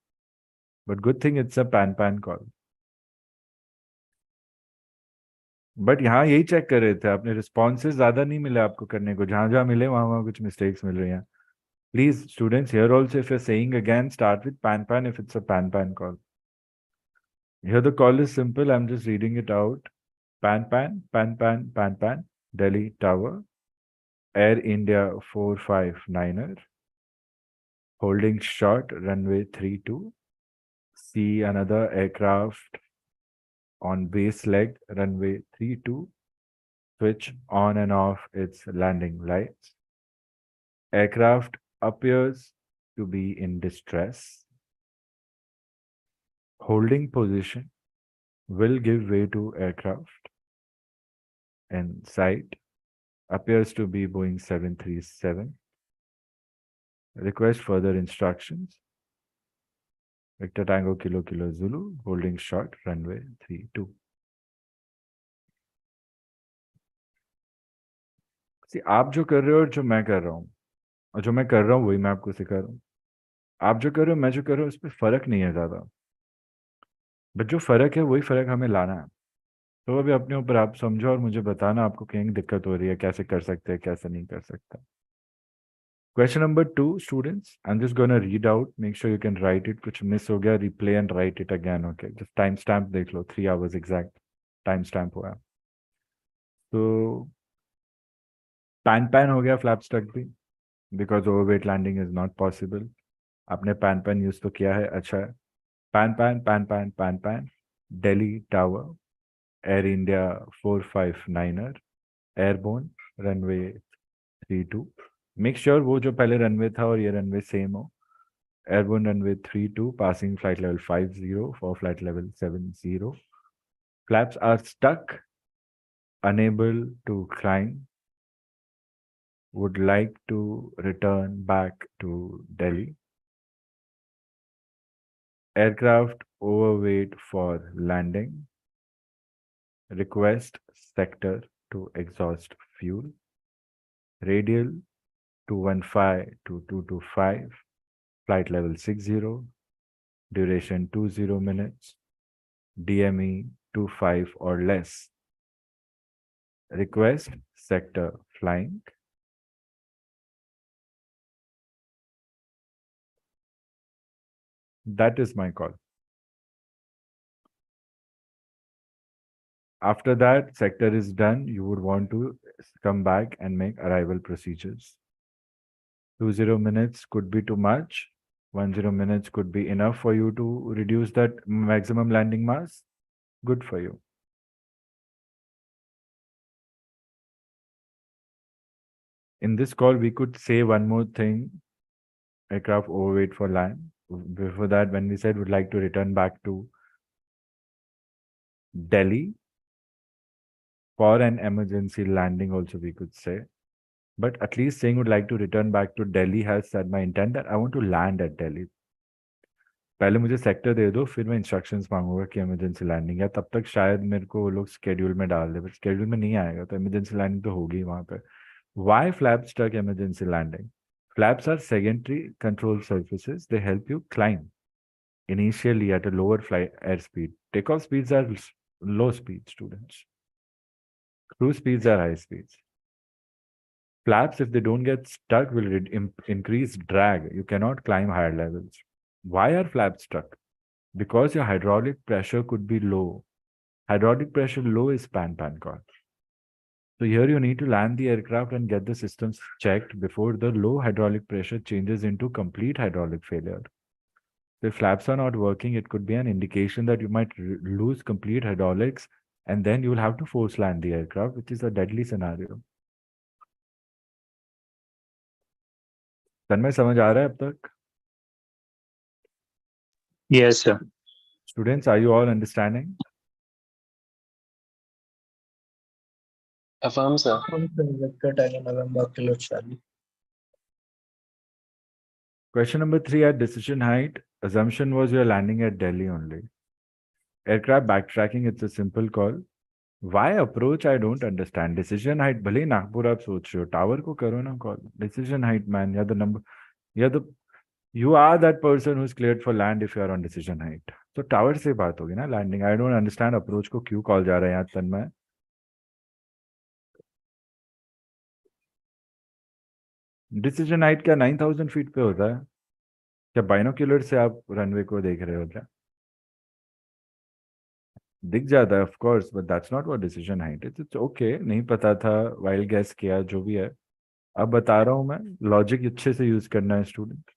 But good thing it's a pan call. But यहाँ यही चेक कर रहे थे, आपने रिस्पॉन्सेज ज्यादा नहीं मिले आपको करने को. जहां जहां मिले वहां कुछ मिस्टेक्स मिल रही हैं. Please students here also if you are saying again start with pan if it's a pan call. Here the call is simple. I'm just reading it out. pan Delhi Tower Air India 459er holding short runway 32 see another aircraft on base leg runway 32 switch on and off its landing lights. Aircraft appears to be in distress. Holding position will give way to aircraft in sight appears to be Boeing 737. Request further instructions. Victor Tango Kilo Kilo Zulu holding short runway 32. See, आप जो कर रहे हो और जो मैं कर रहा हूँ, और जो मैं कर रहा हूँ वही मैं आपको सिखा रहा हूँ. आप जो कर रहे हो मैं जो कर रहा हूँ इस पर फर्क नहीं है ज्यादा. बट जो फर्क है वही फर्क हमें लाना है। तो अभी अपने ऊपर आप समझो और मुझे बताना आपको कहीं दिक्कत हो रही है, कैसे कर सकते हैं कैसे नहीं कर सकते। Question number 2, students. I'm just gonna read out. Make sure you can write it. कुछ miss हो गया, replay and write it again. Okay. Just time stamp देख लो. 3 hours exact. Time stamp हुआ. तो pan हो गया, flap stuck भी. Because overweight landing is not possible. आपने pan use तो किया है, अच्छा है. Pan. Delhi Tower. Air India 459er. Airborne. Runway 32. Make sure वो जो पहले runway था और ये runway same हो. Airborne runway 32, passing flight level 50 for flight level 70. Flaps are stuck, unable to climb, would like to return back to Delhi. Aircraft overweight for landing. Request sector to exhaust fuel. Radial 215 to 225, flight level 60, duration 20 minutes. DME 25 or less. Request sector flying. That is my call. After that sector is done, you would want to come back and make arrival procedures. 20 minutes could be too much. 10 minutes could be enough for you to reduce that maximum landing mass. Good for you. In this call, we could say one more thing. Aircraft overweight for land. Before that, when we said would like to return back to Delhi for an emergency landing, also we could say. But at least saying would like to return back to Delhi has said my intent that I want to land at Delhi. पहले मुझे sector दे दो, फिर मैं instructions मांगूंगा कि emergency landing है, तब तक शायद मेरे को वो लोग स्केड्यूल में डाल दे, बट स्केड्यूल में नहीं आएगा तो इमरजेंसी लैंडिंग तो होगी वहां पे. Why flaps stuck emergency landing? Flaps are secondary control surfaces. They help you climb initially at a lower flight airspeed. Takeoff speeds are low speed, students. Cruise speeds are high speeds. Flaps, if they don't get stuck, will increase drag. You cannot climb higher levels. Why are flaps stuck? Because your hydraulic pressure could be low. Hydraulic pressure low is pan call. So here you need to land the aircraft and get the systems checked before the low hydraulic pressure changes into complete hydraulic failure. If flaps are not working, it could be an indication that you might lose complete hydraulics and then you will have to force land the aircraft, which is a deadly scenario. तन्मय समझ आ रहा है अब तक? Yes, sir. Students, are you all understanding? Affirm, sir. Victor Tiger November Kilo Charlie. Question number 3 at decision height. Assumption was you're landing at Delhi only. Aircraft backtracking, it's a simple call. Why approach? I don't understand. Decision height, भले ही नागपुर आप सोच रहे हो, tower को करो ना call. Decision height, man. Yeah, the number. Yeah, the. You are that person who's cleared for land if you are on decision height. तो tower से बात होगी ना landing. I don't understand approach को क्यों कॉल जा रहा है यहाँ तन्मय. डिसीजन हाइट क्या 9000 फीट पे होता है क्या? बाइनोक्यूलर से आप रनवे को देख रहे हो क्या? दिख जाता है of course, but that's not what decision height is. It's okay, नहीं पता था, वाइल्ड गैस किया, जो भी है. अब बता रहा हूँ मैं, लॉजिक अच्छे से यूज करना है स्टूडेंट.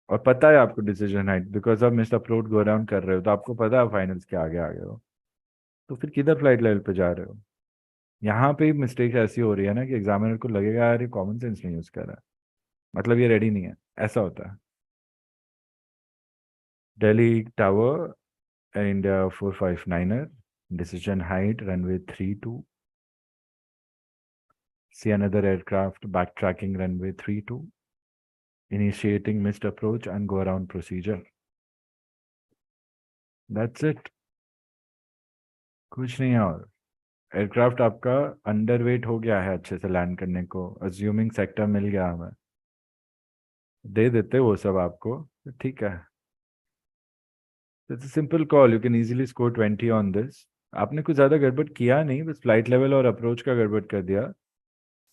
और पता है आपको डिसीजन हाइट, बिकॉज आप मिस अपलोड गो अराउंड कर रहे हो तो आपको पता है फाइनल्स के आगे आ गए हो, तो फिर किधर फ्लाइट लेवल पे जा रहे हो? यहाँ पे मिस्टेक ऐसी हो रही है ना कि एग्जामिनर को लगेगा यार ये कॉमन सेंस नहीं यूज कर रहा है, मतलब ये रेडी नहीं है, ऐसा होता है. Delhi tower India 459er, decision height runway 32. See another aircraft backtracking runway 32. Initiating missed approach and go around procedure. That's it. कुछ नहीं है और. एयरक्राफ्ट आपका अंडरवेट हो गया है अच्छे से लैंड करने को. अज्यूमिंग सेक्टर मिल गया हमें, दे देते वो सब आपको, ठीक है. It's a simple call. You can easily score 20 on this. आपने कुछ ज्यादा गड़बड़ किया नहीं, बस फ्लाइट लेवल और अप्रोच का गड़बड़ कर दिया.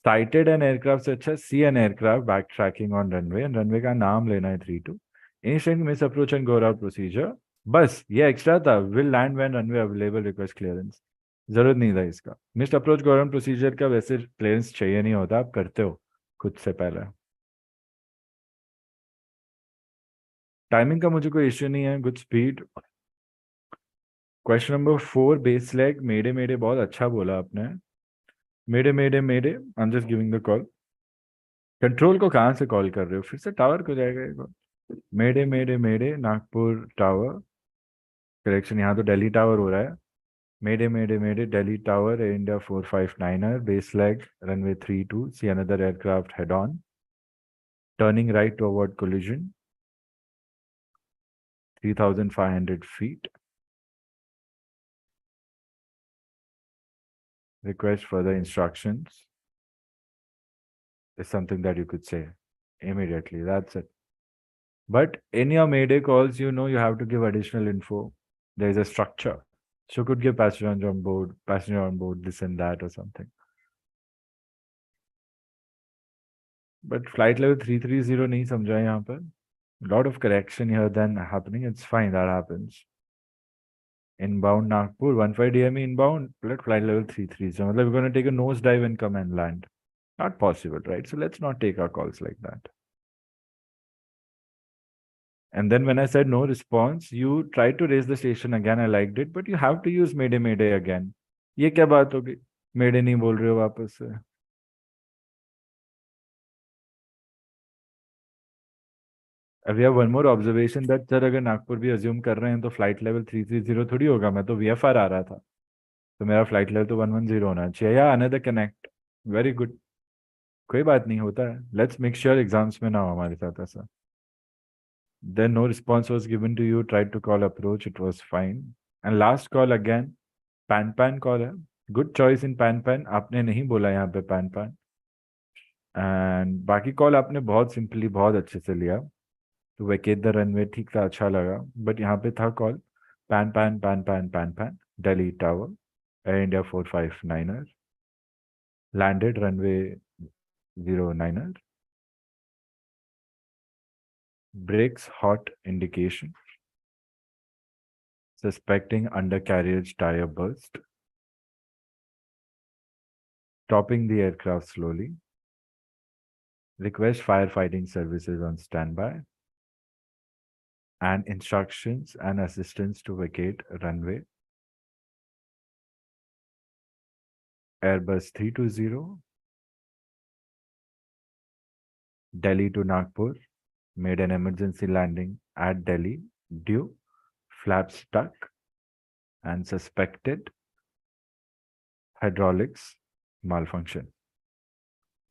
Sighted an aircraft से अच्छा see an aircraft backtracking on runway, and runway का नाम लेना है 32. Initiating miss approach and go route procedure. बस ये एक्स्ट्रा था. Will land when runway available, request clearance. जरूरत नहीं था इसका. Missed approach go route procedure का वैसे क्लियरेंस चाहिए नहीं होता, आप करते हो खुद से पहले. टाइमिंग का मुझे कोई इश्यू नहीं है. Good speed. Question number 4 base leg mayday mayday बहुत अच्छा बोला आपने. Mayday mayday mayday I am just giving the call. Control को कहाँ से कॉल कर रहे हो? फिर से टावर को जाएगा ये call. Mayday mayday mayday Nagpur tower. Correction, यहाँ तो दिल्ली टावर हो रहा है. Mayday mayday mayday Delhi tower, Air India 459er, base leg runway 32, see another aircraft head on, turning right to avoid collision, 3,500 feet. Request further instructions is something that you could say immediately. That's it. But in your mayday calls, you know you have to give additional info. There is a structure. So you could give passenger on board, this and that or something. But flight level 330 नहीं समझा यहाँ पर. Lot of correction here then happening. It's fine, that happens. Inbound Nagpur, 15 DME inbound, let flight level 330. So we're going to take a nosedive and come and land. Not possible, right? So let's not take our calls like that. And then when I said no response, you tried to raise the station again. I liked it, but you have to use Mayday Mayday again. ये क्या बात होगी? Mayday नहीं बोल रहे हो वापस से. We have one more observation that sir अगर नागपुर भी assume कर रहे हैं तो flight level 330 थोड़ी होगा. मैं तो VFR आ रहा था, तो मेरा flight level तो 110 होना चाहिए. या another connect. Very good. कोई बात नहीं, होता है. Let's make sure exams में ना हो हमारे साथ ऐसा. Then no response was given to you. Tried to call approach. It was fine. And last call again. Pan call है. Good choice in pan. आपने नहीं बोला यहाँ पे pan. And बाकी call आपने बहुत simply बहुत अच्छे से लिया. To vacate the runway ठीक था, अच्छा लगा. But यहाँ पे था call pan. Delhi Tower, Air India 459er. Landed runway 09er. Brakes hot indication. Suspecting undercarriage tire burst. Stopping the aircraft slowly. Request firefighting services on standby. And instructions and assistance to vacate runway. Airbus 320. Delhi to Nagpur. Made an emergency landing at Delhi due flaps stuck and suspected hydraulics malfunction.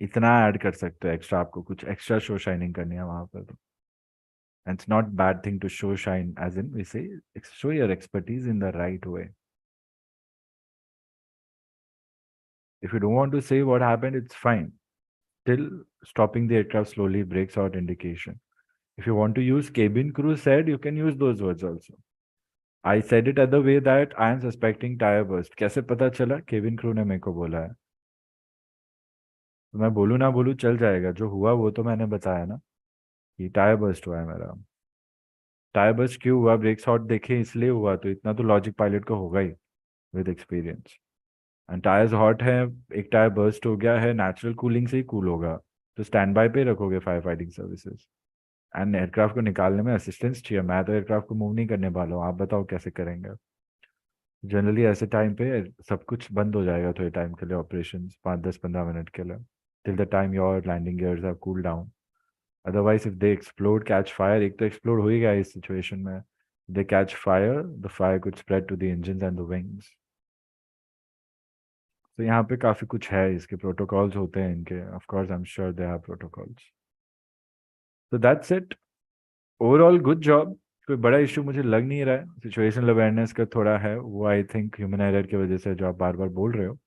इतना add कर सकते हो extra. आपको कुछ extra show shining करनी है वहां पर. And it's not bad thing to show shine, as in we say show your expertise in the right way. If you don't want to say what happened, it's fine. Still stopping the aircraft slowly, brakes out indication. If you want to use cabin crew said, you can use those words also. I said it other way that I am suspecting tire burst. कैसे पता चला? Cabin crew ने मेरे को बोला है. तो मैं बोलूँ ना बोलूँ चल जाएगा. जो हुआ वो तो मैंने बताया ना कि टायर बर्स्ट हुआ है मेरा. टायर बर्स्ट क्यों हुआ? ब्रेक शॉट देखे इसलिए हुआ. तो इतना तो लॉजिक पायलट को होगा ही with experience. And tyres hot है, एक टायर बर्स्ट हो गया है, नेचुरल कूलिंग से ही कूल होगा. तो स्टैंड बाय पे रखोगे fire fighting services. And aircraft को निकालने में असिस्टेंस चाहिए. मैं तो एयरक्राफ्ट को मूव नहीं करने वाला हूँ. आप बताओ कैसे करेंगे? जनरली ऐसे टाइम पे सब कुछ बंद हो जाएगा थोड़े टाइम के लिए, ऑपरेशन 5-10-15 मिनट के लिए, till the time your landing gears have cool down. Otherwise if they explode, catch fire, एक तो एक्सप्लोड हो ही गया इस सिचुएशन में, they catch fire, the fire could spread to the engines and the wings. तो यहाँ पे काफी कुछ है, इसके प्रोटोकॉल्स होते हैं इनके. Of course I am sure they have protocols. So that's it. Overall good job. कोई बड़ा इशू मुझे लग नहीं रहा है. सिचुएशनल अवेयरनेस का थोड़ा है, वो आई थिंक ह्यूमन एरर की वजह से जो आप बार बार बोल रहे हो.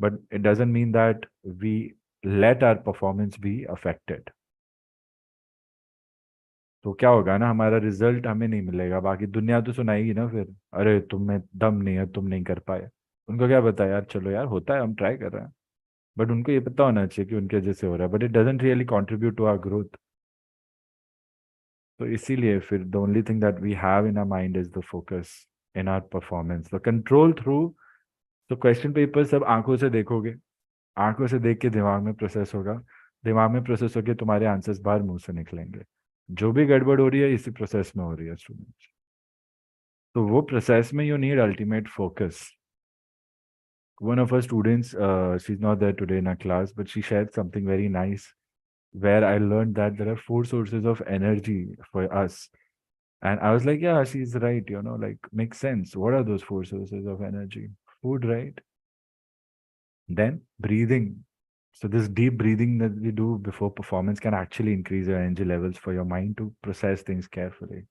But it doesn't mean that we let our performance be affected. तो क्या होगा ना, हमारा रिजल्ट हमें नहीं मिलेगा, बाकी दुनिया तो सुनाएगी ना फिर, अरे तुम्हें दम नहीं है, तुम नहीं कर पाए। उनको क्या पता यार, चलो यार होता है, हम ट्राई कर रहे हैं। बट उनको ये पता होना चाहिए कि उनके वजह से हो रहा है, but it doesn't really contribute to our growth. तो इसीलिए फिर the only thing that we have in our mind is the focus in our performance, the control through. तो क्वेश्चन पेपर सब आंखों से देखोगे, आंखों से देख के दिमाग में प्रोसेस होगा, दिमाग में प्रोसेस होके तुम्हारे आंसर्स बाहर मुंह से निकलेंगे। जो भी गड़बड़ हो रही है इसी प्रोसेस में हो रही है स्टूडेंट्स। तो वो प्रोसेस में you need ultimate focus. One of our students, she's not there today in our class, but she shared something very nice where I learned that there are four sources of energy for us. And I was like, yeah, she's right, like makes sense. What are those four sources of energy? Food, right? Then breathing. So this deep breathing that we do before performance can actually increase your energy levels for your mind to process things carefully.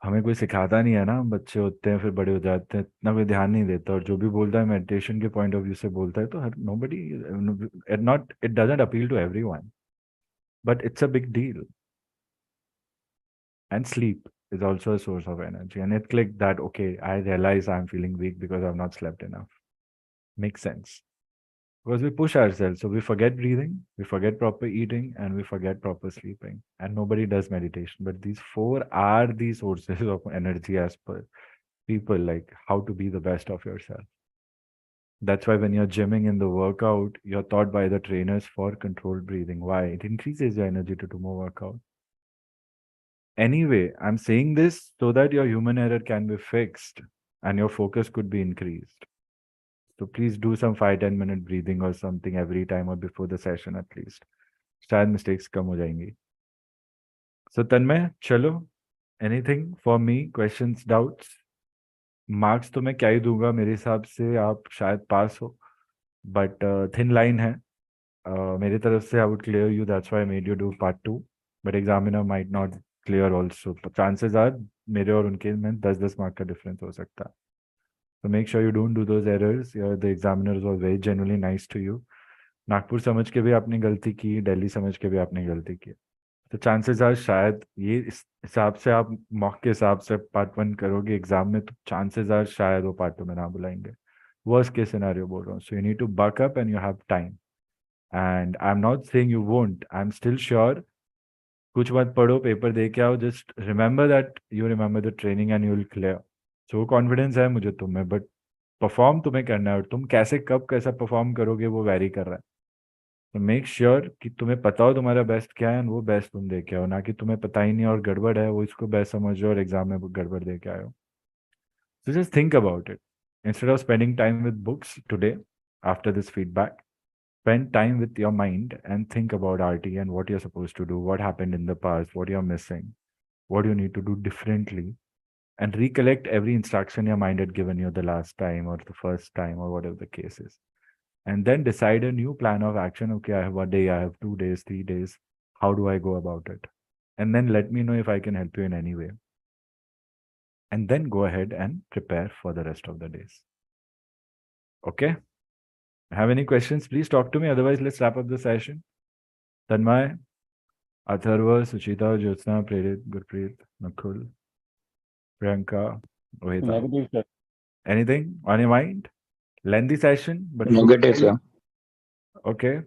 हमें कोई सिखाता नहीं है ना, हम बच्चे होते हैं फिर बड़े हो जाते हैं, इतना कोई ध्यान नहीं देता, और जो भी बोलता है मेडिटेशन के पॉइंट ऑफ व्यू से बोलता है, तो हर nobody, not, it doesn't appeal to everyone, but it's a big deal. And sleep is also a source of energy, and it clicked that okay, I realize I'm feeling weak because I've not slept enough. Makes sense, because we push ourselves, so we forget breathing, we forget proper eating, and we forget proper sleeping, and nobody does meditation. But these four are the sources of energy as per people, like how to be the best of yourself. That's why when you're gymming in the workout, you're taught by the trainers for controlled breathing. Why? It increases your energy to do more workout. Anyway, I'm saying this so that your human error can be fixed and your focus could be increased. So please do some 5-10 minute breathing or something every time or before the session at least. शायद mistakes कम हो जाएंगी. So तन्मय, चलो, anything for me, questions, doubts? Marks तो मैं क्या ही दूंगा, मेरे हिसाब से आप शायद पास हो, बट थिन लाइन है. मेरी तरफ से I would clear you, that's why I made you do part 2, but examiner might not clear also. Chances are मेरे और उनके में 10-10 मार्क का डिफरेंस हो सकता है. So make sure you don't do those errors. The examiners was very genuinely nice to you. Nagpur समझ के भी आपने गलती की, दिल्ली समझ के भी आपने गलती की. तो चांसेस आर शायद ये इस हिसाब से आप मॉक के हिसाब से पार्ट 1 करोगे एग्जाम में, तो चांसेस आर शायद वो पार्ट 2 में ना बुलाएंगे. वर्स्ट केस सिनेरियो बोल रहा हूँ. So you need to buck up and you have time. And I am not saying you won't, I am still sure. कुछ मत पढ़ो, पेपर दे के आओ, just remember that you remember the training and you will clear. So confidence है मुझे तुम में, बट परफॉर्म तुम्हें करना है, और तुम कैसे कब कैसा परफॉर्म करोगे वो वेरी कर रहा है. तो मेक श्योर कि तुम्हें पता हो तुम्हारा बेस्ट क्या है, वो बेस्ट तुम दे के आओ, ना कि तुम्हें पता ही नहीं और गड़बड़ है वो इसको बेस्ट समझो और एग्जाम में गड़बड़ दे के आयो. So just think about it. Instead of spending time with books today, after this feedback, spend time with your mind and think about RT and what you're supposed to do, what happened in the past, what you're missing, what you need to do differently, and recollect every instruction your mind had given you the last time or the first time or whatever the case is. And then decide a new plan of action. Okay, I have 1 day, I have 2 days, 3 days. How do I go about it? And then let me know if I can help you in any way. And then go ahead and prepare for the rest of the days. Okay? Have any questions? Please talk to me. Otherwise, let's wrap up the session. Tanmay, Atharva, Suchita, Jyotsna, Prerit, Gurpreet, Nakul, Priyanka, Rohita. Negative, sir. Anything on your mind? Lengthy session, but Negative, sir. okay.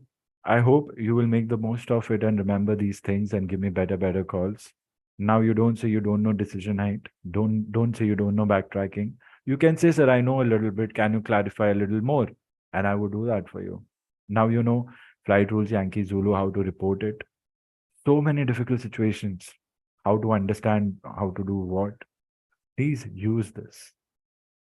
I hope you will make the most of it and remember these things and give me better calls. Now you don't say you don't know decision height. Don't say you don't know backtracking. You can say, sir, I know a little bit. Can you clarify a little more? And I would do that for you. Now you know flight rules, Yankee Zulu, how to report it. So many difficult situations. How to understand how to do what. Please use this.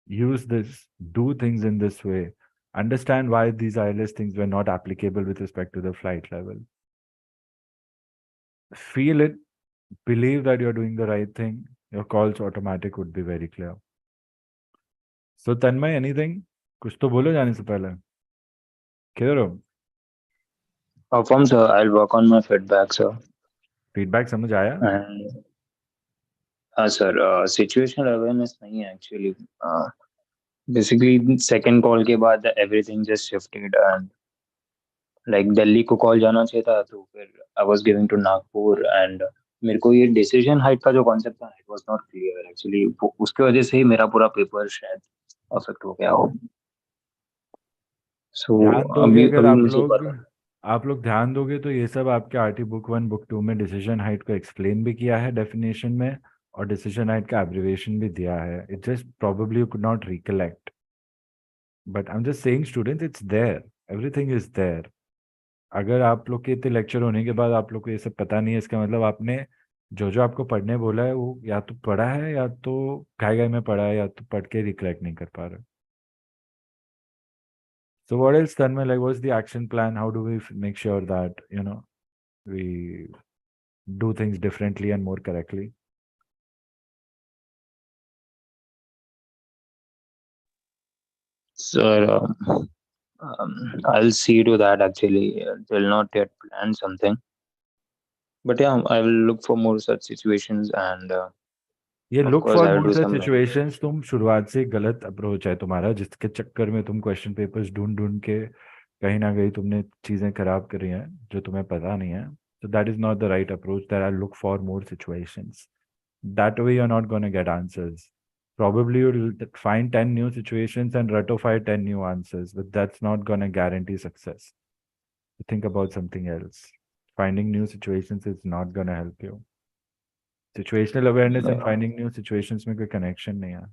Use this. Do things in this way. Understand why these ILS things were not applicable with respect to the flight level. Feel it, believe that you're doing the right thing. Your calls automatic would be very clear. So Tanmay, anything? कुछ तो बोलो जाने से पहले. किधर हो? Perform, sir. I'll work on my feedback, sir. Feedback समझ आया? And sir, situational awareness नहीं है actually. Basically, second call के बाद everything just shifted and like Delhi को कॉल जाना चाहिए था, तो फिर I was giving to Nagpur and मेरे को ये डिसीजन हाइट का जो कॉन्सेप्ट था, it was not clear actually. उसके वजह से ही मेरा पूरा पेपर शायद अफेक्ट हो गया हो। सो ध्यान दोगे अभी अगर अभी मुझे पता। आप लोग ध्यान दोगे तो ये सब आपके आरटी बुक 1 बुक 2 में डिसीजन हाइट को एक्सप्लेन भी किया है डेफिनेशन में, और डिसीजन हाइट का एब्रिविएशन भी दिया है। It just probably you could not recollect, but I am just saying students it's there, everything is there. अगर आप लोग के इतने लेक्चर होने के बाद आप लोग को ये सब पता नहीं है, इसका मतलब आपने जो जो आपको पढ़ने बोला है वो या तो पढ़ा है या तो घाई घाई में पढ़ा है या तो पढ़ के रिकलेक्ट नहीं कर पा रहे। So what else, Tanmay? Like, what's the action plan? How do we make sure that, we do things differently and more correctly? Sir, I'll see to that actually. They'll not yet plan something. But yeah, I will look for more such situations and ये of look course for I will more do such some meditation. Situations, तुम शुरुआत से गलत approach है तुम्हारा, जिसके चक्कर में तुम क्वेश्चन पेपर्स ढूंढ ढूंढ के कहीं ना कहीं तुमने चीजें खराब करी हैं जो तुम्हें पता नहीं है। So that is not the right approach, that I look for more situations. That way you're not going to get answers. Probably you'll find 10 new situations and ratify 10 new answers, but that's not going to guarantee success. Think about something else. Finding new situations is not going to help you. Situational awareness and finding new situations में कोई connection नहीं है.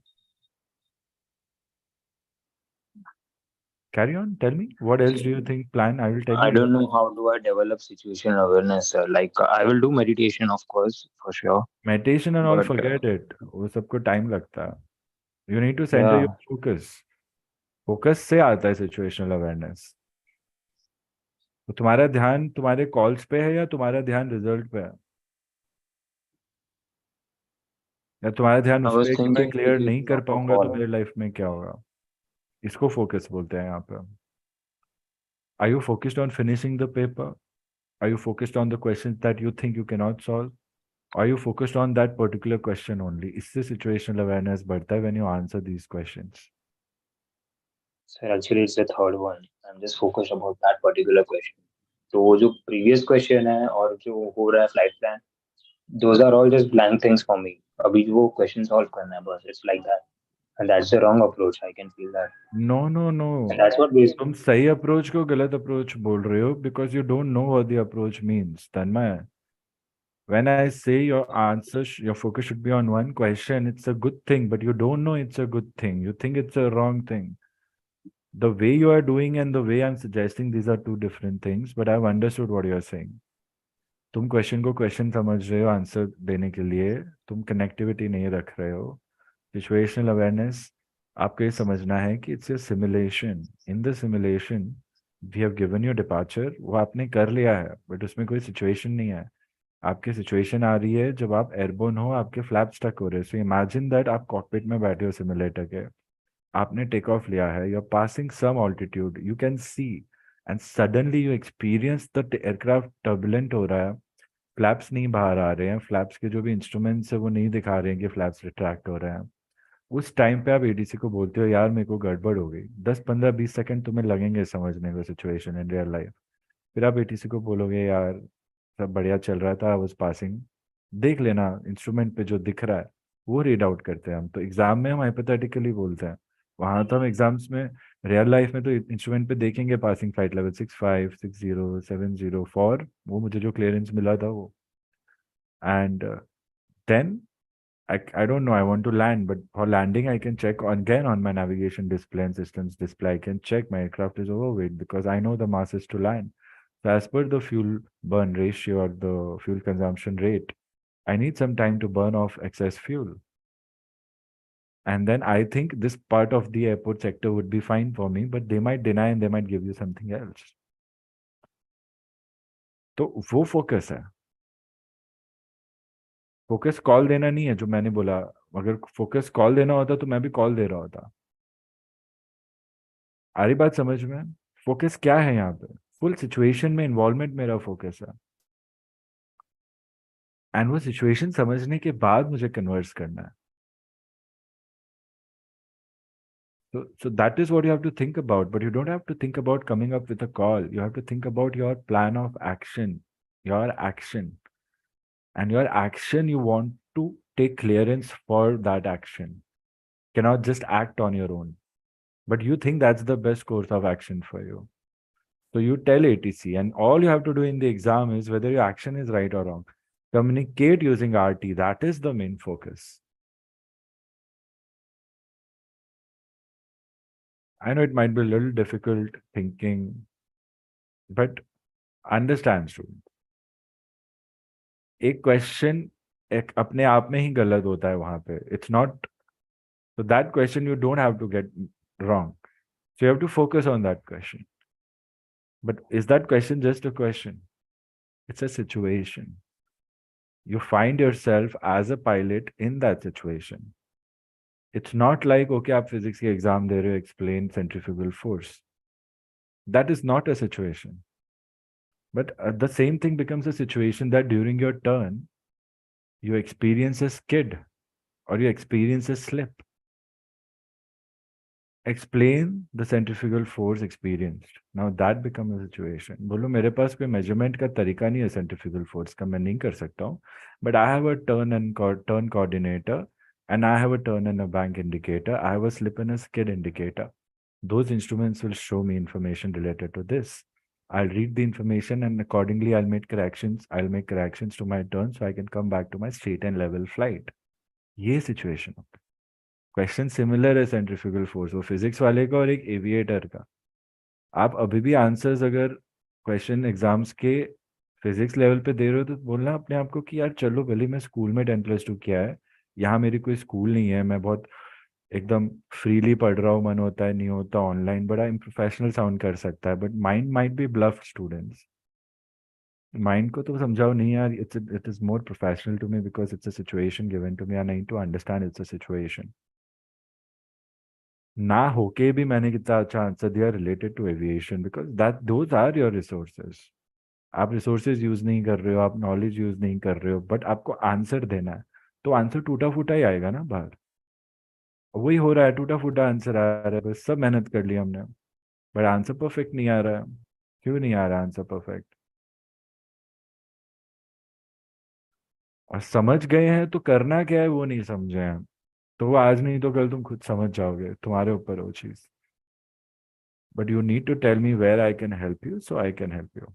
Carry on. Tell me, what else do you think plan? I will tell I you. don't know how do I develop situational awareness. Like I will do meditation, of course, for sure. Meditation and all, But forget it. वो सबको time लगता है. You need to center yeah, your focus. Focus से आता है situational awareness. तो तुम्हारा ध्यान तुम्हारे कॉल्स पे है या तुम्हारा ध्यान रिजल्ट पे है, या तुम्हारा ध्यान I उस was पे है कि मैं thinking to क्लियर give नहीं कर proper पाऊंगा तो call. मेरे लाइफ में क्या होगा। इसको फोकस बोलते हैं यहाँ पे। Are you focused on finishing the paper? Are you focused on the question that you think you can not solve? Are you focused on that particular question only? इससे सिचुएशनल अवेयरनेस बढ़ता है when you answer these questions. Sir, actually it's the third one. I'm just focused about that particular question. तो वो जो previous question है और जो हो रहा है flight plan, those are all just blank things for me. अभी वो question solve करना है बस. It's like that. And that's the wrong approach. I can feel that. No no no, And that's what we. तुम सही approach को गलत approach बोल रहे हो because you don't know what the approach means. Tanmay, when I say your answer, your focus should be on one question, it's a good thing, but you don't know it's a good thing. You think it's a wrong thing. The way you are doing and the way I'm suggesting, these are two different things, but I've understood what you're saying. तुम question को question समझ रहे हो answer देने के लिए, तुम connectivity नहीं रख रहे हो। सिचुएशनल अवेयरनेस आपको ये समझना है कि it's a simulation. In the simulation we have given you departure, वो आपने कर लिया है, बट उसमें कोई सिचुएशन नहीं है। आपकी सिचुएशन आ रही है जब आप एयरबोर्न हो, आपके फ्लैप स्टक हो रहे हैं। सो इमेजिन दैट आप कॉकपिट में बैठे हो सिमुलेटर के, आपने टेक ऑफ लिया है, you are passing some altitude, you can see, and suddenly you experience the aircraft turbulent हो रहा है, फ्लैप्स नहीं बाहर आ रहे हैं, फ्लैप्स के जो भी इंस्ट्रूमेंट्स है वो नहीं दिखा रहे हैं कि फ्लैप्स रिट्रैक्ट हो रहे हैं। उस टाइम पे आप एडीसी को बोलते हो यार मेरे को गड़बड़ हो गई। 10 15 20 सेकंड तुम्हें लगेंगे समझने को सिचुएशन इन रियल लाइफ। फिर आप एटीसी को बोलोगे यार सब बढ़िया चल रहा था, आई वाज पासिंग, देख लेना इंस्ट्रूमेंट पे जो दिख रहा है वो रीड आउट करते हैं हम। तो एग्जाम में हम हाइपोथेटिकली बोलते हैं, वहां तो हम एग्जाम्स में रियल लाइफ में तो इंस्ट्रूमेंट पे देखेंगे पासिंग फ्लाइट लेवल 65 60 70 वो मुझे जो क्लियरेंस मिला था वो। And then I don't know, I want to land, but for landing, I can check again on my navigation display and systems display. I can check my aircraft is overweight because I know the mass is to land. So as per the fuel burn ratio or the fuel consumption rate, I need some time to burn off excess fuel. And then I think this part of the airport sector would be fine for me, but they might deny and they might give you something else. तो वो focus है। Focus call देना नहीं है जो मैंने बोला। अगर फोकस कॉल देना होता तो मैं भी कॉल दे रहा होता। आ रही बात समझ में? फोकस क्या है यहाँ पे? फुल सिचुएशन में इन्वॉल्वमेंट मेरा फोकस है, एंड वो सिचुएशन समझने के बाद मुझे कन्वर्स करना है। So that is what you have to think about, but you don't have to think about coming up with a call. You have to think about your plan of action, your action. And your action, you want to take clearance for that action. Cannot just act on your own. But you think that's the best course of action for you. So you tell ATC, and all you have to do in the exam is whether your action is right or wrong. Communicate using RT. That is the main focus. I know it might be a little difficult thinking, but understand, student. एक question एक अपने आप में ही गलत होता है वहां पे. It's not, so that question you don't have to get wrong. So you have to focus on that question. But is that question just a question? It's a situation. You find yourself as a pilot in that situation. It's not like, okay, आप physics के exam दे रहे हो, explain centrifugal force. That is not a situation. But the same thing becomes a situation that during your turn, you experience a skid or you experience a slip. Explain the centrifugal force experienced. Now that becomes a situation. बोलो मेरे पास कोई measurement का तरीका नहीं है centrifugal force का, मैं नहीं कर सकता हूँ. But I have a turn coordinator, and I have a turn and a bank indicator. I have a slip and a skid indicator. Those instruments will show me information related to this. I'll read the information and accordingly I'll make corrections. I'll make corrections to my turn so I can come back to my straight and level flight. ये situation होता है. Question similar है centrifugal force, वो physics वाले का और एक aviator का. आप अभी भी आंसर्स अगर क्वेश्चन एग्जाम्स के फिजिक्स लेवल पे दे रहे हो तो बोलना अपने आप को कि यार चलो भले मैं स्कूल में 10+2 किया है, यहाँ मेरी कोई स्कूल नहीं है, मैं बहुत एकदम फ्रीली पढ़ रहा हूँ, मन होता है नहीं होता ऑनलाइन, बड़ा प्रोफेशनल साउंड कर सकता है, but mind might be bluffed students. Mind को तो समझाओ नहीं यार, it is more professional to me because it's a situation given to me, I need to understand it's a situation. ना होके भी मैंने कितना अच्छा आंसर दिया related to aviation, because that those are your resources. आप रिसोर्सेज यूज नहीं कर रहे हो, आप नॉलेज यूज नहीं कर रहे हो, बट आपको आंसर देना है, तो आंसर टूटा फूटा ही आएगा ना बाहर. वही हो रहा है, टूटा फूटा आंसर आ रहा है, बस सब मेहनत कर ली हमने, बट आंसर परफेक्ट नहीं आ रहा है. क्यों नहीं आ रहा आंसर परफेक्ट? और समझ गए हैं तो करना क्या है वो नहीं समझे हैं, तो वो आज नहीं तो कल तुम खुद समझ जाओगे, तुम्हारे ऊपर वो चीज. But you need to tell me where I can help you so I can help you.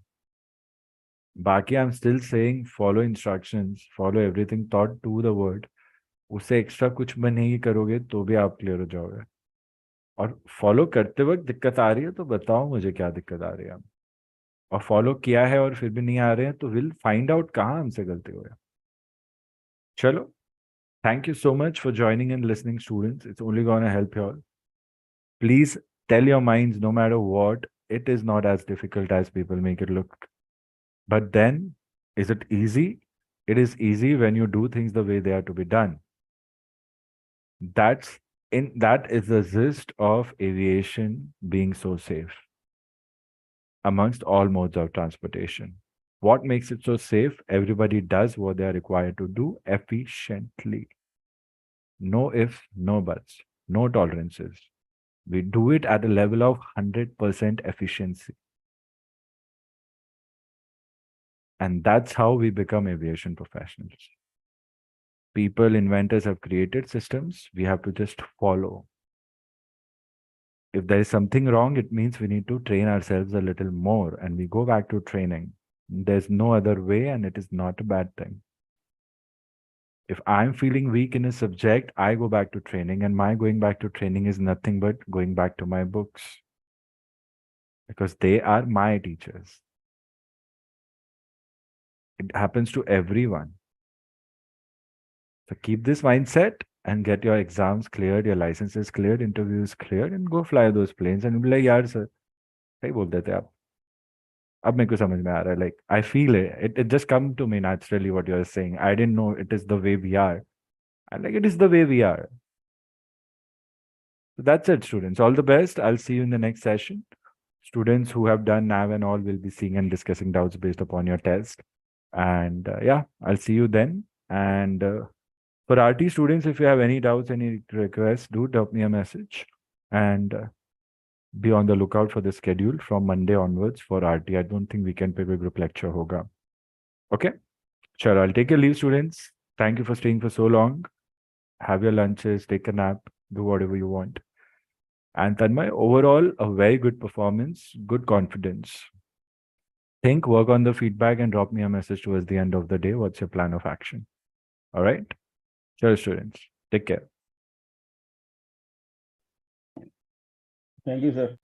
बाकी I am still saying follow instructions, follow everything thought to the word. उससे एक्स्ट्रा कुछ भी नहीं करोगे तो भी आप क्लियर हो जाओगे. और फॉलो करते वक्त दिक्कत आ रही है तो बताओ मुझे क्या दिक्कत आ रही है. और फॉलो किया है और फिर भी नहीं आ रहे हैं तो विल फाइंड आउट कहाँ हमसे गलती हो. चलो, thank you so much for joining and listening, students. It's only going to help you all. Please tell your minds, no matter what, it is not as difficult as people make it look. But then, is it easy? It is easy when you do things the way they are to be done. That is the gist of aviation being so safe amongst all modes of transportation. What makes it so safe? Everybody does what they are required to do efficiently. No ifs, no buts, no tolerances. We do it at a level of 100% efficiency. And that's how we become aviation professionals. People, inventors have created systems. We have to just follow. If there is something wrong, it means we need to train ourselves a little more and we go back to training. There's no other way and it is not a bad thing. If I'm feeling weak in a subject, I go back to training, and my going back to training is nothing but going back to my books because they are my teachers. It happens to everyone. So keep this mindset and get your exams cleared, your licenses cleared, interviews cleared, and go fly those planes and be like, yaar sir, सही बोल देते आप. अब मेरे को समझ में आ रहा है. Like I feel it. It just come to me naturally what you're saying. I didn't know it is the way we are. And like it is the way we are. So that's it, students. All the best. I'll see you in the next session. Students who have done NAV and all will be seeing and discussing doubts based upon your test. And yeah, I'll see you then. And for RT students, if you have any doubts, any requests, do drop me a message. and be on the lookout for the schedule from Monday onwards for RT. I don't think weekend pe group lecture hoga. Okay? Sure, I'll take your leave, students. Thank you for staying for so long. Have your lunches, take a nap, do whatever you want. And Tanmay, overall, a very good performance, good confidence. Think, work on the feedback, and drop me a message towards the end of the day. What's your plan of action? All right? Sure, students. Take care. Thank you, sir.